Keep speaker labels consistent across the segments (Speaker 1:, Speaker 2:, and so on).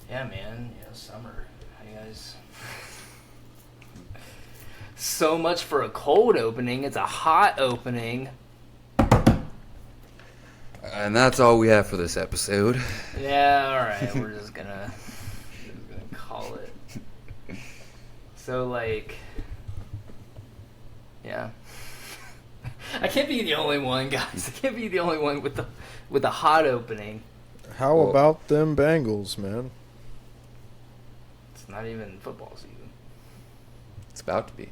Speaker 1: Yeah, man. Summer. How you guys? So much for a cold opening. It's a hot opening.
Speaker 2: And that's all we have for this episode.
Speaker 1: Yeah, all right. We're just gonna call it. So, yeah. I can't be the only one, guys. I can't be the only one with the hot opening.
Speaker 3: How about them Bengals, man?
Speaker 1: It's not even football season.
Speaker 2: It's about to be.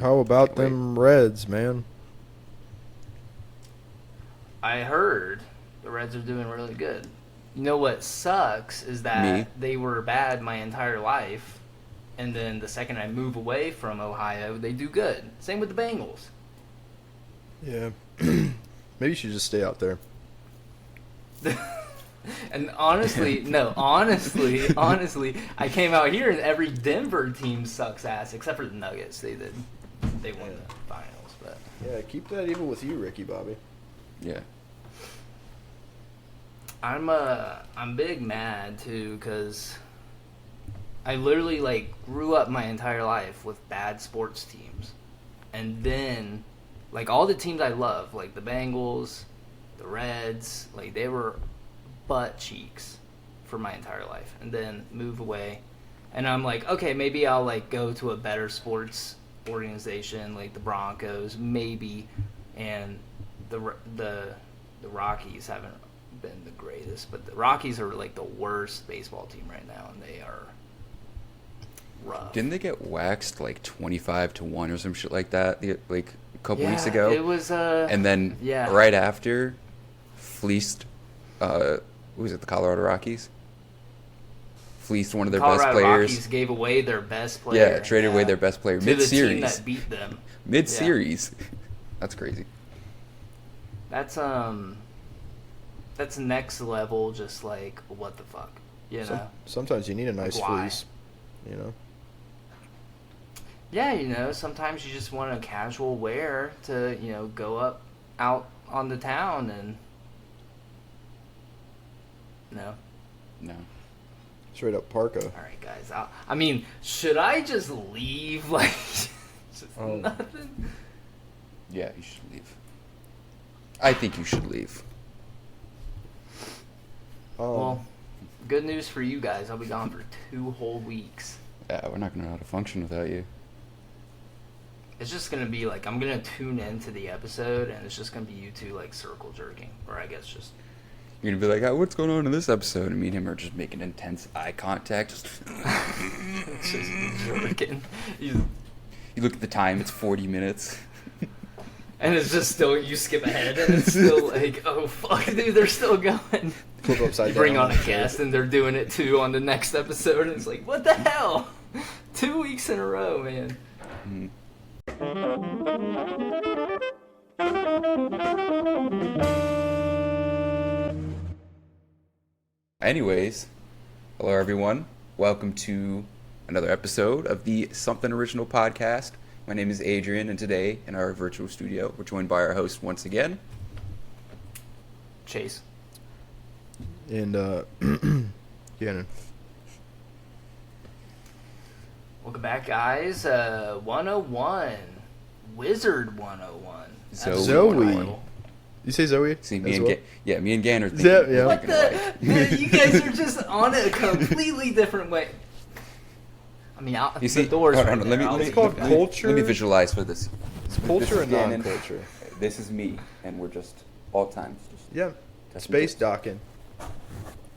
Speaker 3: How about
Speaker 2: Can't wait.
Speaker 3: them Reds, man?
Speaker 1: I heard the Reds are doing really good. You know what sucks is that they were bad my entire life, and then the second I move away from Ohio, they do good. Same with the Bengals.
Speaker 3: Yeah. Maybe you should just stay out there.
Speaker 1: And honestly, I came out here and every Denver team sucks ass, except for the Nuggets. They won the finals, but
Speaker 3: Yeah, keep that even with you, Ricky Bobby.
Speaker 2: Yeah.
Speaker 1: I'm big mad too because I literally grew up my entire life with bad sports teams, and then all the teams I love, like the Bengals, the Reds, they were butt cheeks for my entire life, and then move away, and I'm like, okay, maybe I'll go to a better sports organization like the Broncos, maybe, and the Rockies haven't been the greatest, but the Rockies are the worst baseball team right now, and they are rough.
Speaker 2: Didn't they get waxed 25-1 or some shit like that a couple weeks ago?
Speaker 1: It was
Speaker 2: and then right after fleeced who was it, the Colorado Rockies? Fleeced one of their best players.
Speaker 1: Rockies gave away their best player.
Speaker 2: Yeah, traded away their best player
Speaker 1: to
Speaker 2: mid-series.
Speaker 1: the team that beat them.
Speaker 2: Mid-series. Yeah. That's crazy.
Speaker 1: That's next level, just what the fuck, know?
Speaker 3: Sometimes you need a nice fleece,
Speaker 1: Yeah, sometimes you just want a casual wear to, go out on the town and... No.
Speaker 3: Straight up parka.
Speaker 1: All right, guys. Should I just leave? Nothing?
Speaker 2: Yeah, you should leave. I think you should leave.
Speaker 1: Well, good news for you guys. I'll be gone for 2 whole weeks.
Speaker 2: Yeah, we're not going to know how to function without you.
Speaker 1: It's just going to be I'm going to tune into the episode, and it's just going to be you two, circle jerking. Or I guess just...
Speaker 2: You're going to be like, oh, what's going on in this episode? And me and him are just making intense eye contact. Just
Speaker 1: jerking.
Speaker 2: You look at the time, it's 40 minutes.
Speaker 1: And it's just still, you skip ahead, and it's still oh, fuck, dude, they're still going.
Speaker 3: Flip upside down.
Speaker 1: Bring on a guest, and they're doing it, too, on the next episode, and it's what the hell? 2 weeks in a row, man.
Speaker 2: Mm. Anyways, hello everyone. Welcome to another episode of the Something Original podcast. My name is Adrian, and today in our virtual studio, we're joined by our host once again,
Speaker 1: Chase.
Speaker 3: And Gannon.
Speaker 1: Welcome back, guys. 101. Wizard 101.
Speaker 3: Zoe. You say Zoe?
Speaker 2: See, me and Gannon are thinking.
Speaker 3: Yeah.
Speaker 1: What the? You guys are just on it a completely different way.
Speaker 2: You see,
Speaker 1: the door's
Speaker 2: hold
Speaker 1: right
Speaker 2: on,
Speaker 1: there.
Speaker 3: It's called culture.
Speaker 2: Let me visualize for this.
Speaker 3: It's culture and
Speaker 2: Gannon.
Speaker 3: non-culture.
Speaker 2: This is me, and we're just all times.
Speaker 3: Yeah. Space docking.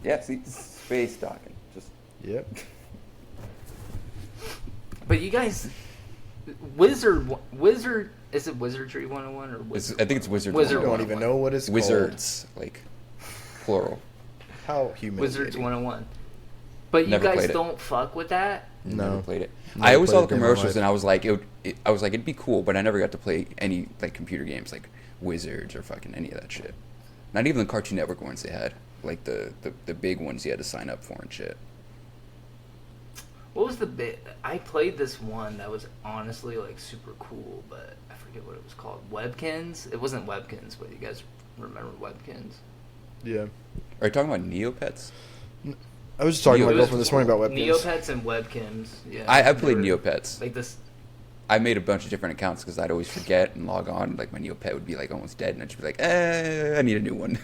Speaker 2: Yeah, see, space docking. Just.
Speaker 3: Yep.
Speaker 1: But you guys, Wizard, is it Wizardry 101 or Wizard?
Speaker 2: I think it's Wizard.
Speaker 3: I don't even know what it's
Speaker 2: Wizards, plural.
Speaker 3: How humiliating.
Speaker 1: Wizards 101. But
Speaker 2: Never
Speaker 1: you guys
Speaker 2: played it.
Speaker 1: don't fuck with that?
Speaker 3: No.
Speaker 2: Never played it.
Speaker 3: Never
Speaker 2: I always saw the
Speaker 3: played a game in my
Speaker 2: commercials,
Speaker 3: life.
Speaker 2: and I was like, it'd be cool, but I never got to play any computer games like Wizards or fucking any of that shit. Not even the Cartoon Network ones they had, the big ones you had to sign up for and shit.
Speaker 1: What was the bit? I played this one that was honestly super cool, but I forget what it was called. Webkins? It wasn't Webkins, but you guys remember Webkins?
Speaker 3: Yeah.
Speaker 2: Are you talking about Neopets?
Speaker 3: I was just talking to my
Speaker 2: It was
Speaker 3: girlfriend this morning about webcams.
Speaker 1: Neopets and webcams. Yeah,
Speaker 2: I played
Speaker 1: they were-
Speaker 2: Neopets.
Speaker 1: Like this.
Speaker 2: I made a bunch of different accounts because I'd always forget and log on. Like my Neopet would be like almost dead, and I'd just be like, I need a new one.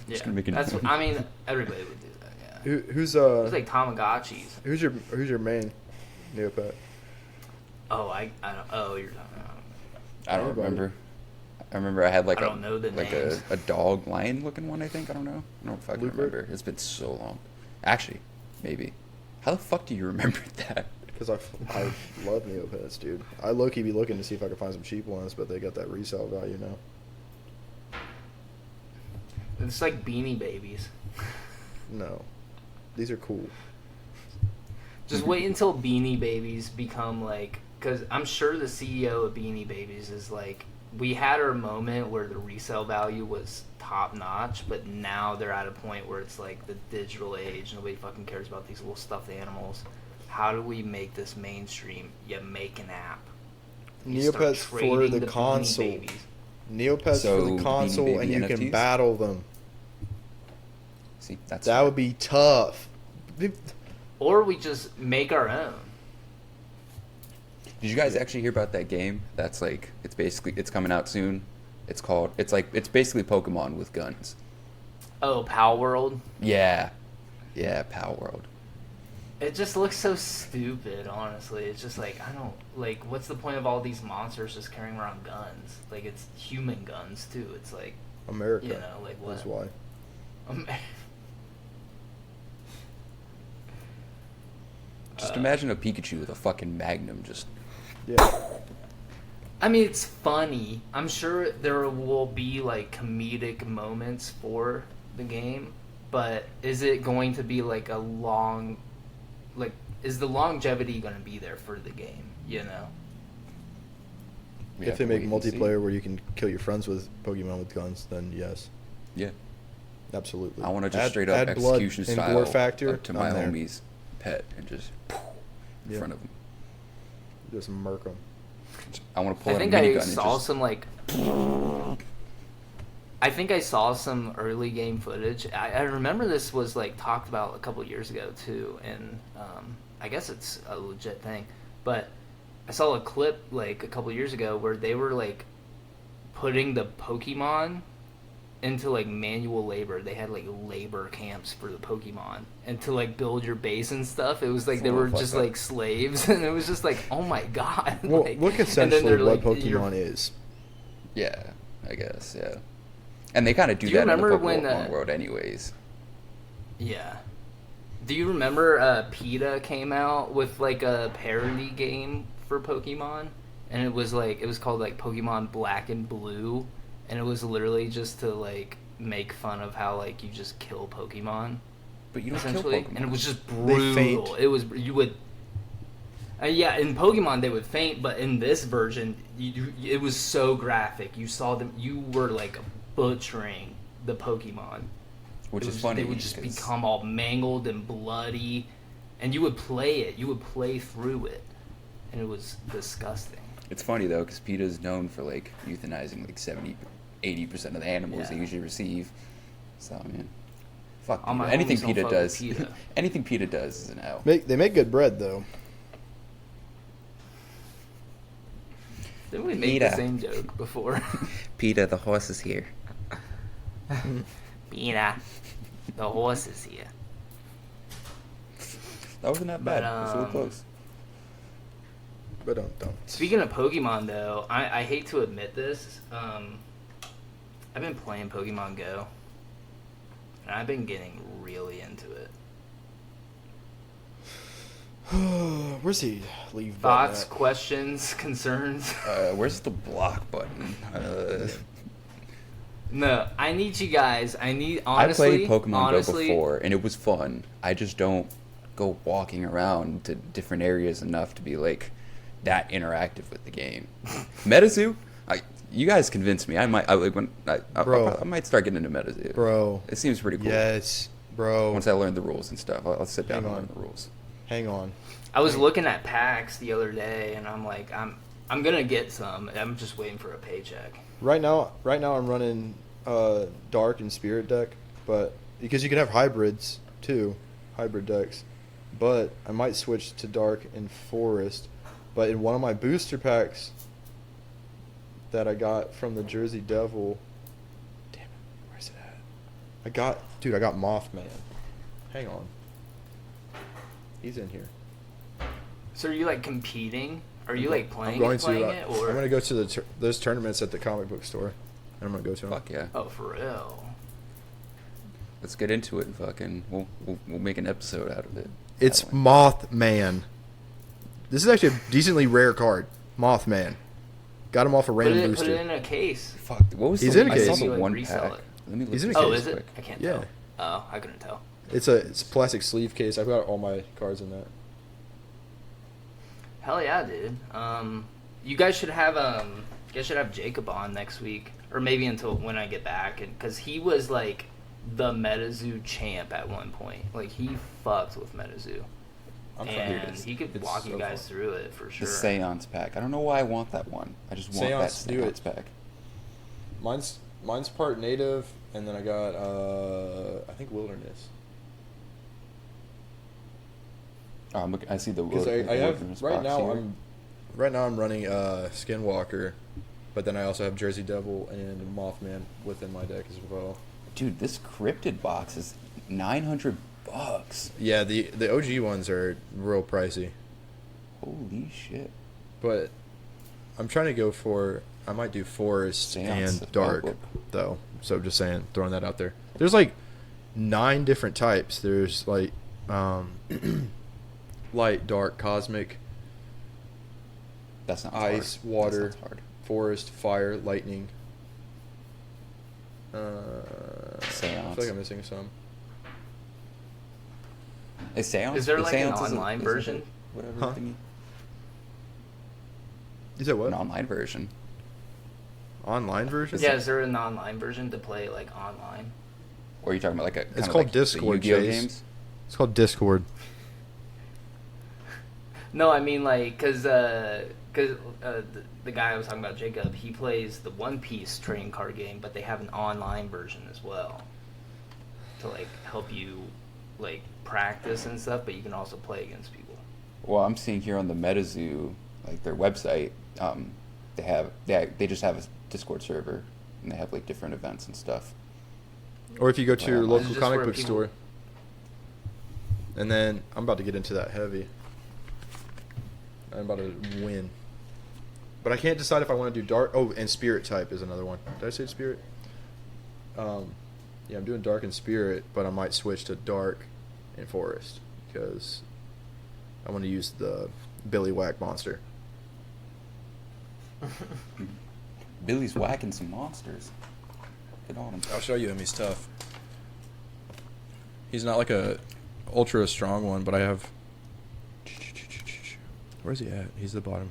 Speaker 1: Yeah,
Speaker 2: gonna make a new
Speaker 1: that's.
Speaker 2: one.
Speaker 1: I mean, everybody would do that. Yeah.
Speaker 3: Who's
Speaker 1: It's like Tamagotchis.
Speaker 3: who's your main Neopet?
Speaker 1: Oh, I don't. Oh, you're talking about.
Speaker 2: I don't
Speaker 3: Anybody.
Speaker 2: remember. I remember I had like
Speaker 1: I don't know the names.
Speaker 2: a dog lion looking one. I think I don't know. I don't fucking
Speaker 3: Looper?
Speaker 2: remember. It's been so long. Actually, maybe. How the fuck do you remember that?
Speaker 3: Because I love Neopets, dude. I low-key be looking to see if I can find some cheap ones, but they got that resale value now.
Speaker 1: It's like Beanie Babies.
Speaker 3: No. These are cool.
Speaker 1: Just wait until Beanie Babies become like, because I'm sure the CEO of Beanie Babies is like, we had our moment where the resale value was top notch, but now they're at a point where it's like the digital age. Nobody fucking cares about these little stuffed animals. How do we make this mainstream? You make an app. You start
Speaker 3: Neopets for
Speaker 1: trading
Speaker 3: the
Speaker 1: Beanie
Speaker 3: console.
Speaker 1: Babies.
Speaker 3: Neopets
Speaker 2: So,
Speaker 3: for the
Speaker 2: Beanie
Speaker 3: console,
Speaker 2: Baby
Speaker 3: and you
Speaker 2: NFTs?
Speaker 3: can battle them.
Speaker 2: See, that's
Speaker 3: That would be tough.
Speaker 1: Or we just make our own.
Speaker 2: Did you guys actually hear about that game? That's like it's coming out soon. It's basically Pokemon with guns.
Speaker 1: Oh, Pal World.
Speaker 2: Yeah, Pal World.
Speaker 1: It just looks so stupid, honestly. It's just like, I don't, like, what's the point of all these monsters just carrying around guns? Like, it's human guns, too. It's like,
Speaker 3: America.
Speaker 1: you know, like, what?
Speaker 3: That's why.
Speaker 2: Just imagine a Pikachu with a fucking Magnum just...
Speaker 3: Yeah.
Speaker 1: I mean, it's funny. I'm sure there will be, like, comedic moments for the game, but is it going to be, like, a long... Like, is the longevity going to be there for the game, you know?
Speaker 2: we
Speaker 3: If
Speaker 2: have
Speaker 3: they
Speaker 2: to
Speaker 3: make
Speaker 2: wait and see.
Speaker 3: multiplayer where you can kill your friends with Pokemon with guns, then yes.
Speaker 2: Yeah.
Speaker 3: Absolutely.
Speaker 2: I want to just
Speaker 3: Add-
Speaker 2: straight up
Speaker 3: add blood
Speaker 2: execution
Speaker 3: and
Speaker 2: style
Speaker 3: gore factor,
Speaker 2: up to my
Speaker 3: I'm there.
Speaker 2: homie's pet and just in
Speaker 3: Yeah.
Speaker 2: front of him.
Speaker 3: Just murk them.
Speaker 2: I want to pull
Speaker 1: I
Speaker 2: out a
Speaker 1: think
Speaker 2: minigun
Speaker 1: I
Speaker 2: and
Speaker 1: saw
Speaker 2: just...
Speaker 1: some, like... I think I saw some early game footage. I remember this was, like, talked about a couple years ago, too, and I guess it's a legit thing. But I saw a clip, like, a couple years ago where they were, like, putting the Pokemon into, like, manual labor. They had, like, labor camps for the Pokemon. And to, like, build your base and stuff, it was like they
Speaker 2: Oh,
Speaker 1: were
Speaker 2: fuck
Speaker 1: just,
Speaker 2: that.
Speaker 1: like, slaves. And it was just like, oh, my God.
Speaker 3: Well,
Speaker 1: like,
Speaker 3: look
Speaker 1: and then
Speaker 3: essentially
Speaker 1: they're
Speaker 3: what
Speaker 1: like, you're-
Speaker 3: Pokemon is.
Speaker 2: Yeah, I guess, yeah. And they kind of do
Speaker 1: Do you
Speaker 2: that in the
Speaker 1: remember
Speaker 2: Pokemon
Speaker 1: when,
Speaker 2: world anyways.
Speaker 1: Yeah. Do you remember PETA came out with like a parody game for Pokemon? And it was called like Pokemon Black and Blue, and it was literally just to like make fun of how like you just kill Pokemon.
Speaker 2: But you don't kill
Speaker 1: Essentially,
Speaker 2: Pokemon.
Speaker 1: and it was just
Speaker 3: They faint.
Speaker 1: brutal. It was you would yeah, in Pokemon they would faint, but in this version it was so graphic. You saw them, you were like butchering the Pokemon.
Speaker 2: Which
Speaker 1: It
Speaker 2: is
Speaker 1: was-
Speaker 2: funny.
Speaker 1: They would just
Speaker 2: 'cause-
Speaker 1: become all mangled and bloody, and you would play it. You would play through it, and it was disgusting.
Speaker 2: It's funny though, because PETA is known for like euthanizing like 80% of the animals they
Speaker 1: Yeah.
Speaker 2: usually receive. So I mean, fuck
Speaker 1: All my
Speaker 2: PETA. Anything
Speaker 1: homies don't
Speaker 2: PETA
Speaker 1: fuck with
Speaker 2: does,
Speaker 1: PETA.
Speaker 2: anything PETA does is an L.
Speaker 3: They make good bread though.
Speaker 1: Didn't we make
Speaker 2: PETA.
Speaker 1: the same joke before?
Speaker 2: PETA, the horse is here.
Speaker 1: PETA, the horse is here.
Speaker 2: That wasn't that
Speaker 1: But,
Speaker 2: bad. It was really close.
Speaker 3: But don't.
Speaker 1: Speaking of Pokemon, though, I hate to admit this. I've been playing Pokemon Go, and I've been getting really into it.
Speaker 3: Where's the leave
Speaker 1: Thoughts,
Speaker 3: button
Speaker 1: questions, concerns?
Speaker 2: Where's the block button?
Speaker 1: No, I need you guys. Honestly,
Speaker 2: I played Pokemon
Speaker 1: honestly,
Speaker 2: Go before, and it was fun. I just don't go walking around to different areas enough to be like that interactive with the game. MetaZoo, you guys convinced me. I might start getting into MetaZoo.
Speaker 3: Bro.
Speaker 2: It seems pretty cool.
Speaker 3: Yes, bro.
Speaker 2: Once I learn the rules and stuff, I'll sit down
Speaker 3: Hang
Speaker 2: and
Speaker 3: on.
Speaker 2: learn the rules.
Speaker 3: Hang on.
Speaker 1: I was looking at packs the other day, and I'm like, I'm gonna get some. I'm just waiting for a paycheck.
Speaker 3: Right now I'm running Dark and Spirit deck, but because you can have hybrids too. hybrid decks. But I might switch to dark and forest. But in one of my booster packs that I got from the Jersey Devil, damn it, where's it at? I got Mothman. Hang on. He's in here.
Speaker 1: So are you like competing? Are you like playing
Speaker 3: I'm
Speaker 1: it, or?
Speaker 3: I'm going to go to those tournaments at the comic book store. And I'm going to go to them.
Speaker 2: Fuck yeah.
Speaker 1: Oh, for real?
Speaker 2: Let's get into it and fucking we'll make an episode out of it.
Speaker 3: It's
Speaker 2: That way.
Speaker 3: Mothman. This is actually a decently rare card. Mothman. Got him off a random booster.
Speaker 1: Put it in a case.
Speaker 2: Fuck. What was
Speaker 3: He's
Speaker 2: the
Speaker 3: in a
Speaker 2: I saw
Speaker 3: case.
Speaker 2: the
Speaker 1: Like,
Speaker 2: one
Speaker 1: resell
Speaker 2: pack.
Speaker 1: it.
Speaker 2: Let me look
Speaker 3: He's in a
Speaker 2: this
Speaker 3: case.
Speaker 1: Oh,
Speaker 2: up
Speaker 1: is it?
Speaker 2: quick.
Speaker 1: I can't
Speaker 3: Yeah.
Speaker 1: tell. Oh, I couldn't tell.
Speaker 3: It's a plastic sleeve case. I've got all my cards in that.
Speaker 1: Hell yeah, dude. You guys should have Jacob on next week, or maybe until when I get back, and because he was like the MetaZoo champ at one point. Like he fucked with MetaZoo,
Speaker 3: I'm
Speaker 1: and he could
Speaker 3: It's
Speaker 1: walk you
Speaker 3: so
Speaker 1: guys
Speaker 3: fun.
Speaker 1: through it for
Speaker 2: The
Speaker 1: sure.
Speaker 2: Seance pack. I don't know why I want that one. I just want that
Speaker 3: Seance, do
Speaker 2: Seance
Speaker 3: it.
Speaker 2: pack.
Speaker 3: Mine's part native, and then I got I think wilderness.
Speaker 2: Oh, I see the
Speaker 3: Because
Speaker 2: wood.
Speaker 3: I have
Speaker 2: Wilderness
Speaker 3: right
Speaker 2: box
Speaker 3: now
Speaker 2: here.
Speaker 3: I'm running Skinwalker, but then I also have Jersey Devil and Mothman within my deck as well.
Speaker 2: Dude, this cryptid box is $900.
Speaker 3: Yeah, the OG ones are real pricey,
Speaker 2: Holy shit.
Speaker 3: but I'm trying to go for I might do forest
Speaker 2: Seance
Speaker 3: and dark
Speaker 2: book.
Speaker 3: though. So just saying, throwing that out there. There's like 9 different types. There's like light, dark, cosmic,
Speaker 2: That's not
Speaker 3: ice,
Speaker 2: hard.
Speaker 3: water,
Speaker 2: That sounds hard.
Speaker 3: forest, fire, lightning. I feel
Speaker 2: Seance.
Speaker 3: like I'm missing some.
Speaker 2: Is Seance?
Speaker 1: Is there like an
Speaker 2: Seance isn't-
Speaker 1: online
Speaker 2: isn't
Speaker 1: version?
Speaker 2: it Whatever
Speaker 3: Huh?
Speaker 2: thingy.
Speaker 3: Is it what?
Speaker 2: An online version.
Speaker 3: Online version?
Speaker 1: Yeah, is there an online version to play like online?
Speaker 2: Or are you talking about like a?
Speaker 3: It's
Speaker 2: kinda
Speaker 3: called
Speaker 2: like the
Speaker 3: Discord,
Speaker 2: Yu-Gi-Oh
Speaker 3: Chase.
Speaker 2: games.
Speaker 3: It's called Discord.
Speaker 1: No, I mean like because the guy I was talking about, Jacob, he plays the One Piece trading card game, but they have an online version as well to like help you like practice and stuff. But you can also play against people.
Speaker 2: Well, I'm seeing here on the MetaZoo, like their website, they just have a Discord server, and they have like different events and stuff.
Speaker 3: Or if you go to your
Speaker 2: Wow.
Speaker 3: local
Speaker 1: This is just
Speaker 3: comic
Speaker 1: where
Speaker 3: book
Speaker 1: people-
Speaker 3: store. And then I'm about to get into that heavy. I'm about to win. But I can't decide if I want to do dark. Oh, and spirit type is another one. Did I say spirit? Yeah, I'm doing dark and spirit, but I might switch to dark and forest because I want to use the Billy Whack monster.
Speaker 2: Billy's whacking some monsters. Get on him.
Speaker 3: I'll show you him. He's tough. He's not like a ultra strong one, but I have. Where's he at? He's the bottom.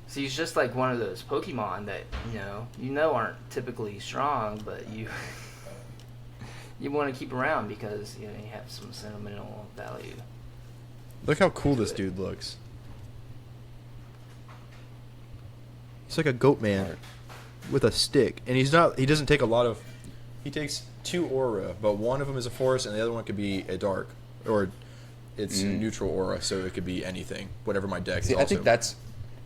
Speaker 1: So he's just like one of those Pokemon that you know aren't typically strong, but you you want to keep around because you have some sentimental value.
Speaker 3: Look how cool
Speaker 1: To
Speaker 3: this
Speaker 1: it.
Speaker 3: dude looks. He's like a goat man with a stick, and he's not. He doesn't take a lot of. He takes 2 aura, but one of them is a forest, and the other one could be a dark, or it's neutral aura, so it could be anything, whatever my deck.
Speaker 2: See,
Speaker 3: is
Speaker 2: I think
Speaker 3: also.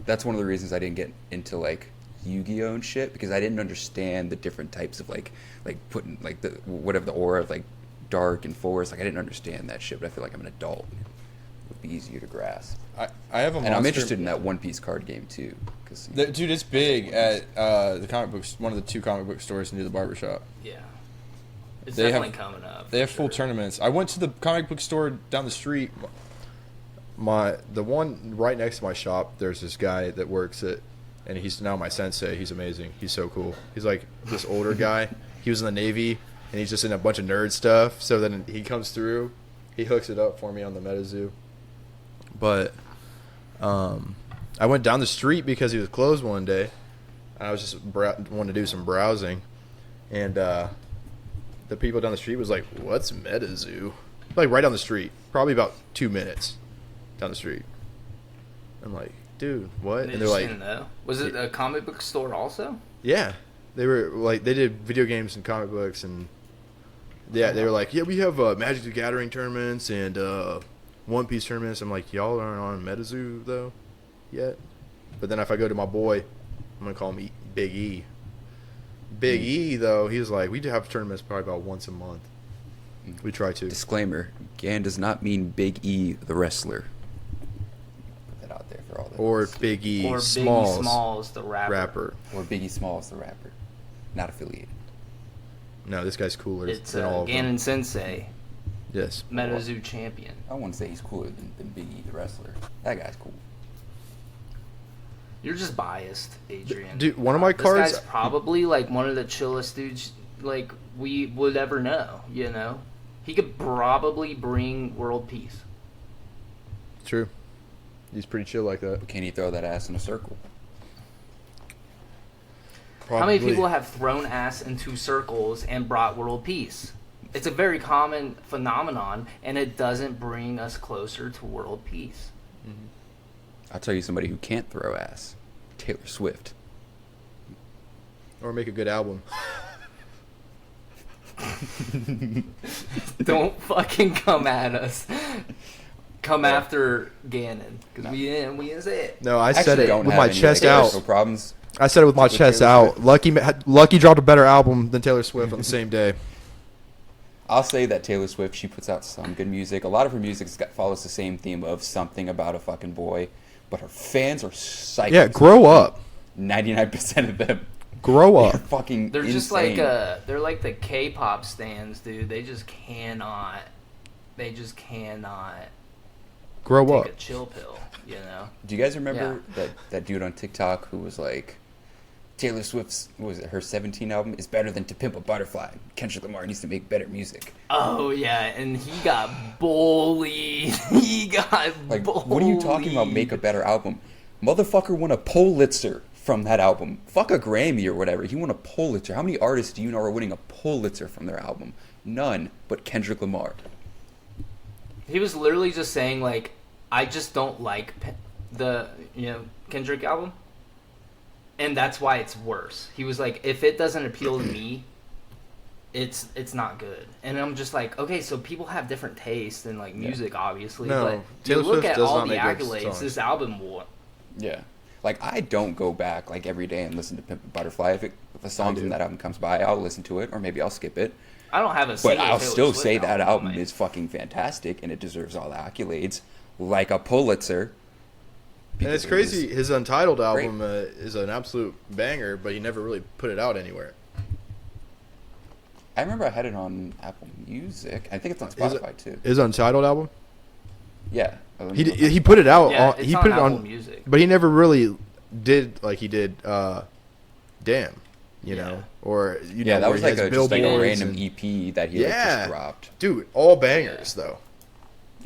Speaker 2: that's one of the reasons I didn't get into like Yu-Gi-Oh and shit, because I didn't understand the different types of like putting like the whatever the aura of like dark and forest. Like I didn't understand that shit, but I feel like I'm an adult. It would be easier to grasp.
Speaker 3: I have a monster.
Speaker 2: And I'm interested in that One Piece card game too, because
Speaker 3: Dude, it's big at the comic books. One of the 2 comic book stores near the barbershop.
Speaker 1: Yeah, it's
Speaker 3: They have-
Speaker 1: definitely coming up.
Speaker 3: They have
Speaker 1: for
Speaker 3: full
Speaker 1: sure.
Speaker 3: tournaments. I went to the comic book store down the street. The one right next to my shop, there's this guy that works it, and he's now my sensei. He's amazing. He's so cool. He's like this older guy. He was in the Navy, and he's just in a bunch of nerd stuff. So then he comes through, he hooks it up for me on the MetaZoo. But I went down the street because he was closed one day. I was just wanted to do some browsing, and the people down the street was like, "What's MetaZoo?" Like right down the street, probably about 2 minutes down the street. I'm like, "Dude, what?"
Speaker 1: They
Speaker 3: And they're
Speaker 1: just
Speaker 3: like,
Speaker 1: didn't know. Was it a comic book store also?
Speaker 3: "Yeah." They were like, they did video games and comic books, and Yeah, they were like, yeah, we have Magic the Gathering tournaments and One Piece tournaments. I'm like, y'all aren't on MetaZoo though yet. But then if I go to my boy, I'm gonna call him Big E. Big E though, he's like, we do have tournaments probably about once a month. We try to.
Speaker 2: Disclaimer: Gannon does not mean Big E the wrestler. Put that out there for all the.
Speaker 3: Or Big E
Speaker 1: Or
Speaker 3: Smalls,
Speaker 1: Biggie Smalls, the rapper.
Speaker 2: Or Biggie Smalls the rapper, not affiliated.
Speaker 3: No, this guy's cooler
Speaker 1: It's
Speaker 3: than all of them.
Speaker 1: Gannon Sensei,
Speaker 3: Yes.
Speaker 1: MetaZoo champion.
Speaker 2: I wouldn't say he's cooler than Big E the wrestler. That guy's cool.
Speaker 1: You're just biased, Adrian.
Speaker 3: Dude, one of my cards.
Speaker 1: This guy's probably like one of the chillest dudes like we would ever know. You know, he could probably bring world peace.
Speaker 3: True. He's pretty chill like that.
Speaker 2: But can he throw that ass in a circle?
Speaker 3: Probably.
Speaker 1: How many people have thrown ass into circles and brought world peace? It's a very common phenomenon, and it doesn't bring us closer to world peace.
Speaker 2: I'll tell you somebody who can't throw ass. Taylor Swift.
Speaker 3: Or make a good album.
Speaker 1: Don't fucking come at us. Come after Gannon, because we didn't say it.
Speaker 3: No, I
Speaker 2: Actually,
Speaker 3: said it
Speaker 2: don't
Speaker 3: with
Speaker 2: have
Speaker 3: my
Speaker 2: any,
Speaker 3: chest
Speaker 2: like,
Speaker 3: out.
Speaker 2: personal problems.
Speaker 3: I said it with my
Speaker 2: with
Speaker 3: chest
Speaker 2: Taylor
Speaker 3: out.
Speaker 2: Swift.
Speaker 3: Lucky dropped a better album than Taylor Swift on the same day.
Speaker 2: I'll say that Taylor Swift, she puts out some good music. A lot of her music follows the same theme of something about a fucking boy, but her fans are psycho.
Speaker 3: Yeah, grow up.
Speaker 2: 99% of them.
Speaker 3: Grow
Speaker 2: They're
Speaker 3: up.
Speaker 2: fucking
Speaker 1: They're just
Speaker 2: insane.
Speaker 1: like they're like the K-pop stands, dude. They just cannot
Speaker 3: Grow
Speaker 1: take
Speaker 3: up.
Speaker 1: a chill pill, you know.
Speaker 2: Do you guys remember that dude on TikTok who was like, Taylor Swift's, what was it, her 17 album is better than To Pimp a Butterfly. Kendrick Lamar needs to make better music.
Speaker 1: Oh yeah, and he got bullied. He got
Speaker 2: Like,
Speaker 1: bullied.
Speaker 2: what are you talking about? Make a better album. Motherfucker won a Pulitzer from that album. Fuck a Grammy or whatever. He won a Pulitzer. How many artists do you know are winning a Pulitzer from their album? None, but Kendrick Lamar.
Speaker 1: He was literally just saying like, I just don't like the Kendrick album, and that's why it's worse. He was like, if it doesn't appeal to me, it's not good. And I'm just like, okay, so people have different tastes in like music, obviously.
Speaker 3: No,
Speaker 1: but
Speaker 3: Taylor
Speaker 1: you look
Speaker 3: Swift
Speaker 1: at
Speaker 3: does
Speaker 1: all
Speaker 3: not
Speaker 1: the
Speaker 3: make good
Speaker 1: accolades
Speaker 3: songs.
Speaker 1: this album won.
Speaker 2: Yeah. Like, I don't go back, like, every day and listen to Pimp a Butterfly. If a song from that album comes by, I'll listen to it, or maybe I'll skip it.
Speaker 1: I don't have a
Speaker 2: But
Speaker 1: single
Speaker 2: I'll
Speaker 1: Taylor
Speaker 2: still
Speaker 1: Swift
Speaker 2: say that album
Speaker 1: on my-
Speaker 2: is fucking fantastic, and it deserves all the accolades, like a Pulitzer.
Speaker 3: And it's
Speaker 2: because it
Speaker 3: crazy.
Speaker 2: was-
Speaker 3: His Untitled album is an absolute banger, but he never really put it out anywhere.
Speaker 2: I remember I had it on Apple Music. I think it's on
Speaker 3: Is it-
Speaker 2: Spotify, too.
Speaker 3: His Untitled album?
Speaker 2: Yeah.
Speaker 3: He put it out.
Speaker 1: Yeah,
Speaker 3: on,
Speaker 1: it's
Speaker 3: he
Speaker 1: on
Speaker 3: put it
Speaker 1: Apple
Speaker 3: on,
Speaker 1: Music.
Speaker 3: but he never really did like he did. Damn, you know, or
Speaker 2: Yeah, that
Speaker 3: where
Speaker 2: was
Speaker 3: he
Speaker 2: like
Speaker 3: has
Speaker 2: a, just like a
Speaker 3: billboards
Speaker 2: random
Speaker 3: and-
Speaker 2: EP that he like,
Speaker 3: Yeah.
Speaker 2: just dropped.
Speaker 3: Dude, all bangers though.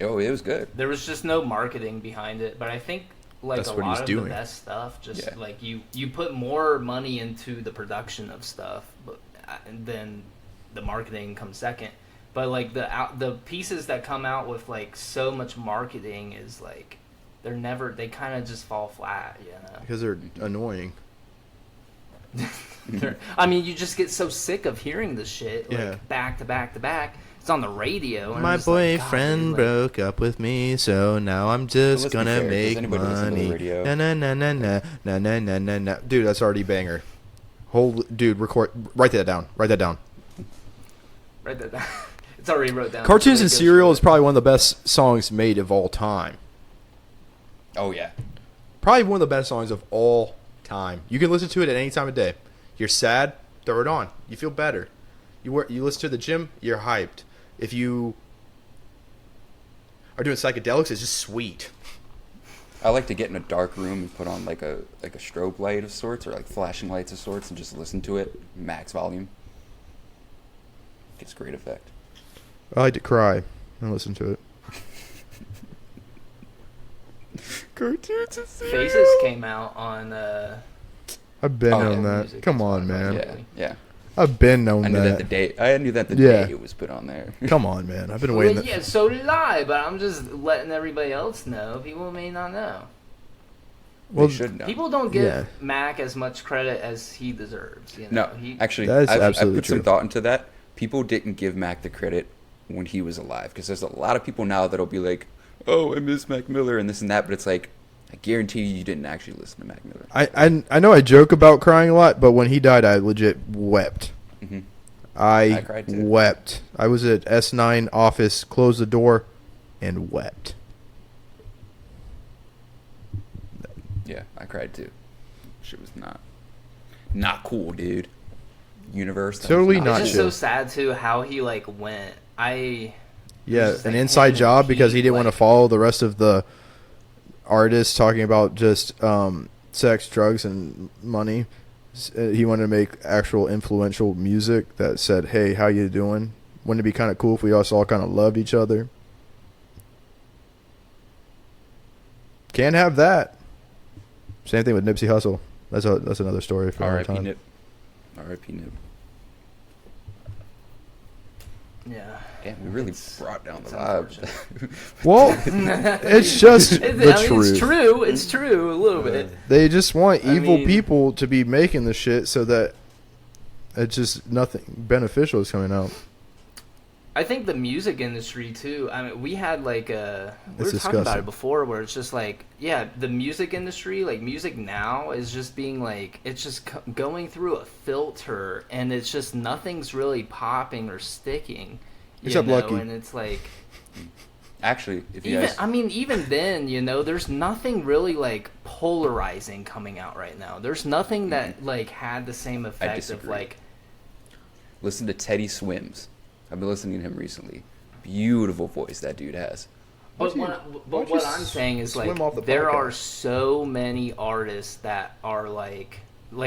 Speaker 2: Oh, it was good.
Speaker 1: There was just no marketing behind it, but I think like
Speaker 3: That's
Speaker 1: a
Speaker 3: what
Speaker 1: lot
Speaker 3: he's
Speaker 1: of
Speaker 3: doing.
Speaker 1: the best stuff, just
Speaker 2: Yeah.
Speaker 1: like you put more money into the production of stuff, but and then the marketing comes second. But like the pieces that come out with like so much marketing is like they kind of just fall flat, you know.
Speaker 3: Because they're annoying.
Speaker 1: I mean, you just get so sick of hearing this shit like
Speaker 3: Yeah.
Speaker 1: back to back to back. It's on the radio. And
Speaker 3: My
Speaker 1: I'm just like, God,
Speaker 3: boyfriend
Speaker 1: dude, like,
Speaker 3: broke up with me, so now I'm just
Speaker 2: let's be
Speaker 3: gonna
Speaker 2: fair. Does
Speaker 3: make
Speaker 2: anybody listen to the
Speaker 3: money.
Speaker 2: radio?
Speaker 3: Na na na na na na na na na na. Dude, that's already banger. Dude, write that down. Write that down.
Speaker 1: Write that down. It's already wrote down.
Speaker 3: Cartoons and
Speaker 1: It goes
Speaker 3: Cereal
Speaker 1: for
Speaker 3: is
Speaker 1: it.
Speaker 3: probably one of the best songs made of all time.
Speaker 2: Oh, yeah.
Speaker 3: Probably one of the best songs of all time. You can listen to it at any time of day. You're sad, throw it on. You feel better. You listen to the gym, you're hyped. If you are doing psychedelics, it's just sweet.
Speaker 2: I like to get in a dark room and put on like a strobe light of sorts or like flashing lights of sorts and just listen to it max volume. Gets great effect.
Speaker 3: I like to cry and listen to it. Cartoons and Cereal.
Speaker 1: Faces came out on.
Speaker 3: I've been
Speaker 2: Oh,
Speaker 3: on
Speaker 1: Apple
Speaker 3: that.
Speaker 1: Music
Speaker 3: Come
Speaker 1: and
Speaker 3: on,
Speaker 1: Spotify.
Speaker 3: man.
Speaker 2: Yeah, yeah.
Speaker 3: I've been on
Speaker 2: I knew that the day. I knew that the day it was put on there.
Speaker 3: Come on, man. I've been
Speaker 1: Well,
Speaker 3: waiting.
Speaker 1: yeah, so did I, but I'm just letting everybody else know. People may not know.
Speaker 2: They should know.
Speaker 1: People don't give
Speaker 3: Yeah.
Speaker 1: Mac as much credit as he deserves. You know?
Speaker 2: No, actually,
Speaker 3: That is
Speaker 2: I've
Speaker 3: absolutely
Speaker 2: put some
Speaker 3: true.
Speaker 2: thought into that. people didn't give Mac the credit when he was alive, because there's a lot of people now that'll be like, oh, I miss Mac Miller and this and that, but it's like, I guarantee you didn't actually listen to Mac Miller.
Speaker 3: I know I joke about crying a lot, but when he died, I legit wept.
Speaker 2: Mm-hmm.
Speaker 3: I
Speaker 2: cried too.
Speaker 3: wept. I was at S9 office, closed the door, and wept.
Speaker 2: Yeah, I cried too. Shit was not cool, dude. Universe. that was
Speaker 3: Totally
Speaker 1: It's
Speaker 3: not
Speaker 1: just
Speaker 3: chill.
Speaker 1: so sad too how he like went.
Speaker 3: Yeah,
Speaker 1: just
Speaker 3: an
Speaker 1: like
Speaker 3: inside
Speaker 1: hand in
Speaker 3: job because he
Speaker 1: feet,
Speaker 3: didn't want to
Speaker 1: like-
Speaker 3: follow the rest of the artists talking about just sex, drugs, and money. He wanted to make actual influential music that said, "Hey, how you doing? Wouldn't it be kind of cool if we all kind of loved each other?" Can't have that. Same thing with Nipsey Hussle. That's another story for another
Speaker 2: R.I.P.
Speaker 3: time.
Speaker 2: Nip. R.I.P. Nip.
Speaker 1: Yeah.
Speaker 2: Damn, we really
Speaker 1: It's-
Speaker 2: brought down the
Speaker 1: it's
Speaker 2: vibe.
Speaker 3: Well, it's just the truth.
Speaker 1: It's true. It's true. A little bit.
Speaker 3: They just want
Speaker 1: I
Speaker 3: evil
Speaker 1: mean-
Speaker 3: people to be making the shit so that it's just nothing beneficial is coming out.
Speaker 1: I think the music industry too. I mean, we had like we were
Speaker 3: It's
Speaker 1: talking about
Speaker 3: disgusting.
Speaker 1: it before, where it's just like, yeah, the music industry, like music now, is just being like, it's just going through a filter, and it's just nothing's really popping or sticking. You
Speaker 3: Except
Speaker 1: know?
Speaker 3: Lucky.
Speaker 1: And it's like,
Speaker 2: Actually, if you
Speaker 1: even
Speaker 2: guys,
Speaker 1: I mean, even then, you know, there's nothing really like polarizing coming out right now. There's nothing that like had the same effect of
Speaker 2: disagree.
Speaker 1: like.
Speaker 2: listen to Teddy Swims. I've been listening to him recently. Beautiful voice that dude has.
Speaker 1: But
Speaker 3: Why
Speaker 1: what
Speaker 3: don't you
Speaker 1: I'm saying is
Speaker 3: swim
Speaker 1: like
Speaker 3: off the
Speaker 1: there are
Speaker 3: podcast?
Speaker 1: so many artists that are like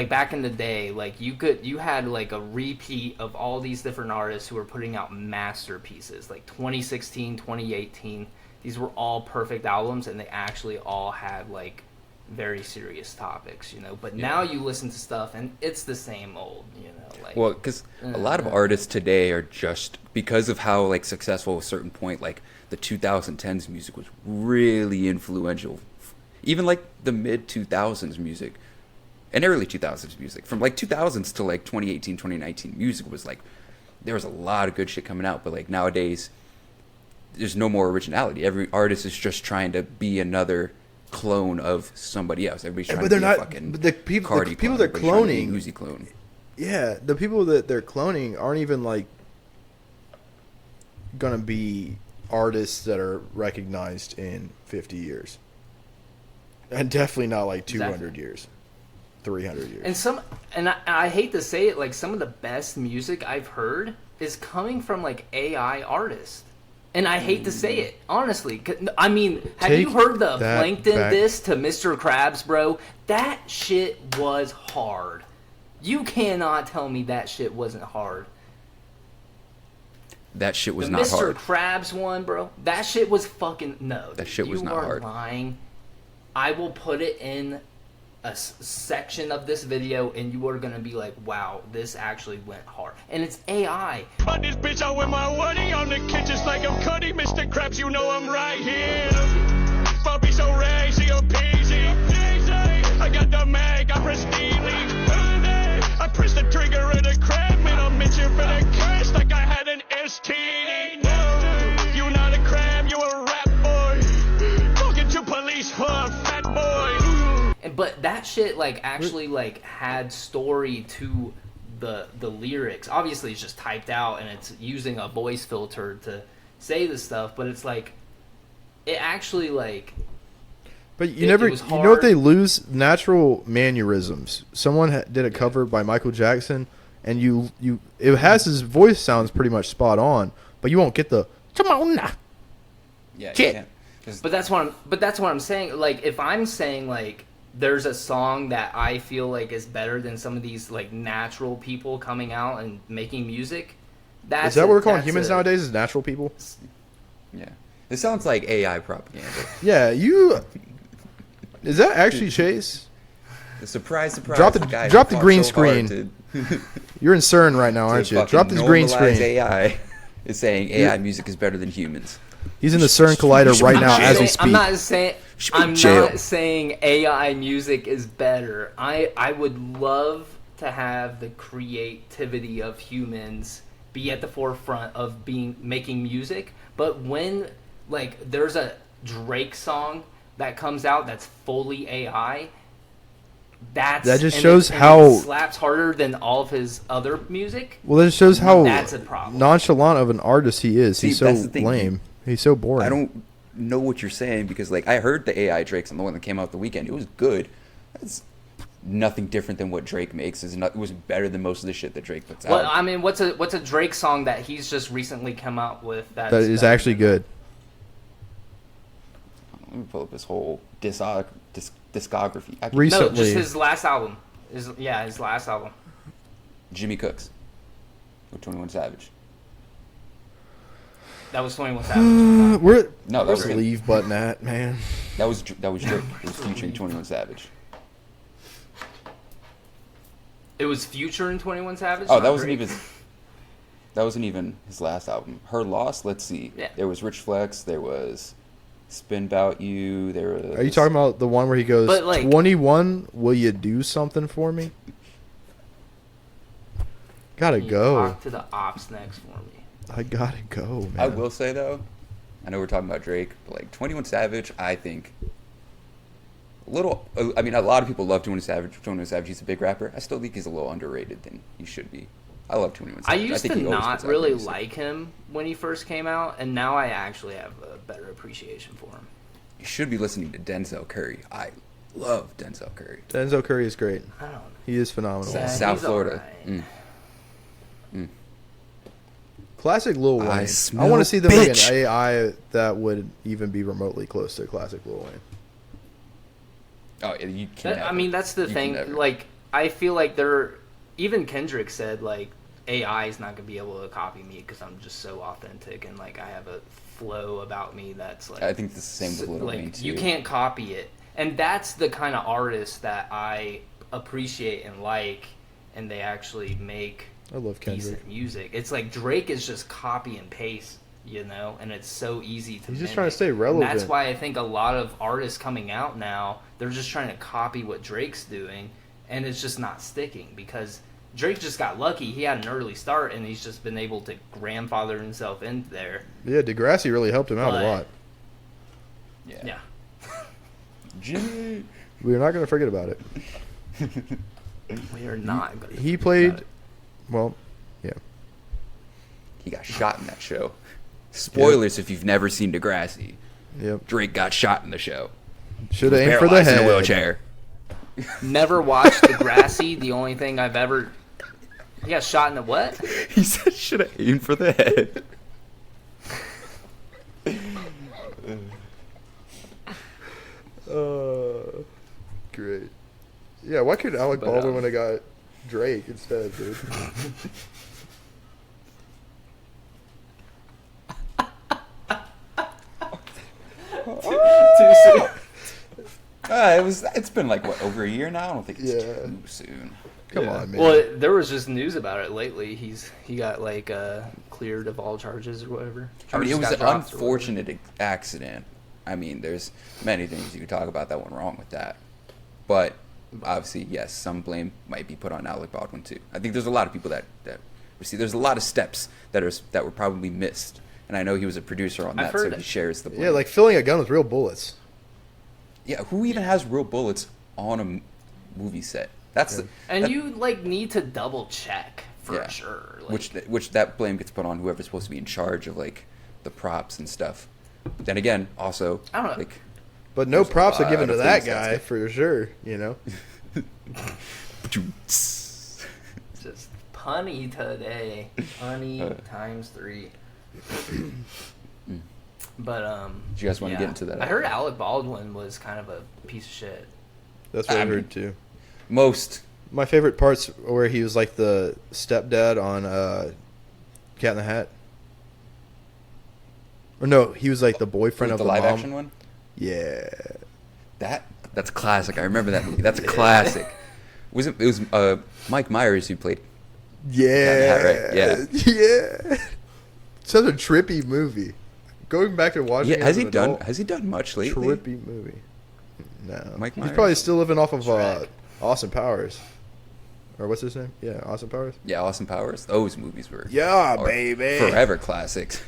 Speaker 1: back in the day, like you had like a repeat of all these different artists who were putting out masterpieces, like 2016, 2018. These were all perfect albums, and they actually all had like very serious topics, you know. But now you listen to stuff and it's the same old, you know. Like,
Speaker 2: Well, because a lot of artists today are just, because of how like successful a certain point, like the 2010s music was really influential. Even like the mid 2000s music and early 2000s music, from like 2000s to like 2018, 2019, music was like, there was a lot of good shit coming out. But like nowadays, there's no more originality. Every artist is just trying to be another clone of somebody else. Everybody's trying
Speaker 3: but
Speaker 2: to
Speaker 3: they're
Speaker 2: be
Speaker 3: not.
Speaker 2: a fucking
Speaker 3: The people
Speaker 2: Cardi clone.
Speaker 3: they're
Speaker 2: Everybody's trying to be a
Speaker 3: cloning.
Speaker 2: Uzi clone.
Speaker 3: Yeah, the people that they're cloning aren't even like gonna be artists that are recognized in 50 years, and definitely not like 200
Speaker 1: Exactly.
Speaker 3: years, 300 years.
Speaker 1: And I hate to say it, like some of the best music I've heard is coming from like AI artists. And I hate to say it, honestly. I mean, have
Speaker 3: Take
Speaker 1: you heard the
Speaker 3: that
Speaker 1: Plankton
Speaker 3: back.
Speaker 1: diss to Mr. Krabs, bro? That shit was hard. You cannot tell me that shit wasn't hard.
Speaker 2: That shit was
Speaker 1: The
Speaker 2: not
Speaker 1: Mr.
Speaker 2: hard.
Speaker 1: Krabs one, bro. That shit was fucking no.
Speaker 2: That shit was
Speaker 1: you
Speaker 2: not
Speaker 1: are
Speaker 2: hard.
Speaker 1: lying. I will put it in a section of this video, and you are gonna be like, "Wow, this actually went hard." And it's AI.
Speaker 4: But this bitch out with my woody on the kitchen like I'm Cuddy. Mr. Krabs, you know I'm right here. Bobby so racy, peasy. I got the mag, I press Steely. I press the trigger of the crab, man. I'm itching for the curse like I had an STD. You not a crab, you a rap boy. Talking to police for a fat boy.
Speaker 1: But that shit like actually like had story to the lyrics. Obviously, it's just typed out and it's using a voice filter to say the stuff. But it's like it actually like.
Speaker 3: But you
Speaker 1: It
Speaker 3: never,
Speaker 1: was
Speaker 3: you know what
Speaker 1: hard.
Speaker 3: they lose? Natural mannerisms. Someone did a cover by Michael Jackson, and it has his voice sounds pretty much spot on, but you won't get the come on now.
Speaker 2: Yeah, you
Speaker 3: Shit.
Speaker 2: can't. 'Cause
Speaker 1: But that's what I'm saying. Like if I'm saying like there's a song that I feel like is better than some of these like natural people coming out and making music. That's
Speaker 3: Is that what we're calling
Speaker 1: that's
Speaker 3: humans nowadays? Is natural people?
Speaker 2: Yeah, this sounds like AI propaganda.
Speaker 3: Yeah, you. Is that actually Chase?
Speaker 2: Surprise, surprise!
Speaker 3: Drop the-
Speaker 2: guy
Speaker 3: drop
Speaker 2: who
Speaker 3: the
Speaker 2: fought
Speaker 3: green
Speaker 2: so hard
Speaker 3: screen. You're in CERN right now,
Speaker 2: to
Speaker 3: aren't you?
Speaker 2: fucking
Speaker 3: Drop this green
Speaker 2: normalize
Speaker 3: screen.
Speaker 2: AI is saying AI music is better than humans.
Speaker 3: He's in the CERN collider right now
Speaker 2: I'm
Speaker 3: as we
Speaker 2: saying-
Speaker 3: speak.
Speaker 1: I'm not saying
Speaker 2: Should be in
Speaker 1: I'm
Speaker 2: jail.
Speaker 1: not saying AI music is better. I would love to have the creativity of humans be at the forefront of making music. But when like there's a Drake song that comes out that's fully AI, that just
Speaker 3: shows
Speaker 1: how it slaps harder than all of his other music.
Speaker 3: Well, that just shows how
Speaker 1: that's a problem.
Speaker 3: Nonchalant of an artist he is. He's so lame. He's so boring.
Speaker 2: I don't know what you're saying because like I heard the AI Drake's on the one that came out the weekend. It was good. It's nothing different than what Drake makes. It was better than most of the shit that Drake puts out.
Speaker 1: Well, I mean, what's a Drake song that he's just recently come out with that
Speaker 3: is actually good?
Speaker 2: Let me pull up his whole discography.
Speaker 3: Recently,
Speaker 1: no, just his last album. His last album.
Speaker 2: Jimmy Cooks with 21 Savage.
Speaker 1: That was 21 Savage.
Speaker 3: Where's the leave button at, man?
Speaker 2: That was Drake. It was featuring 21 Savage.
Speaker 1: It was Future and 21 Savage.
Speaker 2: Oh, that wasn't even his last album. Her Loss. Let's see.
Speaker 1: Yeah.
Speaker 2: There was Rich Flex. There was Spin About You. There was.
Speaker 3: Are you talking about the one where he goes,
Speaker 1: But, like,
Speaker 3: 21? Will you do something for me? Gotta go.
Speaker 1: Talk to the ops next for me.
Speaker 3: I gotta go, man.
Speaker 2: I will say though, I know we're talking about Drake, but like 21 Savage, I think. A lot of people love 21 Savage. 21 Savage, he's a big rapper. I still think he's a little underrated than he should be. I love 21
Speaker 1: I
Speaker 2: Savage.
Speaker 1: used
Speaker 2: think
Speaker 1: to
Speaker 2: he always
Speaker 1: not
Speaker 2: puts out
Speaker 1: really
Speaker 2: good music.
Speaker 1: like him when he first came out, and now I actually have a better appreciation for him.
Speaker 2: You should be listening to Denzel Curry. I love Denzel Curry.
Speaker 3: Denzel Curry is great.
Speaker 1: I don't know.
Speaker 3: He is phenomenal.
Speaker 1: Yeah,
Speaker 2: South
Speaker 1: he's
Speaker 2: Florida.
Speaker 1: alright.
Speaker 3: Classic Lil Wayne. I want to see them make an AI that would even be remotely close to classic Lil Wayne.
Speaker 2: Oh, yeah, you can't.
Speaker 1: I mean, that's the thing.
Speaker 2: Never.
Speaker 1: Like, I feel like even Kendrick said, like, AI is not going to be able to copy me because I'm just so authentic and, like, I have a flow about me that's, like...
Speaker 2: I think it's the same with Lil Wayne, too.
Speaker 1: You can't copy it. And that's the kind of artist that I appreciate and like, and they actually make
Speaker 3: I love Kendrick.
Speaker 1: decent music. It's like Drake is just copy and paste, you know, and it's so easy to
Speaker 3: He's just
Speaker 1: mimic.
Speaker 3: trying to stay relevant.
Speaker 1: And that's why I think a lot of artists coming out now, they're just trying to copy what Drake's doing, and it's just not sticking because Drake just got lucky. He had an early start, and he's just been able to grandfather himself in there.
Speaker 3: Yeah, Degrassi really helped him out a lot.
Speaker 1: Yeah.
Speaker 2: Jimmy.
Speaker 3: We're not going to forget about it.
Speaker 1: We are not going to.
Speaker 3: He played, well, yeah.
Speaker 2: He got shot in that show. Spoilers if you've never seen Degrassi.
Speaker 3: Yep.
Speaker 2: Drake got shot in the show.
Speaker 3: Should have aimed for the
Speaker 2: Paralyzed
Speaker 3: head.
Speaker 2: in a wheelchair.
Speaker 1: Never watched Degrassi. The only thing I've ever... He got shot in the what?
Speaker 2: He said should have aimed for the head.
Speaker 3: Great. Yeah, why couldn't Alec Baldwin when I got Drake instead, dude?
Speaker 1: Too soon.
Speaker 2: It's been like what, over a year now? I don't think it's
Speaker 3: Yeah.
Speaker 2: too soon.
Speaker 3: Come on, man.
Speaker 1: Well, there was just news about it lately. He got like cleared of all charges or whatever.
Speaker 2: I mean, it
Speaker 1: Charges
Speaker 2: was
Speaker 1: got
Speaker 2: an
Speaker 1: dropped or whatever.
Speaker 2: unfortunate accident. I mean, there's many things you could talk about that went wrong with that. But obviously, yes, some blame might be put on Alec Baldwin too. I think there's a lot of people that see. There's a lot of steps that were probably missed, and I know he was a producer on
Speaker 1: I've
Speaker 2: that, so
Speaker 1: heard
Speaker 2: he
Speaker 1: it.
Speaker 2: shares the blame.
Speaker 3: Yeah, like filling a gun with real bullets.
Speaker 2: Yeah, who even has real bullets on a movie set? That's
Speaker 1: And
Speaker 2: that-
Speaker 1: you like need to double check for
Speaker 2: Yeah.
Speaker 1: sure. Like,
Speaker 2: which that blame gets put on whoever's supposed to be in charge of like the props and stuff. But then again, also
Speaker 1: I don't know.
Speaker 2: like
Speaker 3: But no
Speaker 2: There's a
Speaker 3: props are
Speaker 2: lot
Speaker 3: given to
Speaker 2: of
Speaker 3: that
Speaker 2: things that's
Speaker 3: guy
Speaker 2: good.
Speaker 3: for sure, you know?
Speaker 1: just punny today. Punny times 3. But
Speaker 2: do you guys want to get into that?
Speaker 1: I heard Alec Baldwin was kind of a piece of shit.
Speaker 3: That's what I
Speaker 2: I mean-
Speaker 3: heard too.
Speaker 2: most.
Speaker 3: My favorite parts where he was like the stepdad on Cat in the Hat. Or no, he was like the boyfriend of
Speaker 2: the
Speaker 3: the
Speaker 2: live
Speaker 3: mom.
Speaker 2: action one.
Speaker 3: Yeah.
Speaker 2: That's classic. I remember that movie. That's a classic. It was Mike Myers who played.
Speaker 3: Yeah.
Speaker 2: Right, yeah.
Speaker 3: Yeah. Such a trippy movie. Going back and watching
Speaker 2: Yeah,
Speaker 3: it
Speaker 2: has
Speaker 3: as
Speaker 2: he
Speaker 3: an
Speaker 2: done?
Speaker 3: adult,
Speaker 2: Has he done much lately?
Speaker 3: trippy movie. No.
Speaker 2: Mike
Speaker 3: He's
Speaker 2: Myers?
Speaker 3: probably still living off of
Speaker 1: Shrek.
Speaker 3: Austin Powers. Or what's his name? Yeah, Austin Powers.
Speaker 2: Yeah, Austin Powers. Those movies were
Speaker 3: Yeah,
Speaker 2: are
Speaker 3: baby.
Speaker 2: forever classics.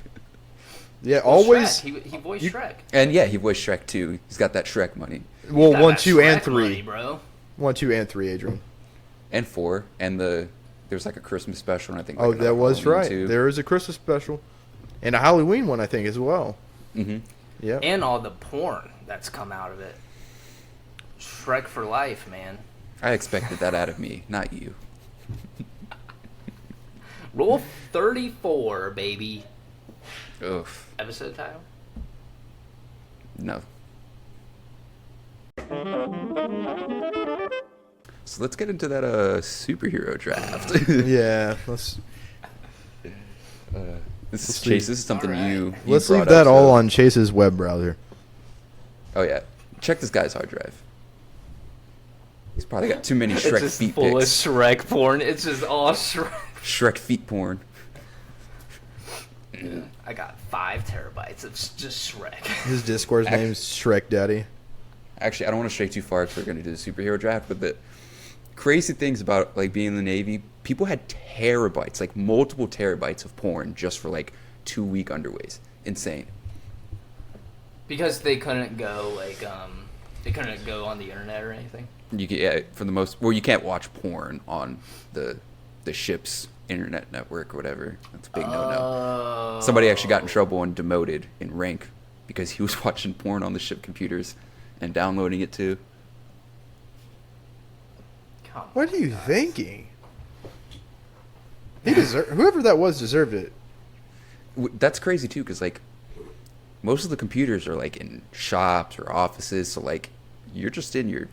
Speaker 3: Yeah,
Speaker 1: Well,
Speaker 3: always.
Speaker 1: Shrek. He voiced Shrek.
Speaker 2: And yeah, he voiced Shrek too. He's got that Shrek money.
Speaker 3: Well,
Speaker 1: Got
Speaker 3: 1,
Speaker 1: that
Speaker 3: 2, and
Speaker 1: Shrek
Speaker 3: 3.
Speaker 1: money, bro.
Speaker 3: 1, 2, and 3, Adrian.
Speaker 2: And 4. And there's like a Christmas special, and I think.
Speaker 3: Oh,
Speaker 2: Like
Speaker 3: that was
Speaker 2: Halloween
Speaker 3: right.
Speaker 2: too.
Speaker 3: There is a Christmas special, and a Halloween one, I think, as well.
Speaker 2: Mm-hmm.
Speaker 3: Yeah.
Speaker 1: And all the porn that's come out of it. Shrek for life, man.
Speaker 2: I expected that out of me, not you.
Speaker 1: Rule 34, baby.
Speaker 2: Oof.
Speaker 1: Episode title?
Speaker 2: No. So let's get into that superhero draft.
Speaker 3: Yeah. Let's
Speaker 2: This is
Speaker 3: Let's
Speaker 2: Chase.
Speaker 3: see.
Speaker 2: This is something
Speaker 1: All right.
Speaker 2: you
Speaker 3: let's
Speaker 2: brought
Speaker 3: leave that
Speaker 2: up,
Speaker 3: all
Speaker 2: so-
Speaker 3: on Chase's web browser.
Speaker 2: Oh yeah, check this guy's hard drive. He's probably got too many
Speaker 1: It's
Speaker 2: Shrek
Speaker 1: just
Speaker 2: feet
Speaker 1: full of
Speaker 2: pics.
Speaker 1: Shrek porn. It's just all Shrek.
Speaker 2: Shrek feet porn.
Speaker 1: I got 5 terabytes of just Shrek.
Speaker 3: His Discord's
Speaker 2: Act-
Speaker 3: name's Shrek Daddy.
Speaker 2: Actually, I don't want to stray too far if we're going to do the superhero draft, but the crazy things about like being in the Navy, people had terabytes, like multiple terabytes of porn just for like 2-week underways. Insane.
Speaker 1: Because they couldn't go, they couldn't go on the internet or anything.
Speaker 2: You get, yeah, for the most, well, you can't watch porn on the ship's internet network or whatever. That's a big no-no. Somebody actually got in trouble and demoted in rank because he was watching porn on the ship computers and downloading it too.
Speaker 1: Come
Speaker 3: What are
Speaker 1: on,
Speaker 3: you
Speaker 1: guys.
Speaker 3: thinking? Whoever that was deserved it.
Speaker 2: That's crazy too, because like most of the computers are like in shops or offices, so like you're just in your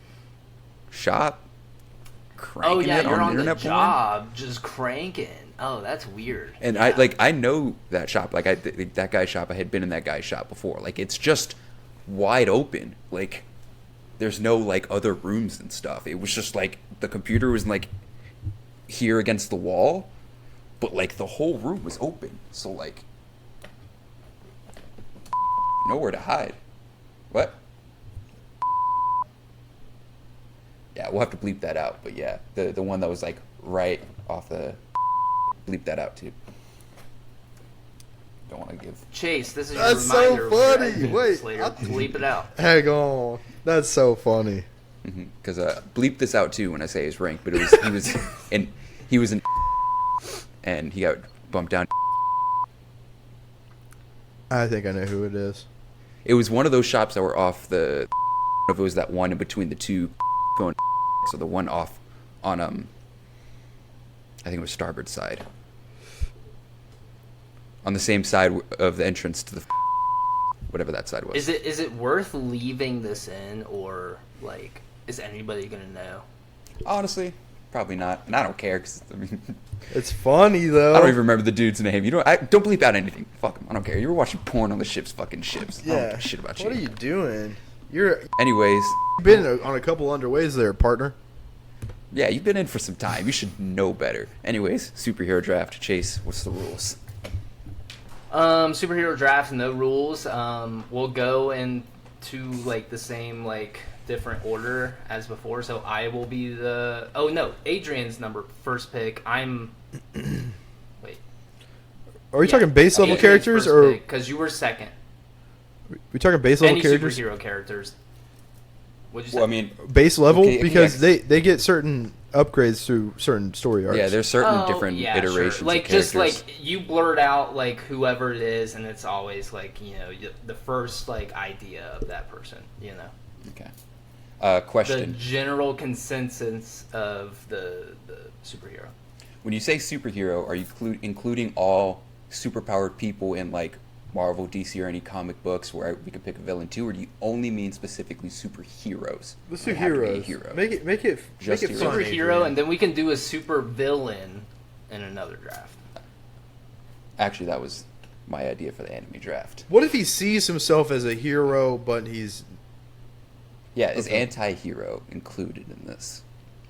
Speaker 2: shop cranking
Speaker 1: Oh yeah,
Speaker 2: it
Speaker 1: you're on the
Speaker 2: internet porn.
Speaker 1: job just cranking. Oh, that's weird.
Speaker 2: And
Speaker 1: Yeah.
Speaker 2: I know that shop, like that guy's shop. I had been in that guy's shop before. Like it's just wide open. Like there's no like other rooms and stuff. It was just like the computer was like here against the wall, but like the whole room was open. So like nowhere to hide. What? Yeah, we'll have to bleep that out. But yeah, the one that was like right off the bleep that out too. Don't want to give.
Speaker 1: Chase, this is
Speaker 3: That's
Speaker 1: your
Speaker 3: so
Speaker 1: reminder.
Speaker 3: funny.
Speaker 1: Of
Speaker 3: Wait,
Speaker 1: later.
Speaker 3: I-
Speaker 1: Bleep it out.
Speaker 3: Hang on. That's so funny.
Speaker 2: Because bleep this out too when I say his rank, but he was in and he got bumped down.
Speaker 3: I think I know who it is.
Speaker 2: It was one of those shops that were off the. If it was that one in between the two, going so the one off on I think it was starboard side. On the same side of the entrance to the whatever that side was.
Speaker 1: Is it worth leaving this in, or like is anybody gonna know?
Speaker 2: Honestly, probably not, and I don't care because I mean.
Speaker 3: It's funny though.
Speaker 2: I don't even remember the dude's name. Don't bleep out anything. Fuck him. I don't care. You were watching porn on the ship's fucking ships. I don't give a shit about you.
Speaker 3: What are you doing? You've
Speaker 2: Anyways,
Speaker 3: been on a couple underways there, partner.
Speaker 2: yeah, you've been in for some time. You should know better. Anyways, superhero draft. Chase, what's the rules?
Speaker 1: Superhero draft, no rules. We'll go into like the same like different order as before. So I will be the. Oh no, Adrian's first pick. I'm. Wait.
Speaker 3: Are we talking base level characters or
Speaker 1: because you were second?
Speaker 3: we talking base level
Speaker 1: Any
Speaker 3: characters?
Speaker 1: superhero characters. What'd you say?
Speaker 2: Well, I mean,
Speaker 3: Base level
Speaker 2: Okay,
Speaker 3: because
Speaker 2: yeah.
Speaker 3: they get certain upgrades through certain story arcs.
Speaker 2: yeah, there's certain
Speaker 1: Oh,
Speaker 2: different
Speaker 1: yeah,
Speaker 2: iterations
Speaker 1: sure. Like
Speaker 2: of
Speaker 1: just
Speaker 2: characters.
Speaker 1: like you blurt out like whoever it is, and it's always like the first like idea of that person.
Speaker 2: Okay.
Speaker 1: The
Speaker 2: Question:
Speaker 1: general consensus of the superhero.
Speaker 2: When you say superhero, are you including all superpowered people in like Marvel, DC, or any comic books where we could pick a villain too, or do you only mean specifically superheroes?
Speaker 3: Let's
Speaker 2: They
Speaker 3: do
Speaker 2: have to be a
Speaker 3: heroes.
Speaker 2: hero.
Speaker 3: Make it
Speaker 2: Just heroes.
Speaker 3: fun,
Speaker 1: Superhero,
Speaker 3: Adrian.
Speaker 1: and then we can do a super villain in another draft.
Speaker 2: Actually, that was my idea for the anime draft.
Speaker 3: What if he sees himself as a hero, but he's
Speaker 2: Yeah, is anti-hero included in this?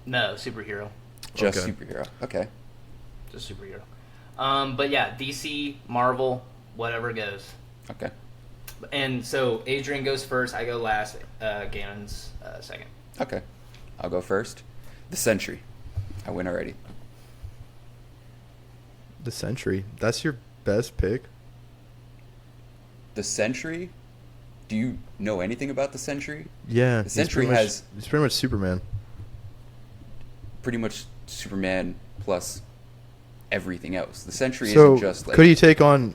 Speaker 1: No, superhero,
Speaker 2: Just
Speaker 3: Okay.
Speaker 2: superhero. Okay.
Speaker 1: just superhero. But yeah, DC, Marvel, whatever goes.
Speaker 2: Okay.
Speaker 1: And so Adrian goes first. I go last. Gannon's second.
Speaker 2: Okay. I'll go first. The Sentry. I win already.
Speaker 3: The Sentry. That's your best pick?
Speaker 2: The Sentry? Do you know anything about the Sentry?
Speaker 3: Yeah.
Speaker 2: The Sentry has
Speaker 3: He's pretty much Superman.
Speaker 2: pretty much Superman plus everything else. The Sentry
Speaker 3: So
Speaker 2: isn't just like...
Speaker 3: could he take on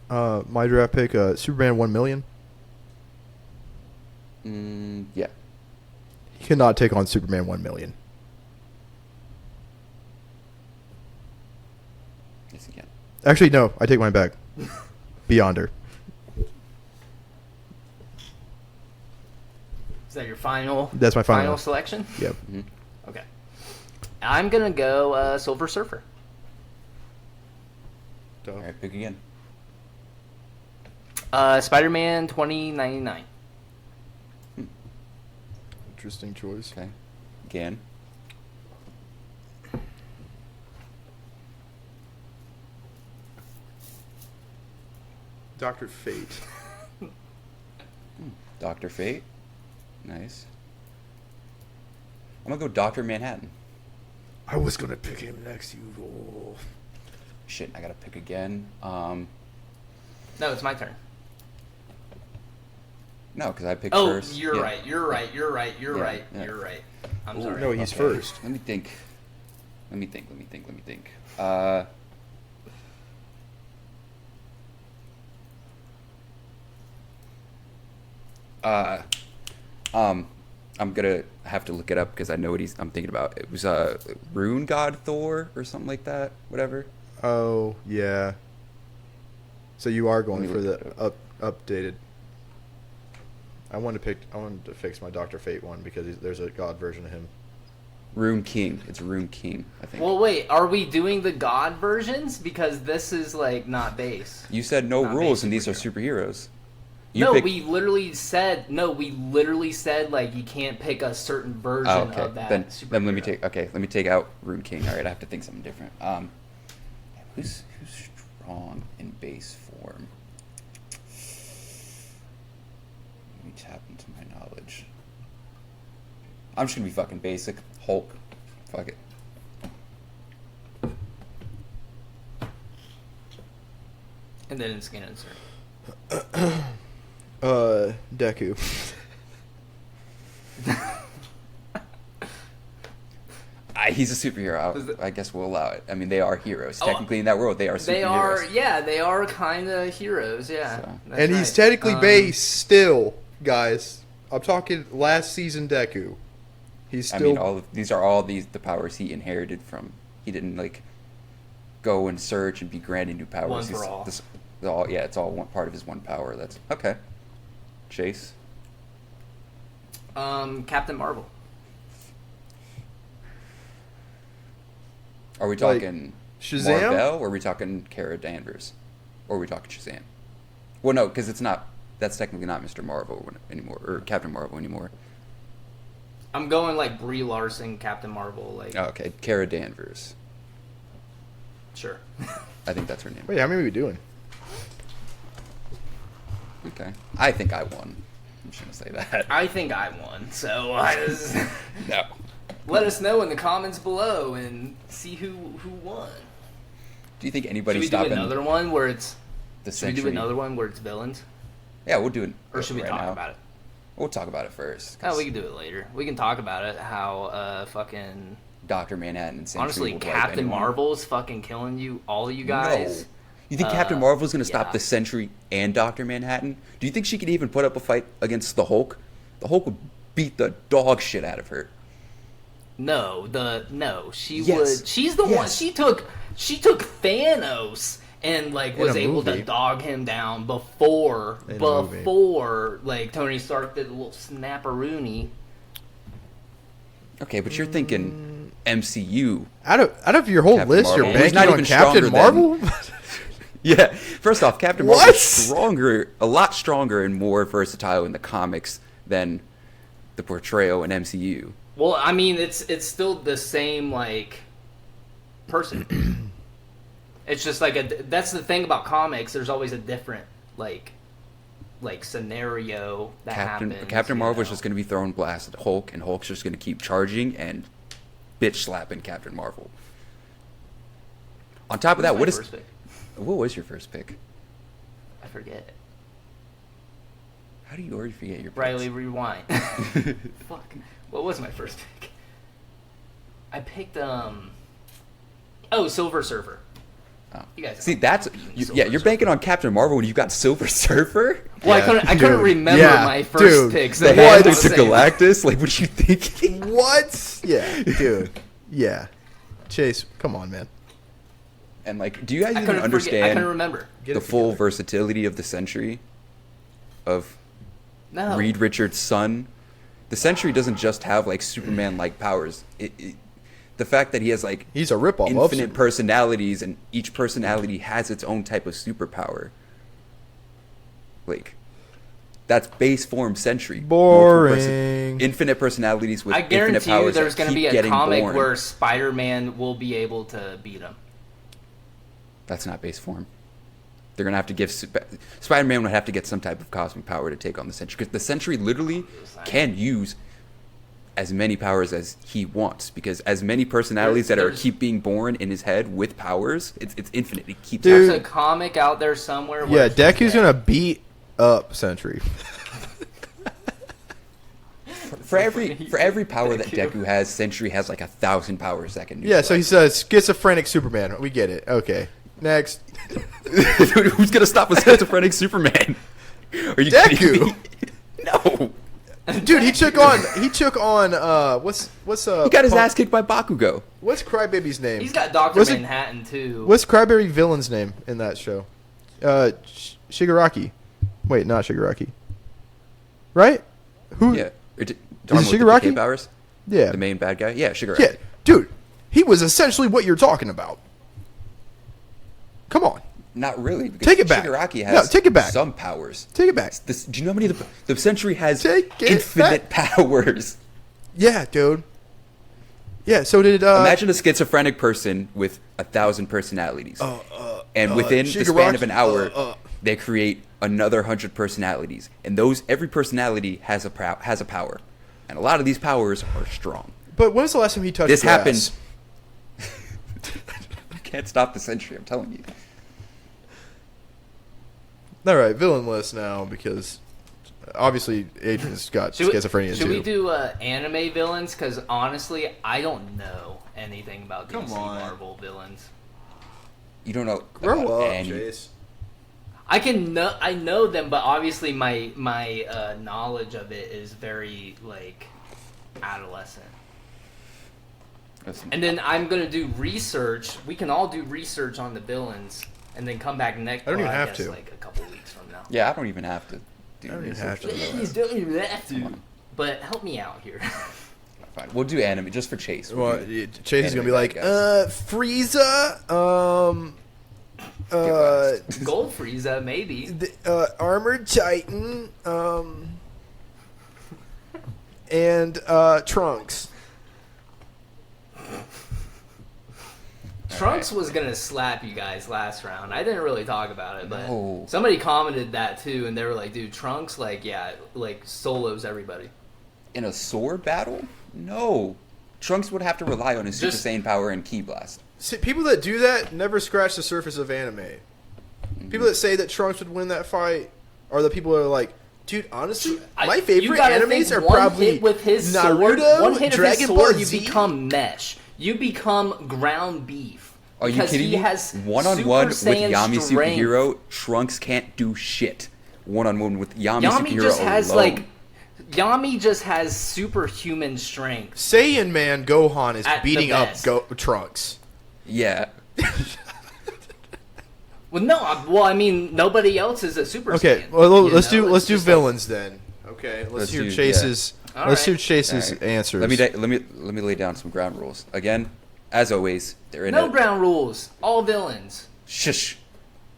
Speaker 3: my draft pick, Superman 1 million?
Speaker 2: Yeah.
Speaker 3: He cannot take on Superman 1 million.
Speaker 2: Yes, he can.
Speaker 3: Actually, no. I take mine back. Beyonder.
Speaker 1: Is that your final?
Speaker 3: That's my final.
Speaker 1: selection.
Speaker 3: Yep.
Speaker 2: Mm-hmm.
Speaker 1: Okay. I'm gonna go Silver Surfer.
Speaker 2: All right, pick again.
Speaker 1: Spider-Man 2099.
Speaker 3: Interesting choice.
Speaker 2: Okay. Again.
Speaker 3: Dr. Fate.
Speaker 2: Dr. Fate. Nice. I'm going to go Dr. Manhattan.
Speaker 3: I was going to pick him next, you fool.
Speaker 2: Shit, I got to pick again.
Speaker 1: No, it's my turn.
Speaker 2: No, because I picked
Speaker 1: Oh,
Speaker 2: first.
Speaker 1: you're
Speaker 2: Yeah.
Speaker 1: right. You're right. You're right. You're
Speaker 2: Yeah,
Speaker 1: right.
Speaker 2: yeah.
Speaker 1: You're right. I'm
Speaker 2: Ooh,
Speaker 1: sorry.
Speaker 3: No, he's
Speaker 2: okay.
Speaker 3: first.
Speaker 2: Let me think. Let me think. I'm gonna have to look it up because I know what I'm thinking about. It was Rune God Thor or something like that. Whatever.
Speaker 3: Oh, yeah. So you are going
Speaker 2: Let me
Speaker 3: for
Speaker 2: look
Speaker 3: the
Speaker 2: it
Speaker 3: updated. I wanted to fix my Dr. Fate one because there's a god version of him.
Speaker 2: Rune King. It's Rune King, I think.
Speaker 1: Well, wait. Are we doing the God versions? Because this is like not base.
Speaker 2: You said no
Speaker 1: Not
Speaker 2: rules,
Speaker 1: base
Speaker 2: and these are superheroes. You
Speaker 1: No,
Speaker 2: picked-
Speaker 1: we literally said like you can't pick a certain version
Speaker 2: Oh, okay.
Speaker 1: of that.
Speaker 2: Then let me
Speaker 1: superhero.
Speaker 2: let me take out Rune King. All right, I have to think something different. Who's strong in base form? Let me tap into my knowledge. I'm just gonna be fucking basic. Hulk. Fuck it.
Speaker 1: And then it's Gannon, sir.
Speaker 3: Deku.
Speaker 2: He's a superhero. I guess we'll allow it. I mean, they are heroes. Technically, in that world, they are superheroes.
Speaker 1: They are kind of heroes, yeah.
Speaker 2: So.
Speaker 1: That's
Speaker 3: And he's
Speaker 1: right.
Speaker 3: technically base still, guys. I'm talking last season Deku. He's
Speaker 2: I
Speaker 3: still.
Speaker 2: mean, these are the powers he inherited from. He didn't like go and search and be granted new powers.
Speaker 1: One for all.
Speaker 2: It's all one part of his one power. That's okay. Chase.
Speaker 1: Captain Marvel.
Speaker 2: Are we
Speaker 3: Like,
Speaker 2: talking
Speaker 3: Shazam?
Speaker 2: Marvel, or are we talking Kara Danvers? Or are we talking Shazam? Well, no, because it's not. That's technically not Mr. Marvel anymore, or Captain Marvel anymore.
Speaker 1: I'm going like Brie Larson, Captain Marvel, like
Speaker 2: Oh, okay, Kara Danvers.
Speaker 1: sure.
Speaker 2: I think that's her name.
Speaker 3: Wait, how many are we doing?
Speaker 2: Okay, I think I won. I'm just gonna say that.
Speaker 1: I think I won, so
Speaker 2: No.
Speaker 1: let us know in the comments below and see who won.
Speaker 2: Do you think
Speaker 1: Should
Speaker 2: anybody's
Speaker 1: we do
Speaker 2: stopping
Speaker 1: another one where it's?
Speaker 2: the
Speaker 1: Should we
Speaker 2: century?
Speaker 1: do another one where it's villains,
Speaker 2: Yeah, we'll do it.
Speaker 1: or should we
Speaker 2: right
Speaker 1: talk
Speaker 2: now.
Speaker 1: about it?
Speaker 2: We'll talk about it first.
Speaker 1: Oh, we can do it later. We can talk about it. How fucking
Speaker 2: Dr. Manhattan and Sentry
Speaker 1: honestly,
Speaker 2: will wipe
Speaker 1: Captain
Speaker 2: anyone.
Speaker 1: Marvel's fucking killing you, all you guys.
Speaker 2: No. You think Captain Marvel's going to stop
Speaker 1: yeah.
Speaker 2: the Sentry and Dr. Manhattan? Do you think she could even put up a fight against the Hulk? The Hulk would beat the dog shit out of her.
Speaker 1: She
Speaker 2: Yes.
Speaker 1: would. She's the one.
Speaker 2: Yes.
Speaker 1: She took Thanos and like
Speaker 3: In
Speaker 1: was
Speaker 3: a
Speaker 1: able to
Speaker 3: movie.
Speaker 1: dog him down before
Speaker 3: In a movie.
Speaker 1: like Tony Stark did a little snapperoonie.
Speaker 2: Okay, but you're thinking MCU.
Speaker 3: Out of your whole
Speaker 2: Captain
Speaker 3: list,
Speaker 2: Marvel.
Speaker 3: you're
Speaker 2: He's
Speaker 3: banking
Speaker 2: not
Speaker 3: on
Speaker 2: even
Speaker 3: Captain
Speaker 2: stronger
Speaker 3: Marvel?
Speaker 2: Yeah, first off, Captain
Speaker 3: What?
Speaker 2: Marvel's stronger, a lot stronger and more versatile in the comics than the portrayal in MCU.
Speaker 1: Well, I mean, it's still the same like person. It's just like that's the thing about comics. There's always a different like scenario that happens.
Speaker 2: Captain
Speaker 1: you
Speaker 2: Marvel's
Speaker 1: know?
Speaker 2: just going to be throwing blasts at Hulk, and Hulk's just going to keep charging and bitch slapping Captain Marvel. On top of that, what was your first pick?
Speaker 1: I forget.
Speaker 2: How do you already forget your picks?
Speaker 1: Riley, rewind. Fuck. What was my first pick? I picked Silver Surfer.
Speaker 2: Oh.
Speaker 1: You guys
Speaker 2: see, that's you're banking on Captain Marvel when you got Silver Surfer.
Speaker 1: Well,
Speaker 3: Yeah,
Speaker 1: I couldn't remember my first picks.
Speaker 2: The hand to Galactus. Like, what you thinking?
Speaker 3: What? Yeah, dude. Yeah. Chase, come on, man.
Speaker 2: And like, do you guys
Speaker 1: I
Speaker 2: even understand?
Speaker 1: I couldn't remember
Speaker 2: the full versatility of the Sentry, of Reed Richards' son. The Sentry doesn't just have like Superman-like powers. The fact that he has like
Speaker 3: he's a ripoff
Speaker 2: infinite personalities, and each personality has its own type of superpower. Like, that's base form Sentry.
Speaker 3: Boring.
Speaker 2: Infinite personalities with
Speaker 1: I
Speaker 2: infinite powers.
Speaker 1: guarantee you there's
Speaker 2: going to
Speaker 1: be a comic where Spider-Man will be able to beat him.
Speaker 2: That's not base form. They're going to have to give... Spider-Man would have to get some type of cosmic power to take on the Sentry. Because the Sentry literally can use as many powers as he wants. Because as many personalities that keep being born in his head with powers, it's infinite. It keeps...
Speaker 1: There's a comic out there somewhere where...
Speaker 3: Yeah, Deku's going to beat up Sentry.
Speaker 2: For every power that Deku has, Sentry has like 1,000 powers that can do.
Speaker 3: Yeah, so he says schizophrenic Superman. We get it. Okay. Next.
Speaker 2: Who's gonna stop a schizophrenic Superman? Are you kidding me? No.
Speaker 3: Dude, he took on what's
Speaker 2: he got his ass kicked by Bakugo.
Speaker 3: What's Crybaby's name?
Speaker 1: He's got Dr. Manhattan too.
Speaker 3: What's Crybaby villain's name in that show? Shigaraki. Wait, not Shigaraki. Right? Who?
Speaker 2: Yeah.
Speaker 3: Is it Shigaraki?
Speaker 2: Powers?
Speaker 3: Yeah.
Speaker 2: The main bad guy? Yeah, Shigaraki.
Speaker 3: Yeah. Dude, he was essentially what you're talking about. Come on.
Speaker 2: Not really. Because
Speaker 3: Take it back.
Speaker 2: Shigaraki has
Speaker 3: take it back.
Speaker 2: some powers.
Speaker 3: Take it back.
Speaker 2: Do you know how many the Sentry has
Speaker 3: infinite
Speaker 2: powers?
Speaker 3: Yeah, dude. Yeah, so did...
Speaker 2: Imagine a schizophrenic person with 1,000 personalities. And within the span of an hour, they create another 100 personalities. And every personality has a power. And a lot of these powers are strong.
Speaker 3: But when was the last time he touched
Speaker 2: this
Speaker 3: grass?
Speaker 2: happened. You can't stop the Sentry, I'm telling you.
Speaker 3: All right, villain list now, because obviously Adrian's got schizophrenia too.
Speaker 1: Should we do anime villains? Because honestly, I don't know anything about DC Marvel villains.
Speaker 2: You don't know
Speaker 3: Grow up, Chase.
Speaker 1: I know them, but obviously my knowledge of it is very like adolescent. And then I'm gonna do research. We can all do research on the villains, and then come back next.
Speaker 3: I don't even have to.
Speaker 1: Like a couple weeks from now.
Speaker 2: Yeah, I don't even have to do
Speaker 3: I don't even
Speaker 2: research.
Speaker 1: Don't even have to. But help me out here.
Speaker 2: Fine, we'll do anime just for Chase.
Speaker 3: Well, Chase is gonna be like, Frieza,
Speaker 1: Gold Frieza, maybe.
Speaker 3: Armored Titan, and Trunks.
Speaker 1: Trunks was gonna slap you guys last round. I didn't really talk about it, but somebody commented that too, and they were like, "Dude, Trunks, like solos everybody."
Speaker 2: In a sword battle? No. Trunks would have to rely on his Super Saiyan power and Ki Blast.
Speaker 3: See, people that do that never scratch the surface of anime. Mm-hmm. People that say that Trunks would win that fight are the people that are like, dude, honestly, my favorite animes are probably
Speaker 1: with his
Speaker 3: Naruto,
Speaker 1: sword, one hit
Speaker 3: Dragon
Speaker 1: of his sword,
Speaker 3: Ball
Speaker 1: you
Speaker 3: Z.
Speaker 1: become mesh. You become ground beef.
Speaker 2: Are you kidding me? One-on-one with Yami Superhero, Trunks can't do shit. One-on-one with Yami Superhero alone.
Speaker 1: Yami just has superhuman strength.
Speaker 3: Saiyan Man Gohan is beating up Trunks.
Speaker 2: Yeah.
Speaker 1: I mean, nobody else is a Super Saiyan.
Speaker 3: Okay, well, let's do villains then. Okay, let's hear Chase's. Yeah. Let's hear Chase's answers.
Speaker 2: Let me lay down some ground rules. Again, as always, they're in
Speaker 1: no ground rules. All villains.
Speaker 2: Shush.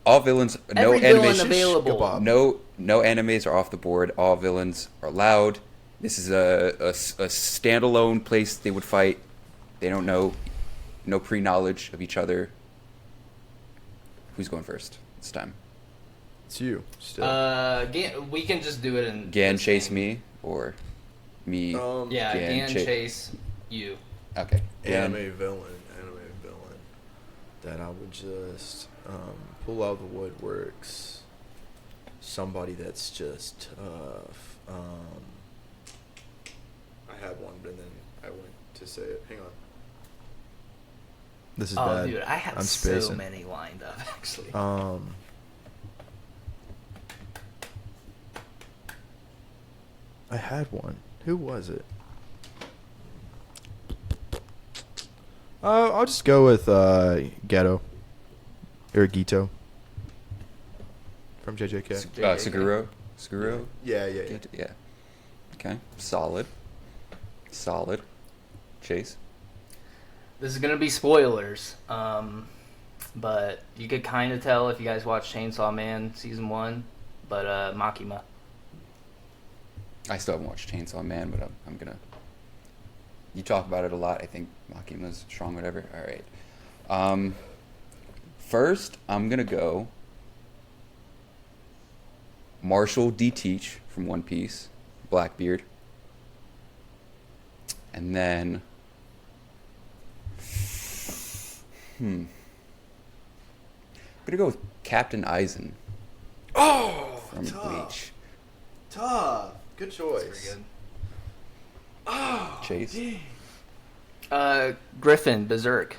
Speaker 2: All villains.
Speaker 1: Every villain available.
Speaker 2: No animes are off the board. All villains are allowed. This is a standalone place they would fight. They don't know. No pre-knowledge of each other. Who's going first? It's time.
Speaker 3: It's you. Still.
Speaker 1: We can just do it in.
Speaker 2: Gan chase me or me.
Speaker 1: Gan chase you.
Speaker 2: Okay. Dan.
Speaker 3: Anime villain that I would just pull out the woodworks. Somebody that's just tough. I had one, but then I went to say it. Hang on. This is bad.
Speaker 1: Dude, I have
Speaker 3: I'm
Speaker 1: so
Speaker 3: spacing.
Speaker 1: many lined up actually.
Speaker 3: I had one. Who was it? I'll just go with Ghetto. Or Gito. From JJK.
Speaker 2: Seguro.
Speaker 3: Yeah.
Speaker 2: Yeah. Okay. Solid. Chase.
Speaker 1: This is gonna be spoilers, but you could kind of tell if you guys watch Chainsaw Man season 1. But Makima.
Speaker 2: I still haven't watched Chainsaw Man, but I'm gonna. You talk about it a lot. I think Makima's strong, whatever. All right. First, I'm gonna go Marshall D. Teach from One Piece, Blackbeard, and then I'm gonna go with Captain Eisen.
Speaker 3: Oh,
Speaker 2: From Bleach.
Speaker 3: Tough. Good choice.
Speaker 1: Pretty good.
Speaker 3: Oh,
Speaker 2: Chase.
Speaker 3: dang.
Speaker 1: Griffin Berserk.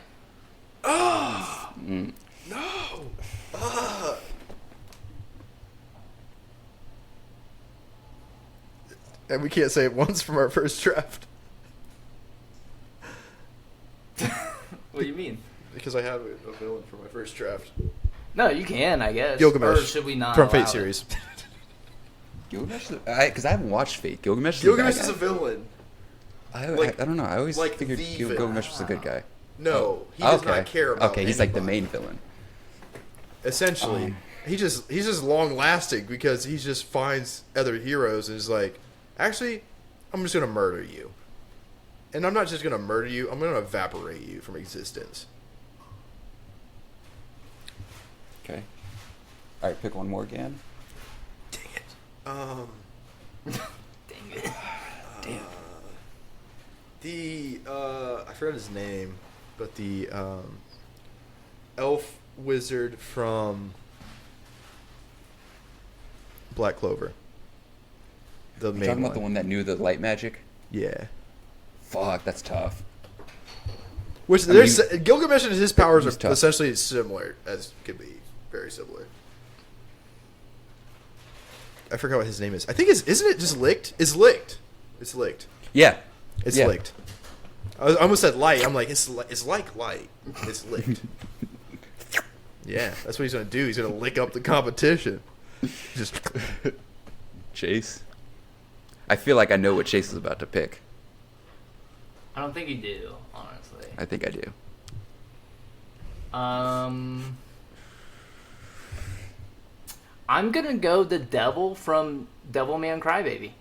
Speaker 3: Oh,
Speaker 2: Mm.
Speaker 3: no. And we can't say it once from our first draft.
Speaker 1: What do you mean?
Speaker 3: Because I have a villain for my first draft.
Speaker 1: No, you can, I guess.
Speaker 3: Gilgamesh.
Speaker 1: Or should we not?
Speaker 3: From
Speaker 1: allow
Speaker 3: Fate
Speaker 1: it?
Speaker 3: series.
Speaker 2: Gilgamesh? Because I haven't watched Fate. Gilgamesh
Speaker 3: Gilgamesh
Speaker 2: is
Speaker 3: is
Speaker 2: a
Speaker 3: a
Speaker 2: bad guy.
Speaker 3: villain.
Speaker 2: I
Speaker 3: like-
Speaker 2: don't know. I always
Speaker 3: like
Speaker 2: figured
Speaker 3: the villain.
Speaker 2: Gilgamesh was a good guy.
Speaker 3: No, he does not care about
Speaker 2: Okay, he's like the
Speaker 3: anybody.
Speaker 2: main villain.
Speaker 3: Essentially, he's just long lasting because he just finds other heroes and is like, actually, I'm just gonna murder you. And I'm not just gonna murder you, I'm gonna evaporate you from existence.
Speaker 2: Okay. All right, pick one more again.
Speaker 3: Dang it.
Speaker 1: Dang it.
Speaker 2: Damn.
Speaker 3: I forgot his name, but the elf wizard from Black Clover. The
Speaker 2: You're
Speaker 3: main
Speaker 2: talking
Speaker 3: one.
Speaker 2: about the one that knew the light magic?
Speaker 3: Yeah.
Speaker 2: Fuck, that's tough.
Speaker 3: Which
Speaker 2: I
Speaker 3: there's
Speaker 2: mean,
Speaker 3: Gilgamesh and his powers
Speaker 2: he's
Speaker 3: are
Speaker 2: tough.
Speaker 3: essentially similar, as could be very similar. I forgot what his name is. I think isn't it just licked? It's licked. It's licked.
Speaker 2: Yeah.
Speaker 3: It's
Speaker 2: Yeah.
Speaker 3: licked. I almost said light. I'm like it's like light. It's licked. Yeah, that's what he's gonna do. He's gonna lick up the competition. Just
Speaker 2: Chase? I feel like I know what Chase is about to pick.
Speaker 1: I don't think you do, honestly.
Speaker 2: I think I do.
Speaker 1: I'm gonna go the devil from Devilman Crybaby.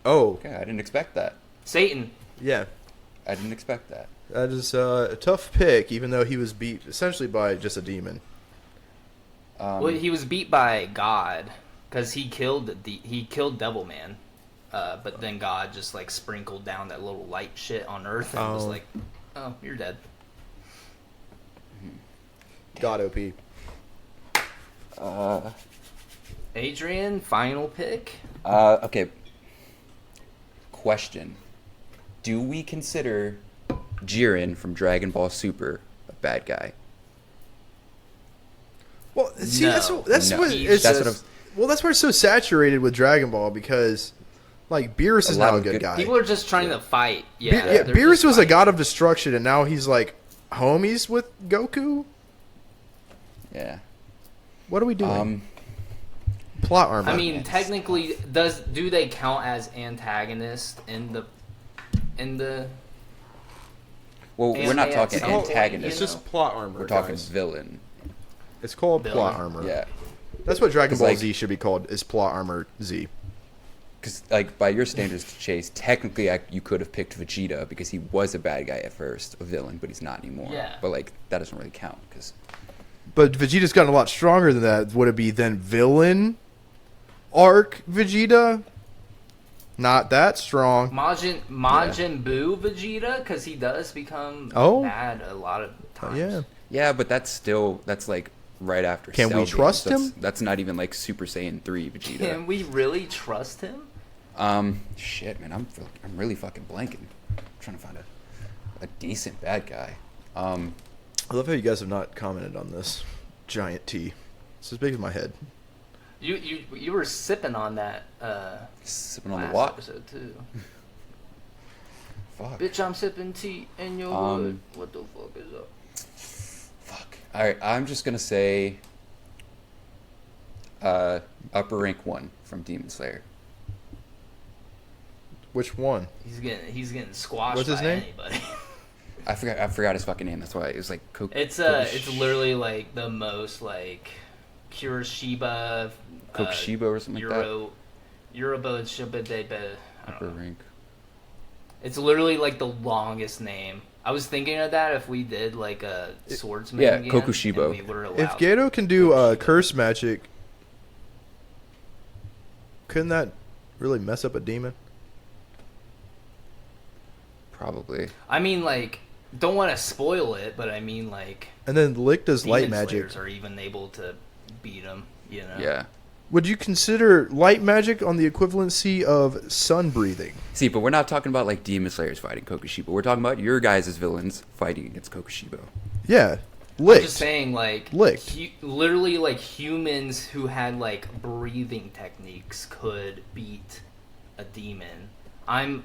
Speaker 3: oh
Speaker 2: Okay, I didn't expect that.
Speaker 1: Satan.
Speaker 3: yeah,
Speaker 2: I didn't expect that.
Speaker 3: that is a tough pick. Even though he was beat essentially by just a demon.
Speaker 1: Well, he was beat by God because he killed Devilman, but then God just like sprinkled down that little light shit on Earth and was
Speaker 3: Oh.
Speaker 1: like, "Oh, you're dead."
Speaker 3: God OP.
Speaker 1: Adrian, final pick.
Speaker 2: Okay. Question. Do we consider Jiren from Dragon Ball Super a bad guy?
Speaker 3: Well, see,
Speaker 1: No.
Speaker 3: that's
Speaker 2: No.
Speaker 3: what
Speaker 1: He's
Speaker 3: it's.
Speaker 2: That's what I'm-
Speaker 3: Well, that's why it's so saturated with Dragon Ball because, like, Beerus is
Speaker 2: A lot
Speaker 3: now a
Speaker 2: of
Speaker 3: good
Speaker 2: good-
Speaker 3: guy.
Speaker 1: People are just trying to fight.
Speaker 3: Be-
Speaker 1: Yeah,
Speaker 3: yeah,
Speaker 1: they're
Speaker 3: Beerus
Speaker 1: just
Speaker 3: was a
Speaker 1: fighting.
Speaker 3: god of destruction, and now he's like homies with Goku.
Speaker 2: Yeah.
Speaker 3: What are we doing? Plot armor.
Speaker 1: I mean, technically, do they count as antagonists in the
Speaker 2: Well, we're not
Speaker 1: Anime
Speaker 2: talking
Speaker 1: at some point,
Speaker 2: antagonist.
Speaker 1: you know?
Speaker 3: plot armor.
Speaker 2: We're talking villain.
Speaker 3: It's called
Speaker 1: Villain.
Speaker 3: plot armor.
Speaker 2: Yeah.
Speaker 3: That's what Dragon
Speaker 2: 'Cause,
Speaker 3: Ball
Speaker 2: like-
Speaker 3: Z should be called. Is plot armor Z?
Speaker 2: Because, like, by your standards, Chase, technically you could have picked Vegeta because he was a bad guy at first, a villain, but he's not anymore.
Speaker 1: Yeah.
Speaker 2: But, like, that doesn't really count because
Speaker 3: But Vegeta's gotten a lot stronger than that. Would it be then villain arc Vegeta? Not that strong.
Speaker 1: Majin Buu Vegeta, because he does become bad a lot of times.
Speaker 3: Yeah.
Speaker 2: Yeah, but that's like right after.
Speaker 3: Can we
Speaker 2: Cell
Speaker 3: trust
Speaker 2: games.
Speaker 3: him?
Speaker 2: That's not even like Super Saiyan 3 Vegeta.
Speaker 1: Can we really trust him?
Speaker 2: Shit, man, I'm really fucking blanking. I'm trying to find a decent bad guy.
Speaker 3: I love how you guys have not commented on this giant T. It's as big as my head.
Speaker 1: You were sipping on that.
Speaker 2: Sipping on
Speaker 1: last
Speaker 2: the what?
Speaker 1: episode too.
Speaker 2: Fuck.
Speaker 1: Bitch, I'm sipping tea in your hood. What the fuck is up?
Speaker 2: Fuck. All right, I'm just gonna say upper rank 1 from Demon Slayer.
Speaker 3: Which one?
Speaker 1: He's getting squashed.
Speaker 3: What's his
Speaker 1: by
Speaker 3: name?
Speaker 1: Anybody.
Speaker 2: I forgot his fucking name. That's why it was like
Speaker 1: It's literally like the most like Kuroshiba.
Speaker 2: Kokushiba or something like that.
Speaker 1: Yoruba Shibadebe.
Speaker 2: Upper rank.
Speaker 1: It's literally like the longest name. I was thinking of that if we did like a swordsman.
Speaker 2: Yeah,
Speaker 1: game,
Speaker 2: Kokushibo.
Speaker 1: and we were allowed
Speaker 3: If Gato can do curse magic, couldn't that really mess up a demon?
Speaker 2: Probably.
Speaker 1: I mean, like, don't want to spoil it, but I mean, like,
Speaker 3: And then Lick does light
Speaker 1: Demon
Speaker 3: magic.
Speaker 1: Slayers are even able to beat him. You know?
Speaker 2: Yeah.
Speaker 3: Would you consider light magic on the equivalency of sun breathing?
Speaker 2: See, but we're not talking about like Demon Slayers fighting Kokushibo. We're talking about your guys as villains fighting against Kokushibo.
Speaker 3: Yeah,
Speaker 1: I'm
Speaker 3: licked.
Speaker 1: just saying, like,
Speaker 3: Licked.
Speaker 1: literally, like, humans who had, like, breathing techniques could beat a demon. I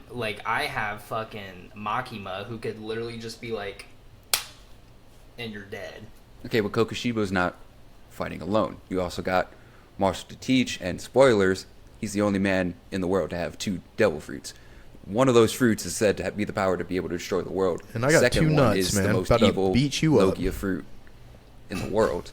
Speaker 1: have fucking Makima who could literally just be like, and you're dead.
Speaker 2: Okay, but Kokushibo's not fighting alone. You also got Marshall to teach, and spoilers, he's the only man in the world to have 2 devil fruits. One of those fruits is said to be the power to be able to destroy the world.
Speaker 3: And I got
Speaker 2: Second
Speaker 3: 2
Speaker 2: one
Speaker 3: nuts,
Speaker 2: is
Speaker 3: man.
Speaker 2: the most
Speaker 3: About to
Speaker 2: evil
Speaker 3: beat you up.
Speaker 2: Logia fruit in the world.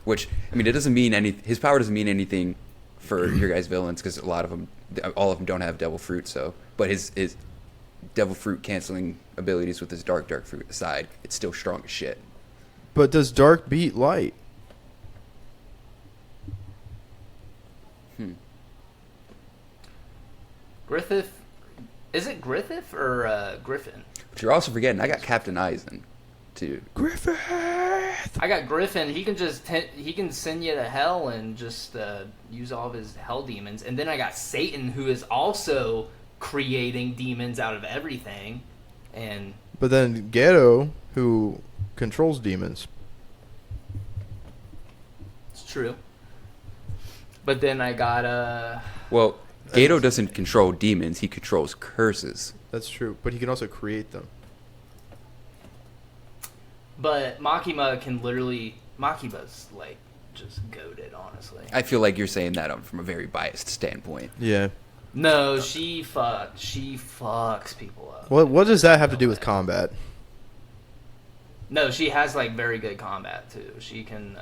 Speaker 2: Which, I mean, it doesn't mean his power doesn't mean anything for your guys' villains, because all of them don't have devil fruit, so. But his devil fruit canceling abilities with his dark fruit aside, it's still strong as shit.
Speaker 3: But does dark beat light?
Speaker 1: Griffith, is it Griffith or Griffin?
Speaker 2: But you're also forgetting, I got Captain Eisen, too.
Speaker 3: Griffith!
Speaker 1: I got Griffin. He can just he can send you to hell and just use all of his hell demons. And then I got Satan, who is also creating demons out of everything. And
Speaker 3: But then Gato, who controls demons.
Speaker 1: it's true. But then I got
Speaker 2: Well, Gato doesn't control demons, he controls curses.
Speaker 3: That's true. But he can also create them.
Speaker 1: but Makima can literally Makima's like just goated, honestly.
Speaker 2: I feel like you're saying that from a very biased standpoint.
Speaker 3: Yeah.
Speaker 1: No, she fucks people up.
Speaker 3: What does that have to do with combat?
Speaker 1: No, she has like very good combat too. She can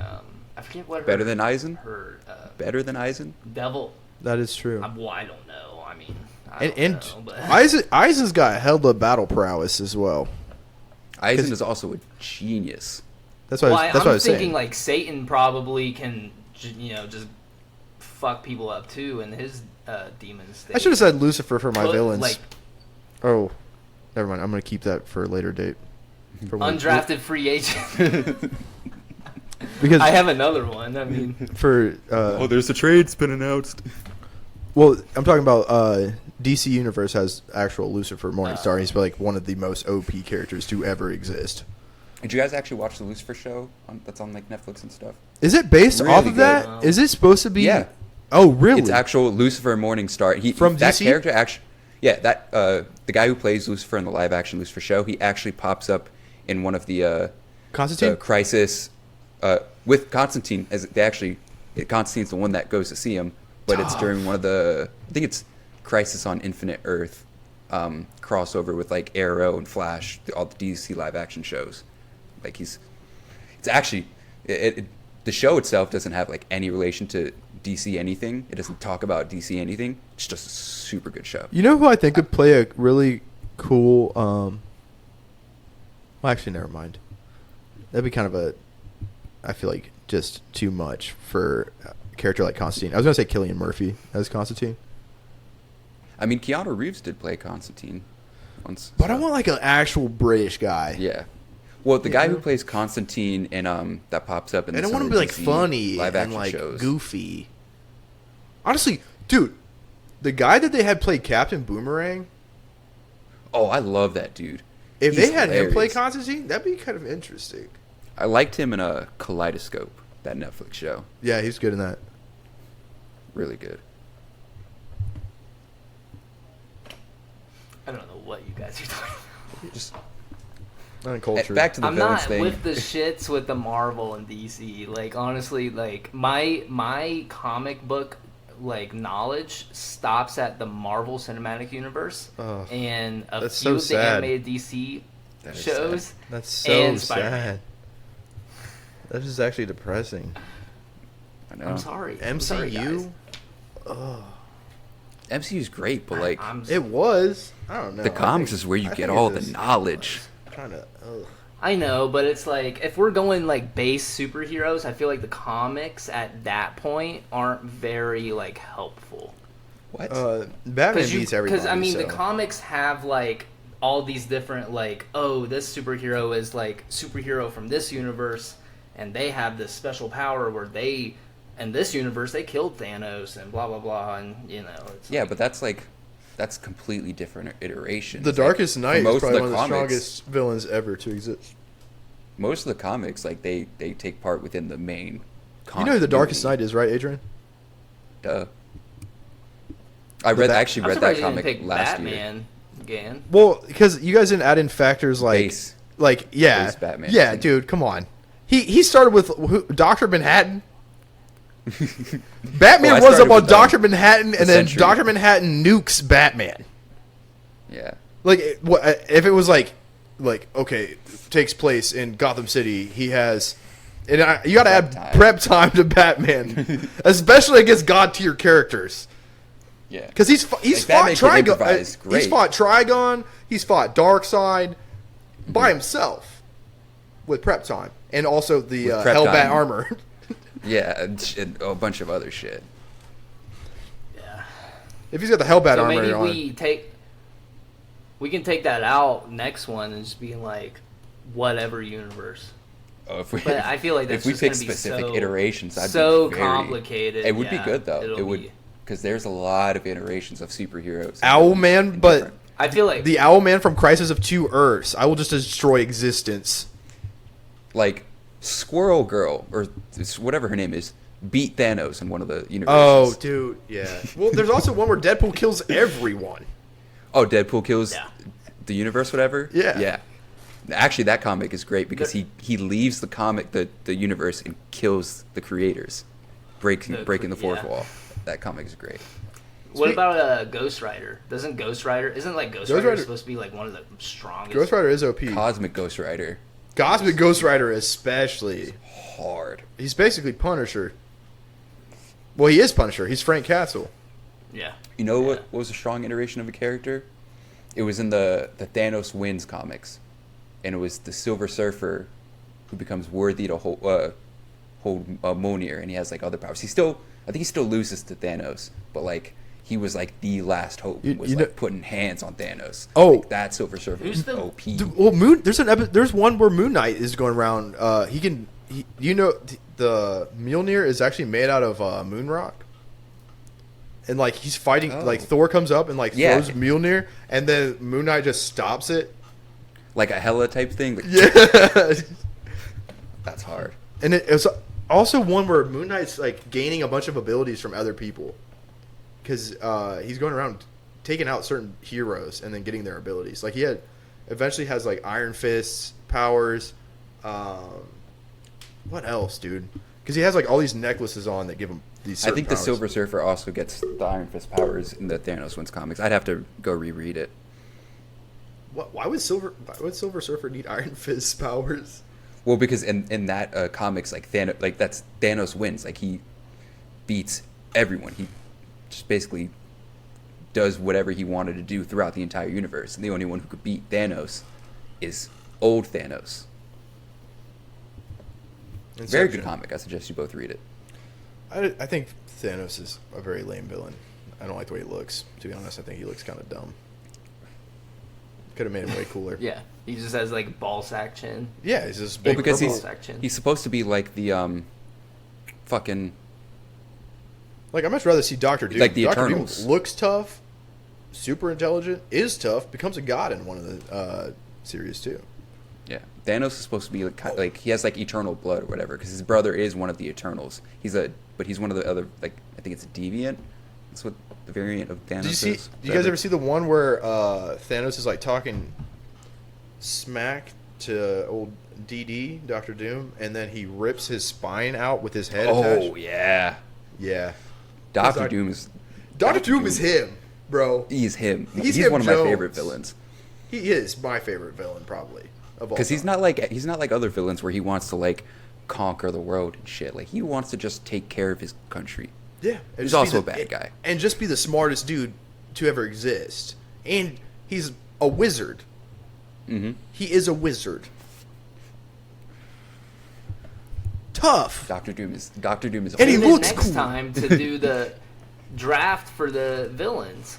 Speaker 1: I forget what her,
Speaker 2: Better than Eisen?
Speaker 1: her
Speaker 2: Better than Eisen?
Speaker 1: devil.
Speaker 3: That is true.
Speaker 1: Well, I don't know. I mean, I
Speaker 3: And
Speaker 1: don't know, but
Speaker 3: Eisen's got hella battle prowess as well.
Speaker 2: Eisen is also a genius.
Speaker 3: That's what
Speaker 1: well,
Speaker 3: that's what I
Speaker 1: I'm
Speaker 3: was
Speaker 1: thinking
Speaker 3: saying.
Speaker 1: like Satan probably can, just fuck people up too, and his demons.
Speaker 3: I should have said Lucifer for my
Speaker 1: Look,
Speaker 3: villains.
Speaker 1: like
Speaker 3: Oh, never mind. I'm gonna keep that for a later date. For when-
Speaker 1: undrafted free agent.
Speaker 3: because
Speaker 1: I have another one. I mean,
Speaker 3: for
Speaker 2: there's a trade's been announced.
Speaker 3: well, I'm talking about DC Universe has actual Lucifer Morningstar. He's like one of the most OP characters to ever exist.
Speaker 2: Did you guys actually watch the Lucifer show that's on like Netflix and stuff?
Speaker 3: Is it based
Speaker 2: Really
Speaker 3: off of
Speaker 2: good.
Speaker 3: that? Is it supposed to be?
Speaker 2: Yeah.
Speaker 3: Oh, really?
Speaker 2: It's actual Lucifer Morningstar.
Speaker 3: From
Speaker 2: that
Speaker 3: DC?
Speaker 2: character actually, yeah, that the guy who plays Lucifer in the live action Lucifer show, he actually pops up in one of the
Speaker 3: Constantine?
Speaker 2: Crisis with Constantine. Constantine's the one that goes to see him, but it's during one of the, I think it's Crisis on Infinite Earth crossover with like Arrow and Flash, all the DC live action shows. Like it's actually the show itself doesn't have like any relation to DC anything. It doesn't talk about DC anything. It's just a super good show.
Speaker 3: You know who I think could play a really cool? Well, actually, never mind. That'd be kind of a. I feel like just too much for a character like Constantine. I was gonna say Cillian Murphy as Constantine.
Speaker 2: I mean, Keanu Reeves did play Constantine once.
Speaker 3: But I want like an actual British guy.
Speaker 2: Yeah. Well, the guy who plays Constantine and that pops up in
Speaker 3: And I
Speaker 2: some
Speaker 3: want
Speaker 2: of
Speaker 3: him to
Speaker 2: the
Speaker 3: be like
Speaker 2: DC
Speaker 3: funny
Speaker 2: live
Speaker 3: and
Speaker 2: action
Speaker 3: like
Speaker 2: shows.
Speaker 3: goofy. Honestly, dude, the guy that they had play Captain Boomerang,
Speaker 2: Oh, I love that dude.
Speaker 3: if
Speaker 2: He's
Speaker 3: they had him play
Speaker 2: hilarious.
Speaker 3: Constantine, that'd be kind of interesting.
Speaker 2: I liked him in a Kaleidoscope, that Netflix show.
Speaker 3: Yeah, he's good in that.
Speaker 2: Really good.
Speaker 1: I don't know what you guys are talking about.
Speaker 3: Just not in culture.
Speaker 2: Back to the
Speaker 1: I'm
Speaker 2: villains
Speaker 1: not
Speaker 2: thing.
Speaker 1: with the shits with the Marvel and DC. Like honestly, like my comic book like knowledge stops at the Marvel Cinematic Universe
Speaker 3: Ugh,
Speaker 1: and a
Speaker 3: that's
Speaker 1: few
Speaker 3: so
Speaker 1: of the
Speaker 3: sad.
Speaker 1: animated DC
Speaker 2: That is
Speaker 1: shows.
Speaker 2: sad.
Speaker 3: That's so
Speaker 1: and Spider-Man.
Speaker 3: sad. That is actually depressing.
Speaker 2: I know.
Speaker 1: I'm sorry. I'm sorry, guys.
Speaker 3: MCU?
Speaker 2: MCU's great, but like
Speaker 1: I'm
Speaker 3: It was. I don't know.
Speaker 2: the comics is where you get all the knowledge.
Speaker 3: Kind of.
Speaker 1: I know, but it's like if we're going like base superheroes, I feel like the comics at that point aren't very like helpful.
Speaker 2: What?
Speaker 3: Batman beats everybody.
Speaker 1: Because I mean,
Speaker 3: so.
Speaker 1: the comics have like all these different like, oh, this superhero is like superhero from this universe, and they have this special power where they, in this universe, they killed Thanos and blah blah blah, and you know. It's
Speaker 2: Yeah,
Speaker 1: like,
Speaker 2: but that's completely different iterations.
Speaker 3: The
Speaker 2: Like,
Speaker 3: Darkest
Speaker 2: for
Speaker 3: Knight is
Speaker 2: most
Speaker 3: probably
Speaker 2: of
Speaker 3: one
Speaker 2: the
Speaker 3: of the
Speaker 2: comics-
Speaker 3: strongest villains ever to exist.
Speaker 2: Most of the comics, like they take part within the main.
Speaker 3: You know who the Darkest
Speaker 2: continuity.
Speaker 3: Knight is, right, Adrian?
Speaker 2: Duh. I read actually
Speaker 1: I'm
Speaker 2: read
Speaker 1: surprised
Speaker 2: that
Speaker 1: you didn't
Speaker 2: comic
Speaker 1: pick
Speaker 2: last year.
Speaker 1: Batman again.
Speaker 3: Well, because you guys didn't add in factors like,
Speaker 2: Base.
Speaker 3: yeah,
Speaker 2: Base Batman.
Speaker 3: yeah, dude, come on. He started with Dr. Manhattan. Batman
Speaker 2: Well, I
Speaker 3: was
Speaker 2: started
Speaker 3: about
Speaker 2: with,
Speaker 3: Dr. Manhattan, and then
Speaker 2: Sentry.
Speaker 3: Dr. Manhattan nukes Batman.
Speaker 2: Yeah.
Speaker 3: Like, if it was like okay, takes place in Gotham City, he has, and you got to add
Speaker 2: time.
Speaker 3: prep time to Batman, especially against god tier characters.
Speaker 2: Yeah.
Speaker 3: Because he's
Speaker 2: Like,
Speaker 3: fought
Speaker 2: Batman can
Speaker 3: Trigon.
Speaker 2: improvise
Speaker 3: He's
Speaker 2: great.
Speaker 3: fought Trigon. He's fought Darkseid by himself with prep time, and also the
Speaker 2: With prep
Speaker 3: Hellbat
Speaker 2: time.
Speaker 3: armor.
Speaker 2: Yeah, and a bunch of other shit.
Speaker 1: Yeah.
Speaker 3: If he's got the Hellbat
Speaker 1: So
Speaker 3: armor
Speaker 1: maybe
Speaker 3: on,
Speaker 1: we can take that out next one and just be like whatever universe.
Speaker 2: Oh, if we,
Speaker 1: But I feel like that's
Speaker 2: if we
Speaker 1: just
Speaker 2: pick
Speaker 1: gonna be
Speaker 2: specific
Speaker 1: so-
Speaker 2: iterations, I'd
Speaker 1: so
Speaker 2: be very,
Speaker 1: complicated.
Speaker 2: It would be
Speaker 1: Yeah,
Speaker 2: good though.
Speaker 1: it'll
Speaker 2: It would,
Speaker 1: be-
Speaker 2: because there's a lot of iterations of superheroes.
Speaker 3: Owlman,
Speaker 2: And
Speaker 3: but
Speaker 2: different.
Speaker 1: I feel like
Speaker 3: the Owlman from Crisis of Two Earths. I will just destroy existence.
Speaker 2: Like Squirrel Girl or whatever her name is beat Thanos in one of the universes.
Speaker 3: Oh, dude, yeah. Well, there's also one where Deadpool kills everyone.
Speaker 2: Oh, Deadpool kills
Speaker 1: Yeah.
Speaker 2: the universe, whatever.
Speaker 3: Yeah.
Speaker 2: Yeah. Actually, that comic is great because he leaves the comic the universe and kills the creators, breaking the fourth
Speaker 1: yeah.
Speaker 2: wall. That comic is great.
Speaker 1: what about Ghost Rider? Isn't Ghost Rider supposed to be like one of the strongest?
Speaker 3: Ghost Rider is OP.
Speaker 2: Cosmic Ghost Rider,
Speaker 3: Cosmic Ghost Rider especially.
Speaker 2: hard.
Speaker 3: He's basically Punisher. Well, he is Punisher. He's Frank Castle.
Speaker 1: Yeah.
Speaker 2: You know
Speaker 1: Yeah.
Speaker 2: what was a strong iteration of a character? It was in the Thanos Wins comics, and it was the Silver Surfer who becomes worthy to hold Mjolnir, and he has like other powers. I think he still loses to Thanos, but like he was like the last hope.
Speaker 3: You
Speaker 2: Was
Speaker 3: know-
Speaker 2: like putting hands on Thanos.
Speaker 3: Oh.
Speaker 2: Like, that Silver Surfer
Speaker 1: Who's
Speaker 2: was
Speaker 1: the-
Speaker 2: OP.
Speaker 3: Well, there's one where Moon Knight is going around. The Mjolnir is actually made out of moon rock, and like he's fighting.
Speaker 2: Oh.
Speaker 3: Like Thor comes up and like
Speaker 2: Yeah.
Speaker 3: throws Mjolnir, and then Moon Knight just stops it.
Speaker 2: Like a Hela type thing. Like,
Speaker 3: Yeah,
Speaker 2: that's hard.
Speaker 3: and it's also one where Moon Knight's like gaining a bunch of abilities from other people, because he's going around taking out certain heroes and then getting their abilities. Like eventually has like Iron Fist powers. What else, dude? Because he has like all these necklaces on that give him these.
Speaker 2: I
Speaker 3: Certain
Speaker 2: think the
Speaker 3: powers.
Speaker 2: Silver Surfer also gets the Iron Fist powers in the Thanos Wins comics. I'd have to go reread it.
Speaker 3: Why would Silver Surfer need Iron Fist powers?
Speaker 2: Well, because in that comics, like that's Thanos wins. Like he beats everyone. He just basically does whatever he wanted to do throughout the entire universe. And the only one who could beat Thanos is old Thanos. Very good comic. I suggest you both read it.
Speaker 3: I think Thanos is a very lame villain. I don't like the way he looks. To be honest, I think he looks kind of dumb. Could have made him way cooler.
Speaker 1: Yeah, he just has like ball sack chin.
Speaker 3: Yeah, he's just
Speaker 2: Well,
Speaker 3: big.
Speaker 2: because
Speaker 1: ball sack chin.
Speaker 2: he's supposed to be like the fucking
Speaker 3: like, I'd much rather see Dr. Doom.
Speaker 2: Like the
Speaker 3: Dr. Doom
Speaker 2: Eternals.
Speaker 3: looks tough, super intelligent, is tough, becomes a god in one of the series too.
Speaker 2: yeah. Thanos is supposed to be like he has like eternal blood or whatever because his brother is one of the Eternals. But he's one of the other, like, I think it's a deviant. That's what the variant of Thanos is.
Speaker 3: Do you guys ever see the one where Thanos is like talking smack to old DD, Dr. Doom, and then he rips his spine out with his head attached?
Speaker 2: Oh yeah,
Speaker 3: Yeah.
Speaker 2: Doctor Doom is
Speaker 3: Dr. Doom is him, bro.
Speaker 2: He's him.
Speaker 3: He's
Speaker 2: He's
Speaker 3: him
Speaker 2: one of my
Speaker 3: Jones.
Speaker 2: favorite villains
Speaker 3: He is my favorite villain, probably, of all
Speaker 2: because he's
Speaker 3: time.
Speaker 2: not like other villains where he wants to like conquer the world and shit. Like he wants to just take care of his country.
Speaker 3: Yeah. and
Speaker 2: He's
Speaker 3: just be
Speaker 2: also
Speaker 3: the-
Speaker 2: a bad guy.
Speaker 3: And just be the smartest dude to ever exist. And he's a wizard.
Speaker 2: Mm-hmm.
Speaker 3: He is a wizard. Tough.
Speaker 2: Doctor Doom is.
Speaker 3: And he
Speaker 1: Tune in
Speaker 3: looks
Speaker 1: next
Speaker 3: cool.
Speaker 1: time to do the draft for the villains.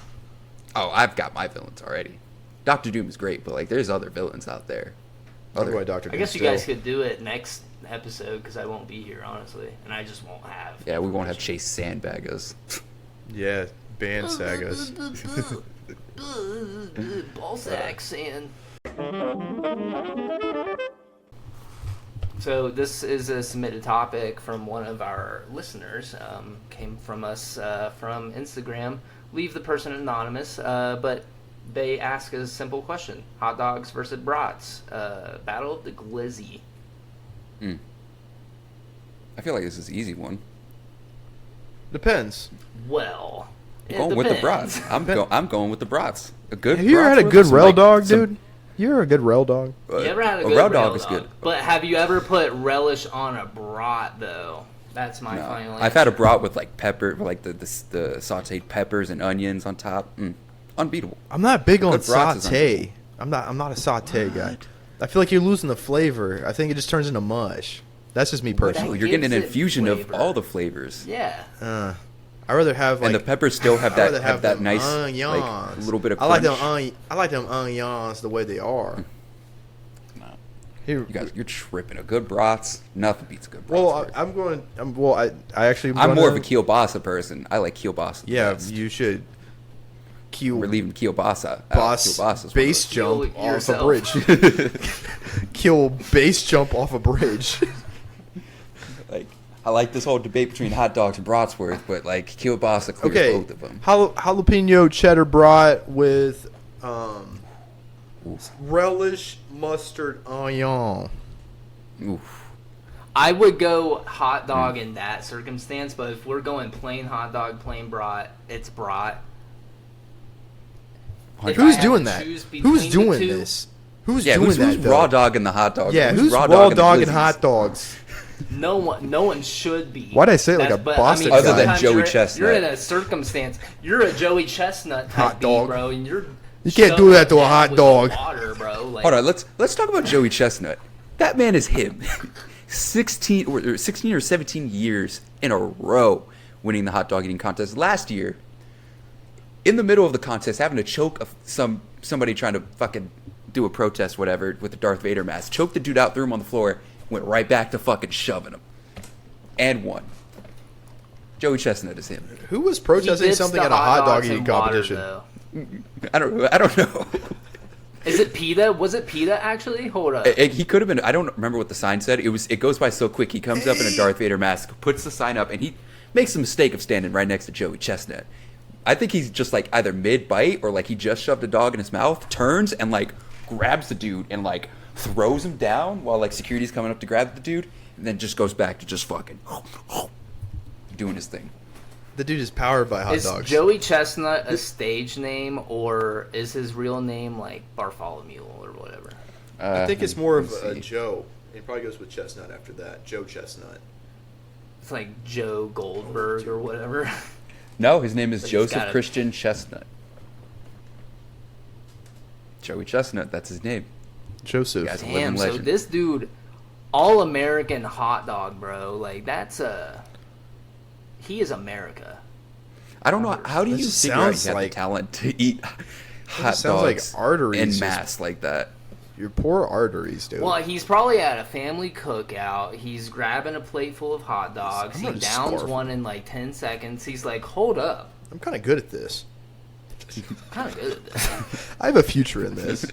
Speaker 2: Oh, I've got my villains already. Doctor Doom is great, but like there's other villains out there.
Speaker 3: I'll go by Dr.
Speaker 1: I
Speaker 3: Doom
Speaker 1: guess you
Speaker 3: still.
Speaker 1: guys could do it next episode because I won't be here, honestly, and I just won't have.
Speaker 2: Yeah, we won't have Chase sandbag us.
Speaker 3: Yeah, band sagas.
Speaker 1: Ball sacks and. So this is a submitted topic from one of our listeners. Came from us from Instagram. Leave the person anonymous, but they ask a simple question: hot dogs versus brats. Battle of the glizzy.
Speaker 2: I feel like this is an easy one.
Speaker 3: Depends.
Speaker 1: Well,
Speaker 2: I'm going with the brats. I'm going with the brats. A good.
Speaker 3: Have you ever had a
Speaker 2: bratwurst
Speaker 3: good
Speaker 2: with some,
Speaker 3: rail
Speaker 2: like,
Speaker 3: dog,
Speaker 2: some-
Speaker 3: dude? You ever had a good rail dog?
Speaker 1: You ever had a
Speaker 2: a
Speaker 1: good
Speaker 2: rail
Speaker 1: rail
Speaker 2: dog is good.
Speaker 1: But have you ever put relish on a brat though? That's my
Speaker 2: No.
Speaker 1: final.
Speaker 2: I've had a
Speaker 1: answer.
Speaker 2: brat with like pepper, like the sautéed peppers and onions on top. Unbeatable.
Speaker 3: I'm not big on
Speaker 2: Good brats is
Speaker 3: saute. I'm not a saute guy. I feel like you're losing the flavor. I think it just turns into mush. That's just me
Speaker 2: Oh,
Speaker 3: personally.
Speaker 2: you're getting an
Speaker 1: gives it
Speaker 2: infusion of
Speaker 1: flavor.
Speaker 2: all the flavors.
Speaker 1: Yeah.
Speaker 3: I'd rather have like
Speaker 2: And the peppers still have
Speaker 3: I'd
Speaker 2: that
Speaker 3: rather
Speaker 2: have that
Speaker 3: them
Speaker 2: nice
Speaker 3: onions.
Speaker 2: like little bit of
Speaker 3: I like
Speaker 2: crunch.
Speaker 3: them I like them onions the way they are.
Speaker 2: No.
Speaker 3: Here,
Speaker 2: You guys, you're tripping. A good brats, nothing beats a good brats.
Speaker 3: well, I actually.
Speaker 2: I'm more of a kielbasa person. I like kielbasa. the
Speaker 3: Yeah,
Speaker 2: best.
Speaker 3: you should.
Speaker 2: We're leaving kielbasa.
Speaker 3: Boss
Speaker 2: Kielbasa's
Speaker 3: base
Speaker 1: Kill
Speaker 3: jump off a
Speaker 1: yourself.
Speaker 3: bridge. Kill base jump off a bridge.
Speaker 2: Like, I like this whole debate between hot dogs and bratwurst, but like kielbasa clears
Speaker 3: Okay,
Speaker 2: both of them.
Speaker 3: jalapeno cheddar brat with relish mustard onion.
Speaker 2: Oof.
Speaker 1: I would go hot dog in that circumstance, but if we're going plain hot dog, plain brat, it's brat. If I
Speaker 3: Who's
Speaker 1: had
Speaker 3: doing
Speaker 1: to
Speaker 3: that?
Speaker 1: choose between
Speaker 3: Who's
Speaker 1: the
Speaker 3: doing
Speaker 1: two-
Speaker 3: this? Who's
Speaker 2: Yeah,
Speaker 3: doing
Speaker 2: who's
Speaker 3: that? though?
Speaker 2: raw dog in the hot dog?
Speaker 3: Yeah, who's raw
Speaker 2: in the
Speaker 3: dog and
Speaker 2: glizzies?
Speaker 3: hot dogs?
Speaker 1: No one should be.
Speaker 3: Why'd I say it like a
Speaker 1: But,
Speaker 3: Boston
Speaker 2: Other
Speaker 3: guy?
Speaker 2: than
Speaker 1: sometimes
Speaker 2: Joey
Speaker 1: you're,
Speaker 2: Chestnut.
Speaker 1: You're in a circumstance. You're a Joey Chestnut type
Speaker 3: Hot
Speaker 1: beat,
Speaker 3: dog.
Speaker 1: bro, and you're.
Speaker 3: You can't do that to a hot
Speaker 1: with
Speaker 3: dog.
Speaker 1: Water, bro. Like,
Speaker 2: Hold on, let's talk about Joey Chestnut. That man is him. 16 or 17 years in a row winning the hot dog eating contest. Last year, in the middle of the contest, having to choke somebody trying to fucking do a protest, whatever, with the Darth Vader mask. Choked the dude out, threw him on the floor, went right back to fucking shoving him. And won. Joey Chestnut is him.
Speaker 3: Who was
Speaker 1: he
Speaker 3: protesting
Speaker 1: dips
Speaker 3: something
Speaker 1: the
Speaker 3: at a hot dog
Speaker 1: dogs
Speaker 3: eating
Speaker 1: in water,
Speaker 3: competition?
Speaker 1: though.
Speaker 2: I don't know.
Speaker 1: Is it PETA? Was it PETA actually? Hold up.
Speaker 2: He could have been. I don't remember what the sign said. It goes by so quick. He comes up in a Darth Vader mask, puts the sign up, and he makes the mistake of standing right next to Joey Chestnut. I think he's just like either mid bite or like he just shoved a dog in his mouth, turns and like grabs the dude and like throws him down while like security's coming up to grab the dude, and then just goes back to just fucking doing his thing.
Speaker 3: The dude is powered by hot
Speaker 1: Is
Speaker 3: dogs.
Speaker 1: Joey Chestnut a stage name, or is his real name like Bartholomew or whatever?
Speaker 3: I think it's more of
Speaker 2: let's
Speaker 3: a
Speaker 2: see.
Speaker 3: Joe. It probably goes with Chestnut after that. Joe Chestnut.
Speaker 1: It's like Joe Goldberg or whatever.
Speaker 2: No, his name is
Speaker 1: But he's
Speaker 2: Joseph
Speaker 1: got a-
Speaker 2: Christian Chestnut. Joey Chestnut, that's his name.
Speaker 3: Joseph.
Speaker 2: Guys,
Speaker 1: Damn,
Speaker 2: living
Speaker 1: so
Speaker 2: legend.
Speaker 1: this dude, all American hot dog, bro. Like that's he is America.
Speaker 2: I don't know. How do
Speaker 3: That
Speaker 2: you
Speaker 3: just
Speaker 2: figure out you
Speaker 3: sounds
Speaker 2: have
Speaker 3: like-
Speaker 2: the talent to eat hot
Speaker 3: sounds like
Speaker 2: dogs
Speaker 3: arteries
Speaker 2: en
Speaker 3: just-
Speaker 2: masse like that?
Speaker 3: Your poor arteries, dude.
Speaker 1: Well, he's probably at a family cookout. He's grabbing a plate full of hot dogs.
Speaker 3: I'm
Speaker 1: He
Speaker 3: gonna
Speaker 1: downs
Speaker 3: scarf
Speaker 1: one in like 10 seconds. He's like, hold up.
Speaker 3: I'm kind of good at this.
Speaker 1: I'm kind of good at this.
Speaker 3: I have a future in this.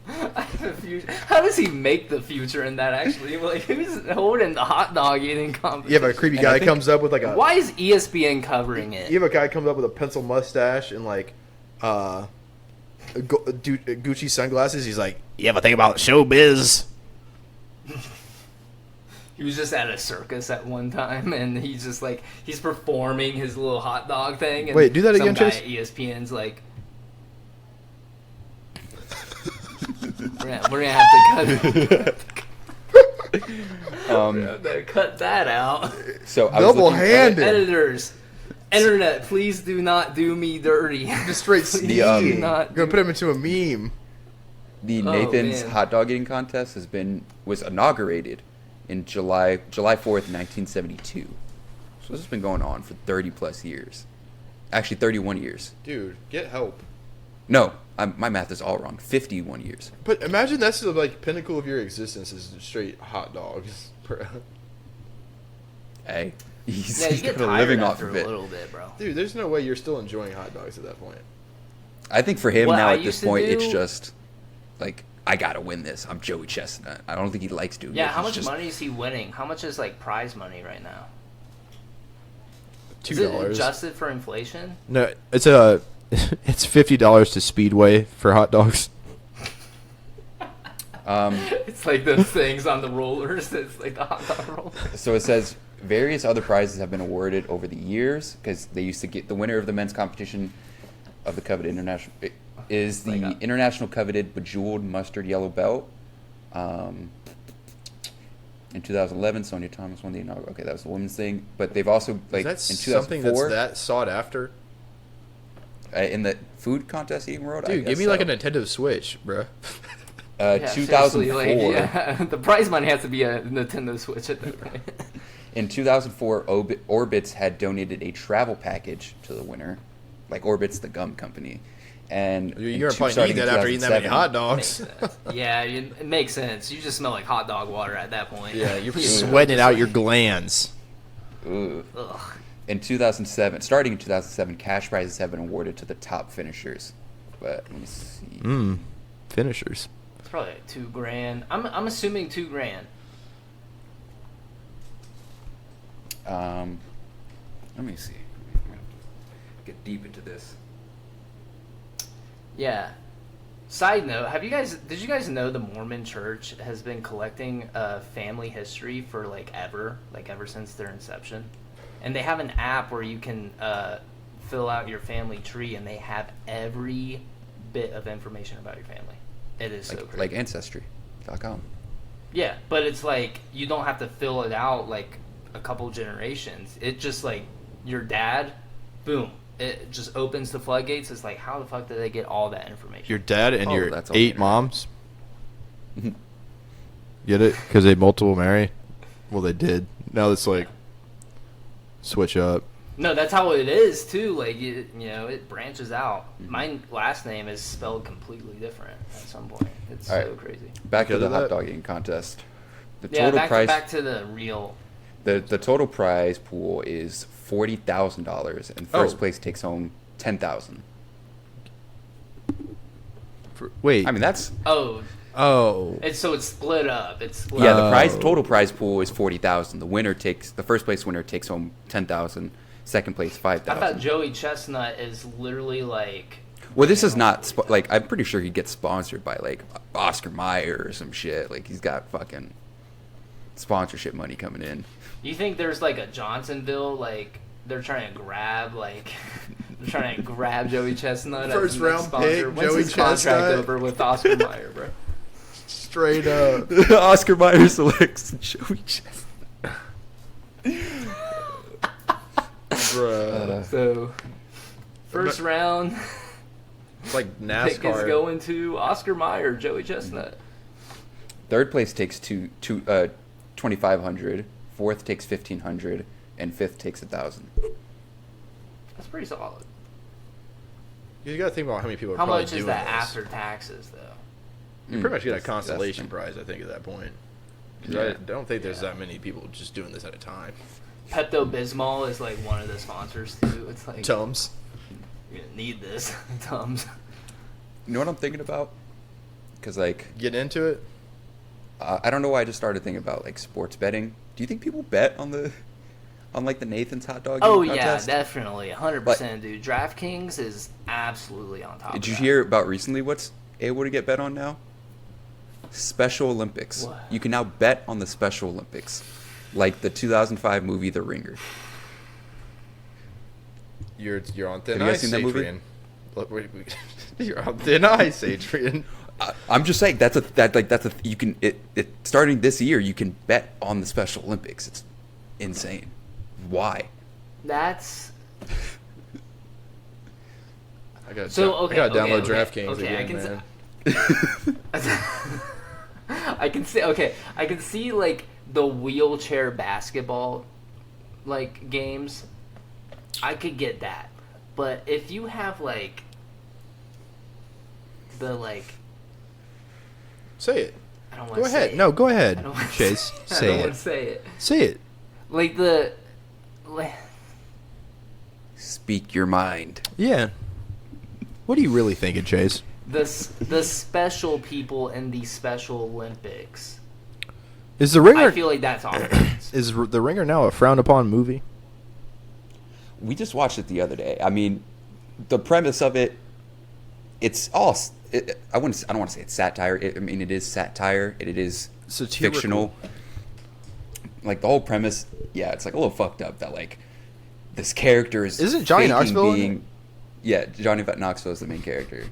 Speaker 1: I have a future. How does he make the future in that, actually? Like, who's holding the hot dog eating competition?
Speaker 3: You have a creepy
Speaker 2: And I
Speaker 3: guy
Speaker 2: think-
Speaker 3: comes up with like a.
Speaker 1: Why is ESPN covering it?
Speaker 3: You have a guy comes up with a pencil mustache and like, Gucci sunglasses. He's like, "You ever think about showbiz?"
Speaker 1: He was just at a circus at one time, and he's just like, he's performing his little hot dog thing. And
Speaker 3: Wait, do that
Speaker 1: some
Speaker 3: again,
Speaker 1: guy
Speaker 3: Chase?
Speaker 1: at ESPN's like, we're gonna have to cut that out.
Speaker 2: So I was looking-
Speaker 3: Double-handed.
Speaker 1: Editors, internet, please do not do me dirty.
Speaker 3: Just straight
Speaker 1: Please
Speaker 3: sneak.
Speaker 1: do not
Speaker 3: We're gonna put him into a meme.
Speaker 2: The
Speaker 1: Oh,
Speaker 2: Nathan's
Speaker 1: man.
Speaker 2: hot dog eating contest was inaugurated in July 4th, 1972. So this has been going on for 30 plus years. Actually, 31 years.
Speaker 3: Dude, get help.
Speaker 2: No, my math is all wrong. 51 years.
Speaker 3: But imagine that's the like pinnacle of your existence is straight hot dogs.
Speaker 2: Hey, he's,
Speaker 1: Yeah, you
Speaker 2: he's
Speaker 1: get
Speaker 2: got a
Speaker 1: tired
Speaker 2: living off
Speaker 1: after
Speaker 2: of
Speaker 1: a
Speaker 2: it.
Speaker 1: little bit, bro.
Speaker 3: Dude, there's no way you're still enjoying hot dogs at that point.
Speaker 2: I think for him
Speaker 1: What
Speaker 2: now
Speaker 1: I
Speaker 2: at this
Speaker 1: used to
Speaker 2: point, it's
Speaker 1: do-
Speaker 2: just like, I gotta win this. I'm Joey Chestnut. I don't think he likes doing it.
Speaker 1: Yeah, how
Speaker 2: He's
Speaker 1: much
Speaker 2: just-
Speaker 1: money is he winning? How much is like prize money right now?
Speaker 3: $2.
Speaker 1: Is it adjusted for inflation?
Speaker 3: No, it's it's $50 to Speedway for hot dogs.
Speaker 1: It's like those things on the rollers. It's like the hot dog roll.
Speaker 2: So it says various other prizes have been awarded over the years because they used to get the winner of the men's competition of the coveted international is the
Speaker 1: Like a-
Speaker 2: international coveted bejeweled mustard yellow belt. In 2011, Sonia Thomas won the inaugural. Okay, that was the women's thing, but they've also like
Speaker 3: Is that
Speaker 2: in
Speaker 3: something that's
Speaker 2: 2004
Speaker 3: that sought after?
Speaker 2: In the food contest eating world. I
Speaker 3: Dude, give
Speaker 2: guess
Speaker 3: me like a
Speaker 2: so.
Speaker 3: Nintendo Switch, bruh.
Speaker 1: Yeah,
Speaker 2: 2004.
Speaker 1: seriously, like, yeah, the prize money has to be a Nintendo Switch at that point.
Speaker 2: In 2004, Orbitz had donated a travel package to the winner, like Orbitz, the gum company. And
Speaker 3: You're gonna probably need that after eating that many hot
Speaker 1: Makes
Speaker 3: dogs.
Speaker 1: sense. Yeah, it makes sense. You just smell like hot dog water at that point.
Speaker 3: Yeah, you're
Speaker 1: You know,
Speaker 3: sweating it
Speaker 1: just
Speaker 3: out
Speaker 1: like,
Speaker 3: your glands.
Speaker 2: Ooh.
Speaker 1: Ugh.
Speaker 2: In 2007, starting in 2007, cash prizes have been awarded to the top finishers. But let me see.
Speaker 3: Finishers.
Speaker 1: It's probably like $2,000. I'm assuming $2,000.
Speaker 2: Let me see. I'm gonna have to get deep into this.
Speaker 1: Yeah. Side note: did you guys know the Mormon Church has been collecting family history for ever since their inception, and they have an app where you can fill out your family tree, and they have every bit of information about your family. It is so crazy.
Speaker 2: Like Ancestry.com.
Speaker 1: Yeah, but it's like you don't have to fill it out like a couple generations. It just like your dad, boom. It just opens the floodgates. It's like, how the fuck did they get all that information?
Speaker 3: Your dad and
Speaker 2: Oh,
Speaker 3: your
Speaker 2: that's all
Speaker 3: 8
Speaker 2: internet.
Speaker 3: moms. Get it? Because they multiple marry. Well, they did. Now it's like switch up.
Speaker 1: No, that's how it is too. Like it branches out.
Speaker 2: Mm-hmm.
Speaker 1: My last name is spelled completely different at some point. It's
Speaker 2: All
Speaker 1: so
Speaker 2: right.
Speaker 1: crazy.
Speaker 2: Back to
Speaker 3: Because
Speaker 2: the
Speaker 3: of
Speaker 2: hot
Speaker 3: that?
Speaker 2: dog eating contest. The
Speaker 1: Yeah,
Speaker 2: total prize.
Speaker 1: back to the real.
Speaker 2: The total prize pool is $40,000, and first
Speaker 3: Oh.
Speaker 2: place takes home $10,000.
Speaker 3: Wait.
Speaker 2: I mean, that's
Speaker 1: Oh,
Speaker 3: oh.
Speaker 1: it's split up. It's split
Speaker 2: yeah.
Speaker 1: up.
Speaker 2: The
Speaker 3: Oh.
Speaker 2: total prize pool is $40,000. The first place winner takes home $10,000. Second place
Speaker 1: I thought
Speaker 2: $5,000.
Speaker 1: Joey Chestnut is literally like.
Speaker 2: Well, this is not I'm pretty sure he gets sponsored by like Oscar Mayer or some shit. Like he's got fucking sponsorship money coming in.
Speaker 1: You think there's like a Johnsonville like they're trying to grab Joey Chestnut as
Speaker 3: First
Speaker 1: the next
Speaker 3: round
Speaker 1: sponsor?
Speaker 3: pick,
Speaker 1: When's
Speaker 3: Joey
Speaker 1: his contract
Speaker 3: Chestnut?
Speaker 1: over with Oscar Mayer, bro?
Speaker 3: Straight up.
Speaker 2: Oscar Mayer selects Joey Chestnut.
Speaker 3: Bruh.
Speaker 1: So first round
Speaker 3: It's like
Speaker 1: pick is
Speaker 3: NASCAR.
Speaker 1: going to Oscar Mayer, Joey Chestnut.
Speaker 2: Third place takes $2,500. Fourth takes $1,500, and fifth takes $1,000.
Speaker 1: That's pretty solid.
Speaker 3: You got to think about how many people are
Speaker 1: How
Speaker 3: probably
Speaker 1: much
Speaker 3: doing
Speaker 1: is that
Speaker 3: this.
Speaker 1: after taxes, though?
Speaker 3: You pretty much get a
Speaker 2: That's-
Speaker 3: consolation prize, I think, at that point. 'Cause I don't think there's that many people just doing this at a time.
Speaker 1: Pepto-Bismol is like one of the sponsors too. It's like
Speaker 3: Tums.
Speaker 1: you're gonna need this. Tums.
Speaker 2: You know what I'm thinking about? Because like
Speaker 3: Get into it.
Speaker 2: I don't know why I just started thinking about like sports betting. Do you think people bet on like the Nathan's hot dog?
Speaker 1: Oh
Speaker 2: eating
Speaker 1: yeah,
Speaker 2: contest?
Speaker 1: definitely, 100%, dude. DraftKings is absolutely on top.
Speaker 2: Did
Speaker 1: of
Speaker 2: you
Speaker 1: that.
Speaker 2: hear about recently what's able to get bet on now? Special Olympics.
Speaker 1: What?
Speaker 2: You can now bet on the Special Olympics, like the 2005 movie The Ringer.
Speaker 3: You're on thin
Speaker 2: Have you guys
Speaker 3: ice,
Speaker 2: seen that movie?
Speaker 3: Adrian. Look, you're on thin ice, Adrian.
Speaker 2: I'm just saying that's a you can it starting this year you can bet on the Special Olympics. It's insane. Why?
Speaker 1: That's
Speaker 3: I got
Speaker 1: so okay.
Speaker 3: I got to download
Speaker 1: okay,
Speaker 3: DraftKings
Speaker 1: okay,
Speaker 3: again,
Speaker 1: I can
Speaker 3: man.
Speaker 1: I can see. Okay, I can see like the wheelchair basketball, like games. I could get that, but if you have like the like,
Speaker 3: Say it.
Speaker 1: I don't want
Speaker 3: Go
Speaker 1: to say
Speaker 3: ahead.
Speaker 1: it.
Speaker 3: No, go
Speaker 1: I
Speaker 3: ahead.
Speaker 1: don't wanna
Speaker 3: Chase,
Speaker 1: I
Speaker 3: say
Speaker 1: don't want
Speaker 3: it.
Speaker 1: to say it.
Speaker 3: Say it.
Speaker 1: Like the, like,
Speaker 2: Speak your mind.
Speaker 3: Yeah. What are you really thinking, Chase?
Speaker 1: the special people in the Special Olympics.
Speaker 3: Is the Ringer
Speaker 1: I feel like that's off limits.
Speaker 3: is the Ringer now a frowned upon movie?
Speaker 2: We just watched it the other day. I mean, the premise of it, it's all. I don't want to say it's satire. I mean, it is satire. It is
Speaker 3: Satirical.
Speaker 2: fictional. Like the whole premise, yeah, it's like a little fucked up that like this character is.
Speaker 3: Isn't Johnny
Speaker 2: faking
Speaker 3: Knoxville in
Speaker 2: being? Yeah, Johnny Knoxville is the main character.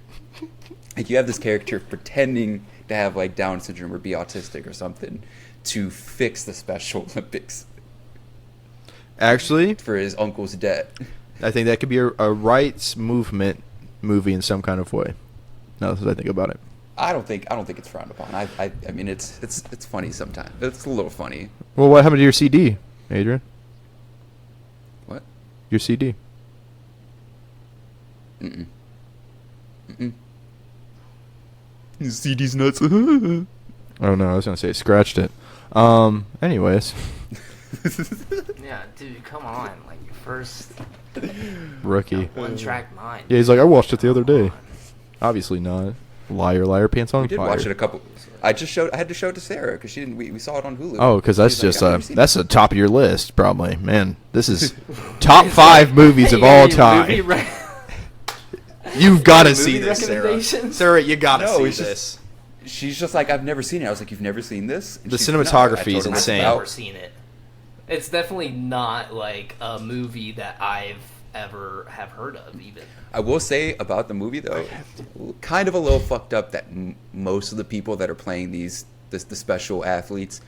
Speaker 2: Like you have this character pretending to have like Down syndrome or be autistic or something to fix the Special Olympics
Speaker 3: Actually,
Speaker 2: for his uncle's debt.
Speaker 3: I think that could be a rights movement movie in some kind of way. Now that I think about it.
Speaker 2: I don't think it's frowned upon. I mean it's funny sometimes. It's a little funny.
Speaker 3: Well, what happened to your CD, Adrian?
Speaker 2: What?
Speaker 3: Your CD.
Speaker 2: Mm-mm. His CD's nuts. Oh
Speaker 3: no, I was gonna say scratched it. Anyways,
Speaker 1: Yeah, dude, come on. Like your first
Speaker 3: rookie.
Speaker 1: one-track mind.
Speaker 3: Yeah, he's like, I watched it the other day. Obviously not. Liar, liar, pants on
Speaker 2: We did
Speaker 3: fire.
Speaker 2: watch it a couple. I had to show it to Sarah because she didn't. We saw it on Hulu.
Speaker 3: Oh, because that's
Speaker 2: She's like,
Speaker 3: just
Speaker 2: "I've never seen
Speaker 3: that's
Speaker 2: it."
Speaker 3: the top of your list, probably. Man, this is top 5 movies of
Speaker 1: Hey,
Speaker 3: all
Speaker 1: movie
Speaker 3: time.
Speaker 1: re-
Speaker 3: You've got to
Speaker 1: movie
Speaker 3: see this, Sarah.
Speaker 1: recommendations?
Speaker 3: Sarah, you got to
Speaker 2: No,
Speaker 3: see
Speaker 2: it's just-
Speaker 3: this.
Speaker 2: She's just like, I've never seen it. I was like, you've never seen this? And
Speaker 3: The
Speaker 2: she's like,
Speaker 3: cinematography
Speaker 2: "No." I
Speaker 3: is
Speaker 2: told her
Speaker 3: insane.
Speaker 2: it's
Speaker 1: I've
Speaker 2: about-
Speaker 1: never seen it. It's definitely not like a movie that I've ever have heard of even.
Speaker 2: I will say about the movie though, kind of a little fucked up that most of the people that are playing the special athletes,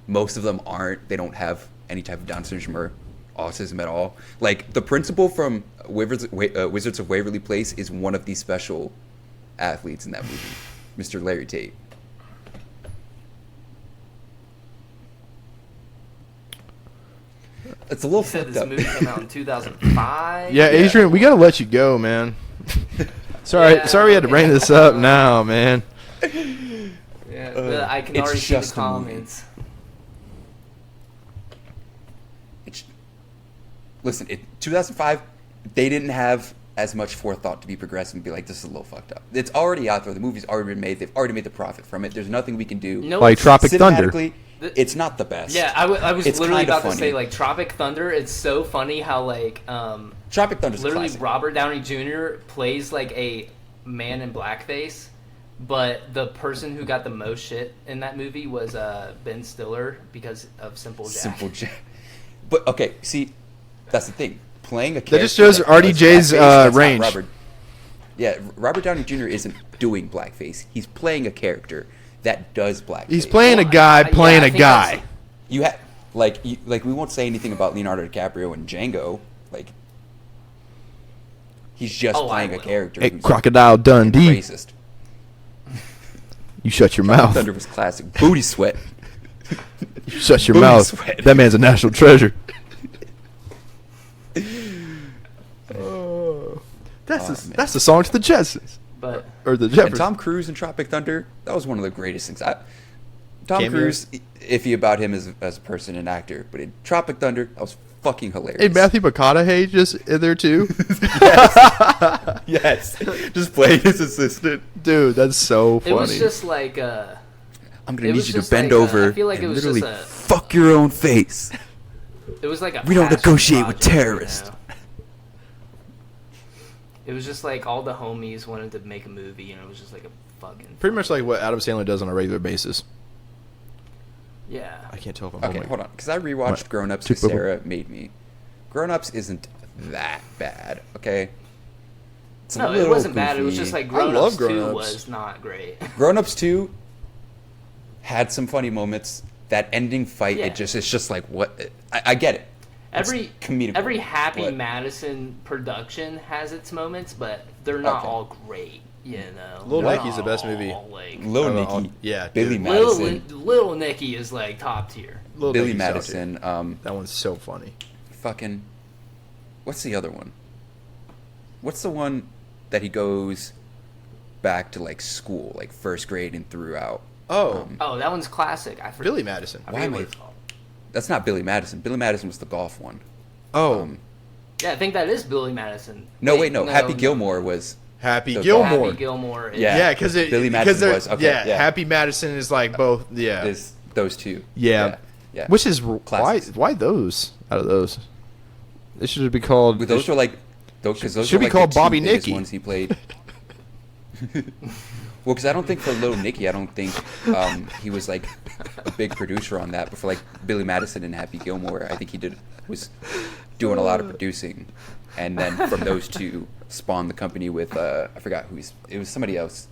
Speaker 2: most of them aren't. They don't have any type of Down syndrome or autism at all. Like the principal from Wizards of Waverly Place is one of the special athletes in that movie, Mr. Larry Tate. It's a little
Speaker 1: You said
Speaker 2: fucked
Speaker 1: this
Speaker 2: up.
Speaker 1: movie came out in 2005.
Speaker 3: Yeah, Adrian, we got to let you go, man. Sorry we had to bring this up now, man.
Speaker 1: Yeah, I can
Speaker 2: it's
Speaker 1: already see the
Speaker 2: just a movie.
Speaker 1: comments.
Speaker 2: Listen, 2005, they didn't have as much forethought to be progressive and be like, this is a little fucked up. It's already out there. The movie's already been made. They've already made the profit from it. There's nothing we can do.
Speaker 1: No,
Speaker 3: Like Tropic Thunder.
Speaker 2: Cinematically, it's not the best.
Speaker 1: Yeah, I was
Speaker 2: It's
Speaker 1: literally
Speaker 2: kinda
Speaker 1: about to
Speaker 2: funny.
Speaker 1: say like Tropic Thunder. It's so funny how like
Speaker 2: Tropic Thunder's
Speaker 1: literally
Speaker 2: classic.
Speaker 1: Robert Downey Jr. plays like a man in blackface, but the person who got the most shit in that movie was Ben Stiller because of Simple Jack.
Speaker 2: Simple Jack. But okay, see, that's the thing. Playing a character
Speaker 3: just shows
Speaker 2: that
Speaker 3: RDJ's,
Speaker 2: does blackface, that's not
Speaker 3: range.
Speaker 2: Robert Downey Jr. isn't doing blackface. He's playing a character that does blackface.
Speaker 3: He's playing a
Speaker 1: Well,
Speaker 3: guy
Speaker 1: yeah,
Speaker 3: playing
Speaker 1: I
Speaker 3: a
Speaker 1: think
Speaker 3: guy.
Speaker 1: that's-
Speaker 2: You have like we won't say anything about Leonardo DiCaprio and Django. Like he's just
Speaker 1: Oh, I
Speaker 2: playing a
Speaker 1: will.
Speaker 2: character.
Speaker 3: Hey,
Speaker 2: who's
Speaker 3: Crocodile Dundee,
Speaker 2: racist.
Speaker 3: you shut your
Speaker 2: Tropic
Speaker 3: mouth.
Speaker 2: Thunder was classic. Booty sweat.
Speaker 3: You shut your
Speaker 2: Booty
Speaker 3: mouth.
Speaker 2: sweat.
Speaker 3: That man's a national treasure. That's
Speaker 2: man.
Speaker 3: that's the song to the Jetsons
Speaker 1: But
Speaker 3: or the
Speaker 2: And
Speaker 3: Jeffersons.
Speaker 2: Tom Cruise in Tropic Thunder, that was one of the greatest things. Tom
Speaker 3: Cameos.
Speaker 2: Cruise, iffy about him as a person and actor, but in Tropic Thunder, that was fucking hilarious.
Speaker 3: Hey, Matthew McConaughey just in there too.
Speaker 2: Yes, just playing his assistant.
Speaker 3: Dude, that's so funny.
Speaker 1: it was just like
Speaker 2: I'm gonna
Speaker 1: It
Speaker 2: need
Speaker 1: was
Speaker 2: you to
Speaker 1: just
Speaker 2: bend
Speaker 1: like,
Speaker 2: over
Speaker 1: I feel like
Speaker 2: and
Speaker 1: it was
Speaker 2: literally
Speaker 1: just a-
Speaker 2: fuck your own face.
Speaker 1: it was like a
Speaker 2: We don't
Speaker 1: passion
Speaker 2: negotiate with
Speaker 1: project,
Speaker 2: terrorists.
Speaker 1: It was just like all the homies wanted to make a movie, and it was just like a fucking
Speaker 3: pretty much like what Adam Sandler does on a regular basis.
Speaker 1: yeah.
Speaker 3: I can't tell if I'm
Speaker 2: Okay, hold on, because I rewatched
Speaker 3: What?
Speaker 2: Grown Ups
Speaker 3: Too
Speaker 2: because
Speaker 3: bubble.
Speaker 2: Sarah made me. Grown Ups isn't that bad, okay? It's a
Speaker 1: No, it
Speaker 2: little
Speaker 1: wasn't bad. It was
Speaker 2: goofy.
Speaker 1: just like
Speaker 3: I
Speaker 1: Grown
Speaker 3: love
Speaker 1: Ups 2
Speaker 3: Grown Ups.
Speaker 1: was not great.
Speaker 2: Grown Ups 2 had some funny moments. That ending fight,
Speaker 1: Yeah.
Speaker 2: it's just like what I get it. It's
Speaker 1: Every
Speaker 2: comedic,
Speaker 1: Happy
Speaker 2: but-
Speaker 1: Madison production has its moments, but they're not
Speaker 2: Okay.
Speaker 1: all great. You know,
Speaker 3: Little
Speaker 1: They're
Speaker 3: Nicky's the
Speaker 1: not
Speaker 3: best movie.
Speaker 1: all, Like,
Speaker 2: Lil
Speaker 3: Oh,
Speaker 2: Nicky,
Speaker 3: yeah,
Speaker 2: Billy
Speaker 3: dude.
Speaker 2: Madison,
Speaker 1: Little Nicky is like top tier.
Speaker 3: Little
Speaker 2: Billy
Speaker 3: Nicky's out
Speaker 2: Madison.
Speaker 3: there. That one's so funny.
Speaker 2: Fucking, what's the other one? What's the one that he goes back to like school, like first grade and throughout?
Speaker 3: Oh,
Speaker 1: Oh, that one's classic. I forget.
Speaker 3: Billy Madison.
Speaker 1: I
Speaker 2: Why
Speaker 1: forget
Speaker 2: am
Speaker 1: what
Speaker 2: I-
Speaker 1: it's called.
Speaker 2: That's not Billy Madison. Billy Madison was the golf one.
Speaker 3: Oh,
Speaker 1: Yeah, I think that is Billy Madison.
Speaker 2: No, wait, no. Happy Gilmore was.
Speaker 3: Happy
Speaker 2: The
Speaker 3: Gilmore.
Speaker 1: Happy Gilmore. Is,
Speaker 2: Yeah.
Speaker 3: Yeah, because
Speaker 2: Billy Madison was, okay, yeah.
Speaker 3: Happy Madison is like both. Yeah,
Speaker 2: Is those two?
Speaker 3: yeah.
Speaker 2: Yeah.
Speaker 3: Which is why
Speaker 2: Classics.
Speaker 3: those out of those? They should be called.
Speaker 2: But those were like those because those
Speaker 3: should
Speaker 2: were
Speaker 3: be
Speaker 2: like
Speaker 3: called
Speaker 2: the two
Speaker 3: Bobby
Speaker 2: biggest
Speaker 3: Nicky.
Speaker 2: ones he played. Well, because I don't think for Little Nicky, I don't think he was like a big producer on that. But for like Billy Madison and Happy Gilmore, I think was doing a lot of producing, and then from those two spawned the company with I forgot who it was somebody else.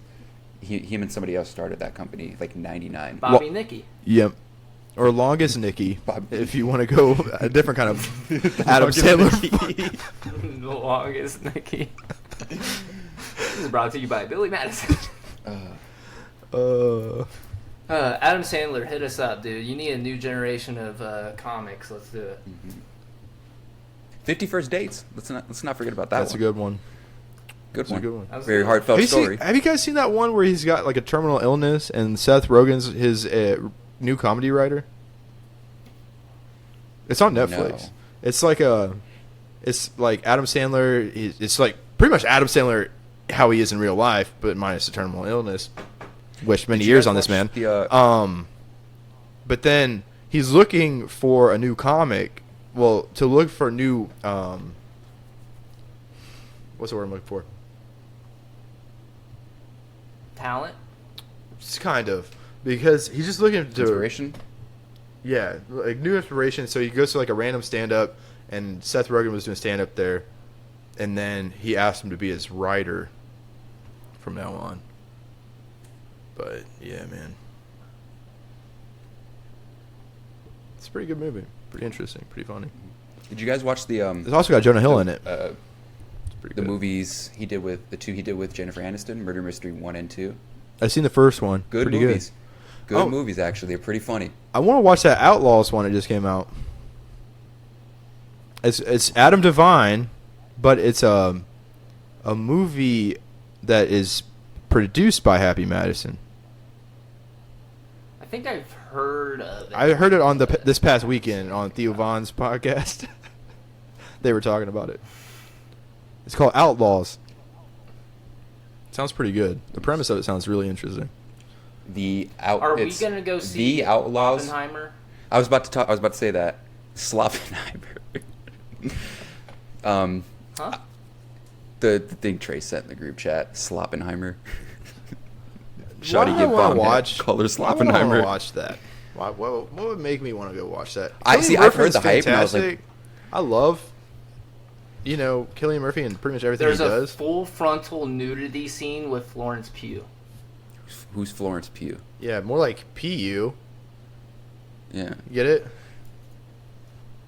Speaker 2: Him and somebody else started that company like '99.
Speaker 1: Bobby Nicky.
Speaker 3: Yep. Or Longest Nicky,
Speaker 2: Bob-
Speaker 3: if you want to go a different kind of Adam Sandler.
Speaker 1: The longest Nicky. This is brought to you by Billy Madison. Adam Sandler, hit us up, dude. You need a new generation of comics. Let's do it.
Speaker 2: 50 First Dates. Let's not forget about that.
Speaker 3: That's
Speaker 2: one.
Speaker 3: a good one.
Speaker 2: Good
Speaker 3: That's a
Speaker 2: one.
Speaker 3: good one.
Speaker 1: That was
Speaker 2: Very
Speaker 1: good.
Speaker 2: heartfelt story.
Speaker 3: Have you guys seen that one where he's got like a terminal illness and Seth Rogen's his new comedy writer? It's on Netflix.
Speaker 2: No.
Speaker 3: It's like Adam Sandler. It's like pretty much Adam Sandler how he is in real life, but minus the terminal illness. Wished many
Speaker 2: Did you
Speaker 3: years
Speaker 2: guys
Speaker 3: on this man.
Speaker 2: watch the,
Speaker 3: But then he's looking for a new comic. Well, to look for new what's the word I'm looking for?
Speaker 1: Talent.
Speaker 3: It's kind of because he's just looking to
Speaker 2: Inspiration?
Speaker 3: Yeah, like new inspiration. So he goes to like a random stand up, and Seth Rogen was doing stand up there, and then he asked him to be his writer from now on. But yeah, man, it's a pretty good movie. Pretty interesting. Pretty funny.
Speaker 2: Did you guys watch the
Speaker 3: It's also got Jonah Hill in it.
Speaker 2: the
Speaker 3: It's pretty
Speaker 2: the
Speaker 3: good.
Speaker 2: movies he did with Jennifer Aniston, Murder Mystery 1 and 2?
Speaker 3: I've seen the first one.
Speaker 2: Good
Speaker 3: Pretty
Speaker 2: movies. Good
Speaker 3: Oh.
Speaker 2: movies, actually. They're pretty funny.
Speaker 3: I want to watch that Outlaws one that just came out. It's Adam Devine, but it's a movie that is produced by Happy Madison.
Speaker 1: I think I've heard of it.
Speaker 3: I heard it on this past weekend on Theo Vaughn's podcast. They were talking about it. It's called Outlaws. Sounds pretty good. The premise of it sounds really interesting.
Speaker 1: Are we gonna go see
Speaker 2: The Outlaws?
Speaker 1: Oppenheimer?
Speaker 2: I was about to say that. Sloppenheimer.
Speaker 1: Huh?
Speaker 2: The thing Trey sent in the group chat. Sloppenheimer.
Speaker 3: Why
Speaker 2: Shawty
Speaker 3: do I
Speaker 2: get
Speaker 3: wanna
Speaker 2: bombed.
Speaker 3: watch?
Speaker 2: Color
Speaker 3: Why would I wanna
Speaker 2: Sloppenheimer.
Speaker 3: watch that? What would make me want to go watch that?
Speaker 2: I
Speaker 3: Cillian
Speaker 2: see, I've heard
Speaker 3: Murphy's
Speaker 2: the hype, and I was like-
Speaker 3: fantastic. I love, Cillian Murphy and pretty much everything
Speaker 1: There's
Speaker 3: he
Speaker 1: a
Speaker 3: does.
Speaker 1: full frontal nudity scene with Florence Pugh.
Speaker 2: Who's Florence Pugh?
Speaker 3: Yeah, more like PU.
Speaker 2: Yeah.
Speaker 3: Get it?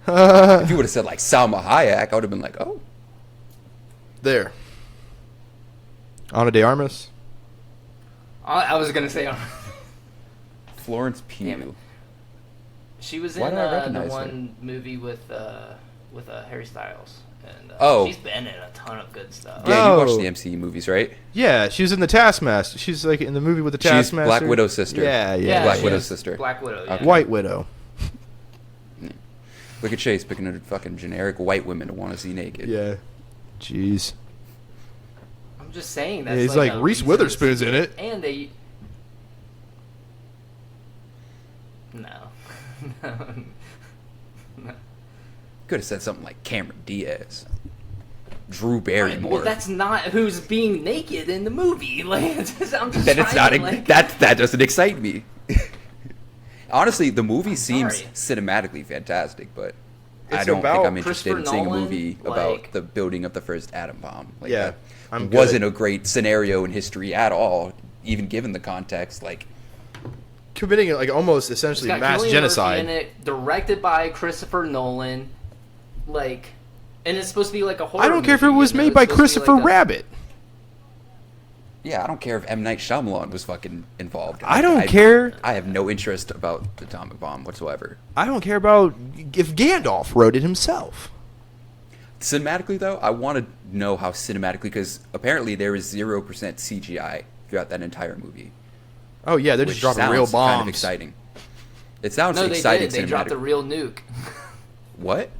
Speaker 2: If you would have said like Salma Hayek, I would have been like, oh.
Speaker 3: There. Ana de Armas.
Speaker 1: I was gonna say
Speaker 2: Florence
Speaker 1: Damn it.
Speaker 2: Pugh.
Speaker 1: she was
Speaker 2: Why
Speaker 1: in
Speaker 2: do I
Speaker 1: the
Speaker 2: recognize her?
Speaker 1: one movie with Harry Styles And she's been in a ton of good stuff.
Speaker 2: Yeah, you
Speaker 3: Oh.
Speaker 2: watched the MCU movies, right?
Speaker 3: Yeah, she was in the Taskmaster. She's like in the movie with the Taskmaster.
Speaker 2: She's Black Widow's sister.
Speaker 3: Yeah.
Speaker 2: Black
Speaker 1: she
Speaker 2: Widow's
Speaker 1: is
Speaker 2: sister.
Speaker 1: Black Widow. Yeah.
Speaker 3: White Widow.
Speaker 2: Look at Chase picking a fucking generic white women to want to see naked.
Speaker 3: Yeah. Jeez.
Speaker 1: I'm just saying
Speaker 3: Yeah,
Speaker 1: that's
Speaker 3: he's
Speaker 1: like
Speaker 3: like
Speaker 1: a
Speaker 3: Reese
Speaker 1: reason
Speaker 3: Witherspoon's
Speaker 1: to see
Speaker 3: in it.
Speaker 1: And they. No. No.
Speaker 2: Could have said something like Cameron Diaz, Drew Barrymore.
Speaker 1: Well, that's not who's being naked in the movie. Like, I'm just
Speaker 2: Then it's
Speaker 1: trying
Speaker 2: not.
Speaker 1: to, like,
Speaker 2: That doesn't excite me. Honestly, the movie seems
Speaker 1: sorry.
Speaker 2: cinematically fantastic, but I
Speaker 3: It's
Speaker 2: don't think
Speaker 3: about
Speaker 2: I'm interested in
Speaker 1: Christopher
Speaker 2: seeing a
Speaker 1: Nolan,
Speaker 2: movie
Speaker 1: like-
Speaker 2: about the building of the first atom bomb. Like,
Speaker 3: Yeah,
Speaker 2: that
Speaker 3: I'm
Speaker 2: wasn't
Speaker 3: good.
Speaker 2: a great scenario in history at all, even given the context. Like,
Speaker 3: Committing like almost
Speaker 1: It's
Speaker 3: essentially
Speaker 1: got
Speaker 3: mass
Speaker 1: Cillian
Speaker 3: genocide.
Speaker 1: Murphy in it, directed by Christopher Nolan, like, and it's supposed to be like a horror.
Speaker 3: I don't care if it
Speaker 1: movie,
Speaker 3: was
Speaker 1: you know?
Speaker 3: made
Speaker 1: It's
Speaker 3: by
Speaker 1: supposed to be
Speaker 3: Christopher
Speaker 1: like a-
Speaker 3: Rabbit.
Speaker 2: yeah, I don't care if M. Night Shyamalan was fucking involved.
Speaker 3: I don't care.
Speaker 2: I have no interest about the atomic bomb whatsoever.
Speaker 3: I don't care about if Gandalf wrote it himself.
Speaker 2: Cinematically, though, I want to know how cinematically, because apparently there is 0% CGI throughout that entire movie.
Speaker 3: Oh yeah, they're
Speaker 2: Which
Speaker 3: just dropping
Speaker 2: sounds
Speaker 3: real bombs.
Speaker 2: kind of exciting. It sounds
Speaker 1: No, they
Speaker 2: exciting.
Speaker 1: did. They dropped a real nuke.
Speaker 2: What?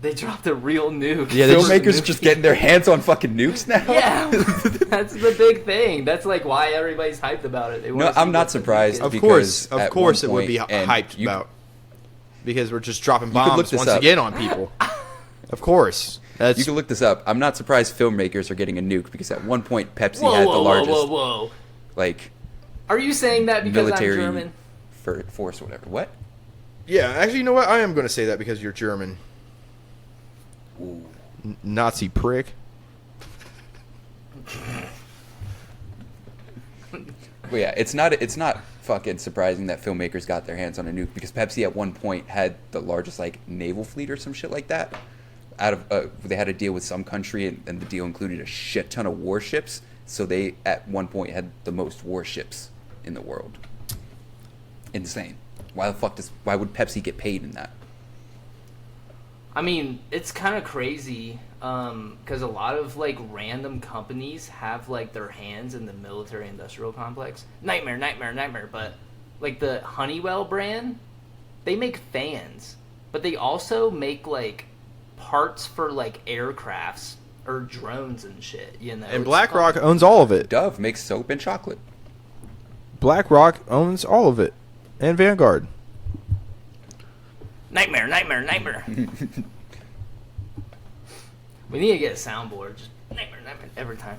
Speaker 1: They dropped a real nuke.
Speaker 3: Yeah, they just-
Speaker 2: Filmmakers just getting their hands on fucking nukes now?
Speaker 1: Yeah, that's the big thing. That's like why everybody's hyped about it. They wanna
Speaker 2: No,
Speaker 1: see
Speaker 2: I'm
Speaker 1: what
Speaker 2: not
Speaker 1: the
Speaker 2: surprised.
Speaker 1: nuke is.
Speaker 2: Because
Speaker 3: Of
Speaker 2: at
Speaker 3: course,
Speaker 2: one
Speaker 3: it would be
Speaker 2: point- and
Speaker 3: hyped
Speaker 2: you-
Speaker 3: about because we're just dropping
Speaker 2: could look
Speaker 3: bombs
Speaker 2: this
Speaker 3: once
Speaker 2: up.
Speaker 3: again on people. Of course, that's
Speaker 2: You can look this up. I'm not surprised filmmakers are getting a nuke, because at one point Pepsi
Speaker 1: Whoa,
Speaker 2: had
Speaker 1: whoa,
Speaker 2: the
Speaker 1: whoa,
Speaker 2: largest
Speaker 1: whoa, whoa!
Speaker 2: like
Speaker 1: Are you saying that because
Speaker 2: military
Speaker 1: I'm German?
Speaker 2: force or whatever. What?
Speaker 3: yeah. Actually, you know what? I am going to say that because you're German,
Speaker 2: Ooh.
Speaker 3: Nazi prick.
Speaker 2: Well, yeah, it's not fucking surprising that filmmakers got their hands on a nuke, because Pepsi at one point had the largest like naval fleet or some shit like that. Out of they had a deal with some country, and the deal included a shit ton of warships. So they at one point had the most warships in the world. Insane. Why would Pepsi get paid in that?
Speaker 1: I mean, it's kind of crazy because a lot of like random companies have like their hands in the military-industrial complex. Nightmare. But like the Honeywell brand, they make fans, but they also make like parts for like aircrafts or drones and shit. You know,
Speaker 3: And
Speaker 1: It's
Speaker 3: BlackRock
Speaker 1: fun.
Speaker 3: owns all of it.
Speaker 2: Dove makes soap and chocolate.
Speaker 3: BlackRock owns all of it, and Vanguard.
Speaker 1: Nightmare. We need to get a soundboard. Just nightmare every time.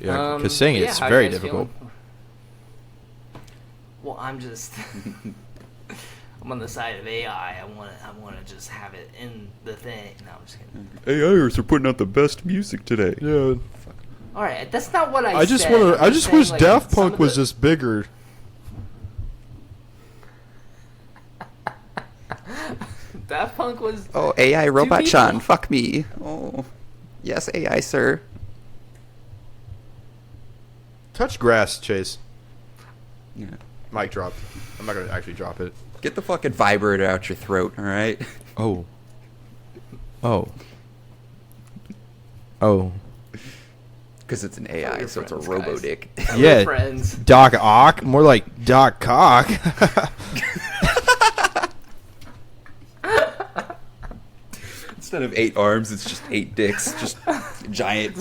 Speaker 3: Yeah, because saying
Speaker 1: yeah,
Speaker 3: it's
Speaker 1: how you
Speaker 3: very
Speaker 1: guys
Speaker 3: difficult.
Speaker 1: feeling? Well, I'm just I'm on the side of AI. I want to just have it in the thing. No, I'm just kidding.
Speaker 2: AIers are putting out the best music today.
Speaker 3: Yeah,
Speaker 1: All right, that's not what I
Speaker 3: I just
Speaker 1: said.
Speaker 3: want to.
Speaker 1: I'm
Speaker 3: I just
Speaker 1: saying,
Speaker 3: wish
Speaker 1: like,
Speaker 3: Daft
Speaker 1: some
Speaker 3: Punk
Speaker 1: of
Speaker 3: was
Speaker 1: the-
Speaker 3: just bigger.
Speaker 1: Daft Punk was.
Speaker 2: Oh, AI Robot
Speaker 1: people.
Speaker 2: Chan, fuck me. Oh, yes, AI sir.
Speaker 3: Touch grass, Chase.
Speaker 2: Yeah.
Speaker 3: Mic drop. I'm not gonna actually drop it.
Speaker 2: Get the fucking vibrator out your throat, all right?
Speaker 3: Oh. Oh.
Speaker 2: Because it's an AI,
Speaker 1: your
Speaker 2: so it's a
Speaker 1: friends,
Speaker 2: robo
Speaker 1: guys.
Speaker 2: dick.
Speaker 1: Tell
Speaker 3: Yeah.
Speaker 1: your friends.
Speaker 3: Doc Ock, more like Doc Cock.
Speaker 2: Instead of 8 arms, it's just 8 dicks, just giant.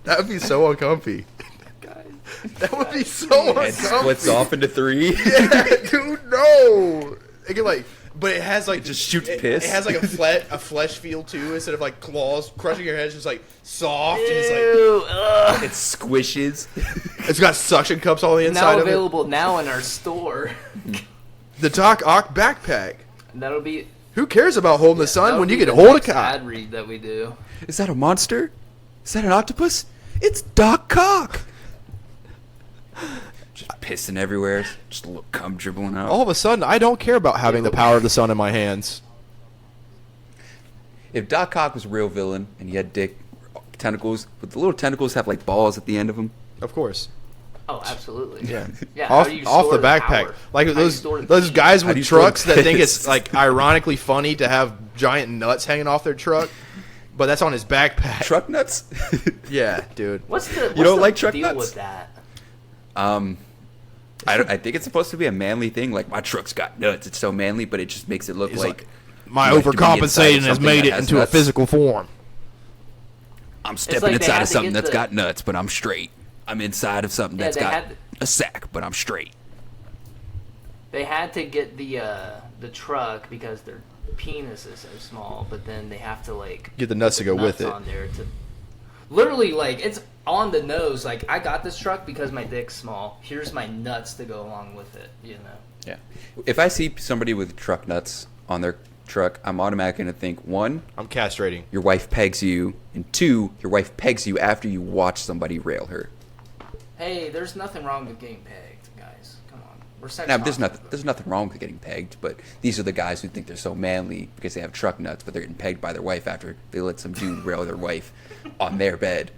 Speaker 3: That would be so uncomfy.
Speaker 1: Guys.
Speaker 3: That would be so
Speaker 2: It
Speaker 3: uncomfy.
Speaker 2: splits off into 3.
Speaker 3: Yeah, dude, no. It can like, but it has like
Speaker 2: It just shoots
Speaker 3: it,
Speaker 2: piss.
Speaker 3: It has like a flesh feel too, instead of like claws crushing your head. It's just like soft, and it's
Speaker 1: Ew, ugh.
Speaker 2: It squishes.
Speaker 3: like it's got suction cups all on the inside
Speaker 1: Now
Speaker 3: of it.
Speaker 1: available now in our store.
Speaker 3: The Doc Ock backpack.
Speaker 1: That'll be.
Speaker 3: Who cares about holding the sun
Speaker 1: that'll
Speaker 3: when you
Speaker 1: be
Speaker 3: can
Speaker 1: the
Speaker 3: hold a
Speaker 1: next
Speaker 3: cock?
Speaker 1: ad read that we do.
Speaker 2: Is that a monster? Is that an octopus? It's Doc Cock. Just pissing everywhere. Just a little cum dribbling out.
Speaker 3: All of a sudden, I don't care about having the power of the sun in my hands.
Speaker 2: If Doc Cock was a real villain and he had dick tentacles, but the little tentacles have like balls at the end of them.
Speaker 3: Of course.
Speaker 1: Oh, absolutely.
Speaker 3: Yeah.
Speaker 1: Yeah. How
Speaker 3: off
Speaker 1: do you
Speaker 3: off
Speaker 1: store
Speaker 3: the backpack.
Speaker 1: power?
Speaker 3: Like
Speaker 1: How do you
Speaker 3: those
Speaker 1: store the
Speaker 3: those
Speaker 1: heat?
Speaker 3: guys
Speaker 2: How do
Speaker 3: with
Speaker 2: you store
Speaker 3: trucks that think
Speaker 2: piss?
Speaker 3: it's like ironically funny to have giant nuts hanging off their truck, but that's on his backpack.
Speaker 2: Truck nuts?
Speaker 3: Yeah, dude.
Speaker 1: What's
Speaker 2: don't
Speaker 1: the
Speaker 2: like truck
Speaker 1: deal
Speaker 2: nuts?
Speaker 1: with that?
Speaker 2: I think it's supposed to be a manly thing. Like, my truck's got nuts. It's so manly, but it just makes it look
Speaker 3: He's
Speaker 2: like
Speaker 3: My
Speaker 2: you have to be inside of
Speaker 3: overcompensating has
Speaker 2: something
Speaker 3: made
Speaker 2: that
Speaker 3: it
Speaker 2: has
Speaker 3: into a
Speaker 2: nuts.
Speaker 3: physical form.
Speaker 2: I'm stepping
Speaker 1: like they
Speaker 2: inside
Speaker 1: had
Speaker 2: of
Speaker 1: to
Speaker 2: something
Speaker 1: get
Speaker 2: that's
Speaker 1: the-
Speaker 2: got nuts, but I'm straight. I'm inside of something
Speaker 1: Yeah,
Speaker 2: that's
Speaker 1: they
Speaker 2: got
Speaker 1: had-
Speaker 2: a sack, but I'm straight.
Speaker 1: They had to get the truck because their penis is so small, but then they have to like
Speaker 3: Get the nuts to go
Speaker 1: nuts
Speaker 3: with it.
Speaker 1: on there to literally like it's on the nose. Like I got this truck because my dick's small. Here's my nuts to go along with it. You know.
Speaker 2: Yeah. If I see somebody with truck nuts on their truck, I'm automatically going to think, one,
Speaker 3: I'm castrating.
Speaker 2: your wife pegs you, and two, your wife pegs you after you watch somebody rail her.
Speaker 1: Hey, there's nothing wrong with getting pegged, guys. Come on, we're sex.
Speaker 2: Now,
Speaker 1: positive.
Speaker 2: there's nothing wrong with getting pegged, but these are the guys who think they're so manly because they have truck nuts, but they're getting pegged by their wife after they let some dude rail their wife on their bed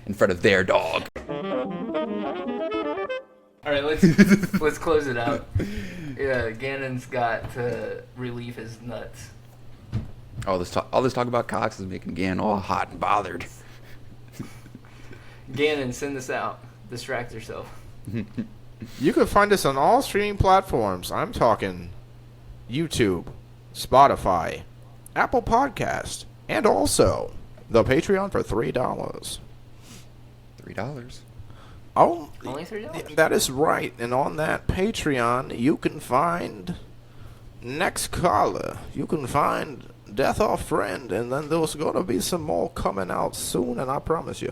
Speaker 2: in front of their dog.
Speaker 1: All right, let's close it out. Yeah, Gannon's got to relieve his nuts.
Speaker 2: All this talk about cocks is making Gannon all hot and bothered.
Speaker 1: Gannon, send this out. Distract yourself.
Speaker 3: You can find us on all streaming platforms. I'm talking YouTube, Spotify, Apple Podcast, and also the Patreon for $3.
Speaker 2: $3.
Speaker 3: Oh,
Speaker 1: Only $3.
Speaker 3: that is right. And on that Patreon, you can find Next Caller. You can find Death Off Friend, and then there's going to be some more coming out soon, and I promise you.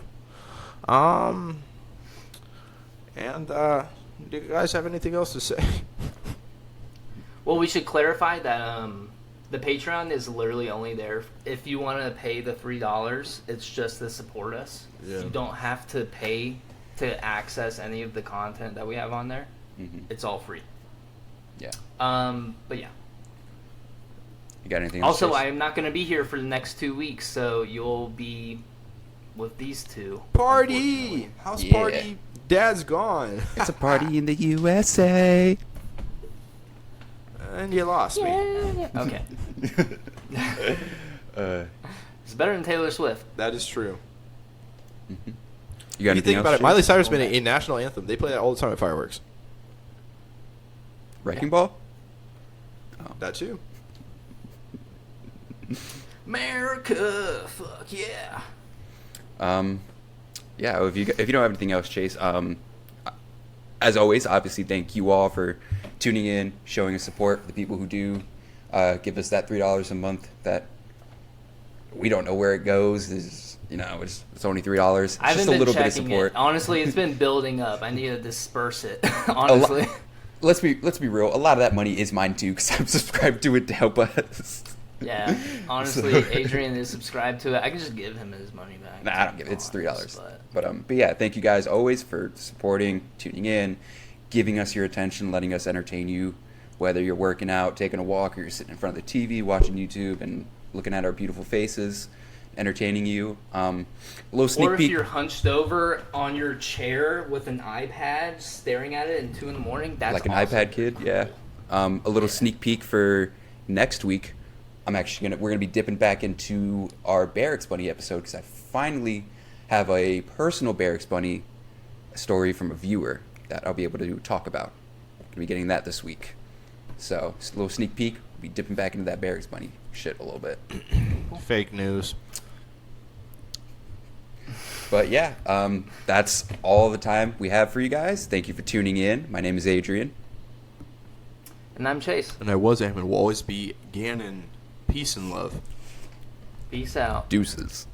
Speaker 3: Do you guys have anything else to say?
Speaker 1: Well, we should clarify that the Patreon is literally only there if you want to pay the $3. It's just to support us.
Speaker 3: Yeah.
Speaker 1: You don't have to pay to access any of the content that we have on there.
Speaker 2: Mm-hmm.
Speaker 1: It's all free.
Speaker 2: Yeah.
Speaker 1: But yeah.
Speaker 2: You got anything else?
Speaker 1: Also,
Speaker 2: Chase?
Speaker 1: I am not going to be here for the next 2 weeks, so you'll be with these two.
Speaker 3: Party! House
Speaker 2: Yeah.
Speaker 3: party. Dad's gone.
Speaker 2: It's a party in the USA.
Speaker 3: And you lost me.
Speaker 1: Okay.
Speaker 2: Uh,
Speaker 1: It's better than Taylor Swift.
Speaker 3: That is true.
Speaker 2: you got
Speaker 3: If you
Speaker 2: anything
Speaker 3: think
Speaker 2: else?
Speaker 3: about it,
Speaker 2: Chase?
Speaker 3: Miley Cyrus made a national anthem. They play that all the time at fireworks.
Speaker 2: Wrecking Ball?
Speaker 3: That too.
Speaker 1: America, fuck yeah.
Speaker 2: Yeah. If you don't have anything else, Chase. As always, obviously, thank you all for tuning in, showing us support. The people who do give us that $3 a month that we don't know where it goes. It's only $3. It's
Speaker 1: I haven't
Speaker 2: just a
Speaker 1: been
Speaker 2: little bit of
Speaker 1: checking
Speaker 2: support.
Speaker 1: it. Honestly, it's been building up. I need to disperse it. Honestly.
Speaker 2: Let's be real. A lot of that money is mine too, because I'm subscribed to it to help us.
Speaker 1: Yeah. Honestly,
Speaker 2: So-
Speaker 1: Adrian is subscribed to it. I can just give him his money back.
Speaker 2: Nah, I don't give it. It's $3.
Speaker 1: But
Speaker 2: But yeah, thank you guys always for supporting, tuning in, giving us your attention, letting us entertain you, whether you're working out, taking a walk, or you're sitting in front of the TV, watching YouTube, and looking at our beautiful faces, entertaining you. A little sneak
Speaker 1: or if
Speaker 2: peek.
Speaker 1: you're hunched over on your chair with an iPad, staring at it at 2 a.m, that's
Speaker 2: like an
Speaker 1: awesome.
Speaker 2: iPad kid, yeah. A little sneak peek for next week. We're gonna be dipping back into our Barracks Bunny episode because I finally have a personal Barracks Bunny story from a viewer that I'll be able to talk about. Gonna be getting that this week. So just a little sneak peek. We'll be dipping back into that Barracks Bunny shit a little bit.
Speaker 3: Fake news.
Speaker 2: But yeah, that's all the time we have for you guys. Thank you for tuning in. My name is Adrian.
Speaker 1: And I'm Chase.
Speaker 3: And I was and will always be Gannon. Peace and love.
Speaker 1: Peace out.
Speaker 2: Deuces.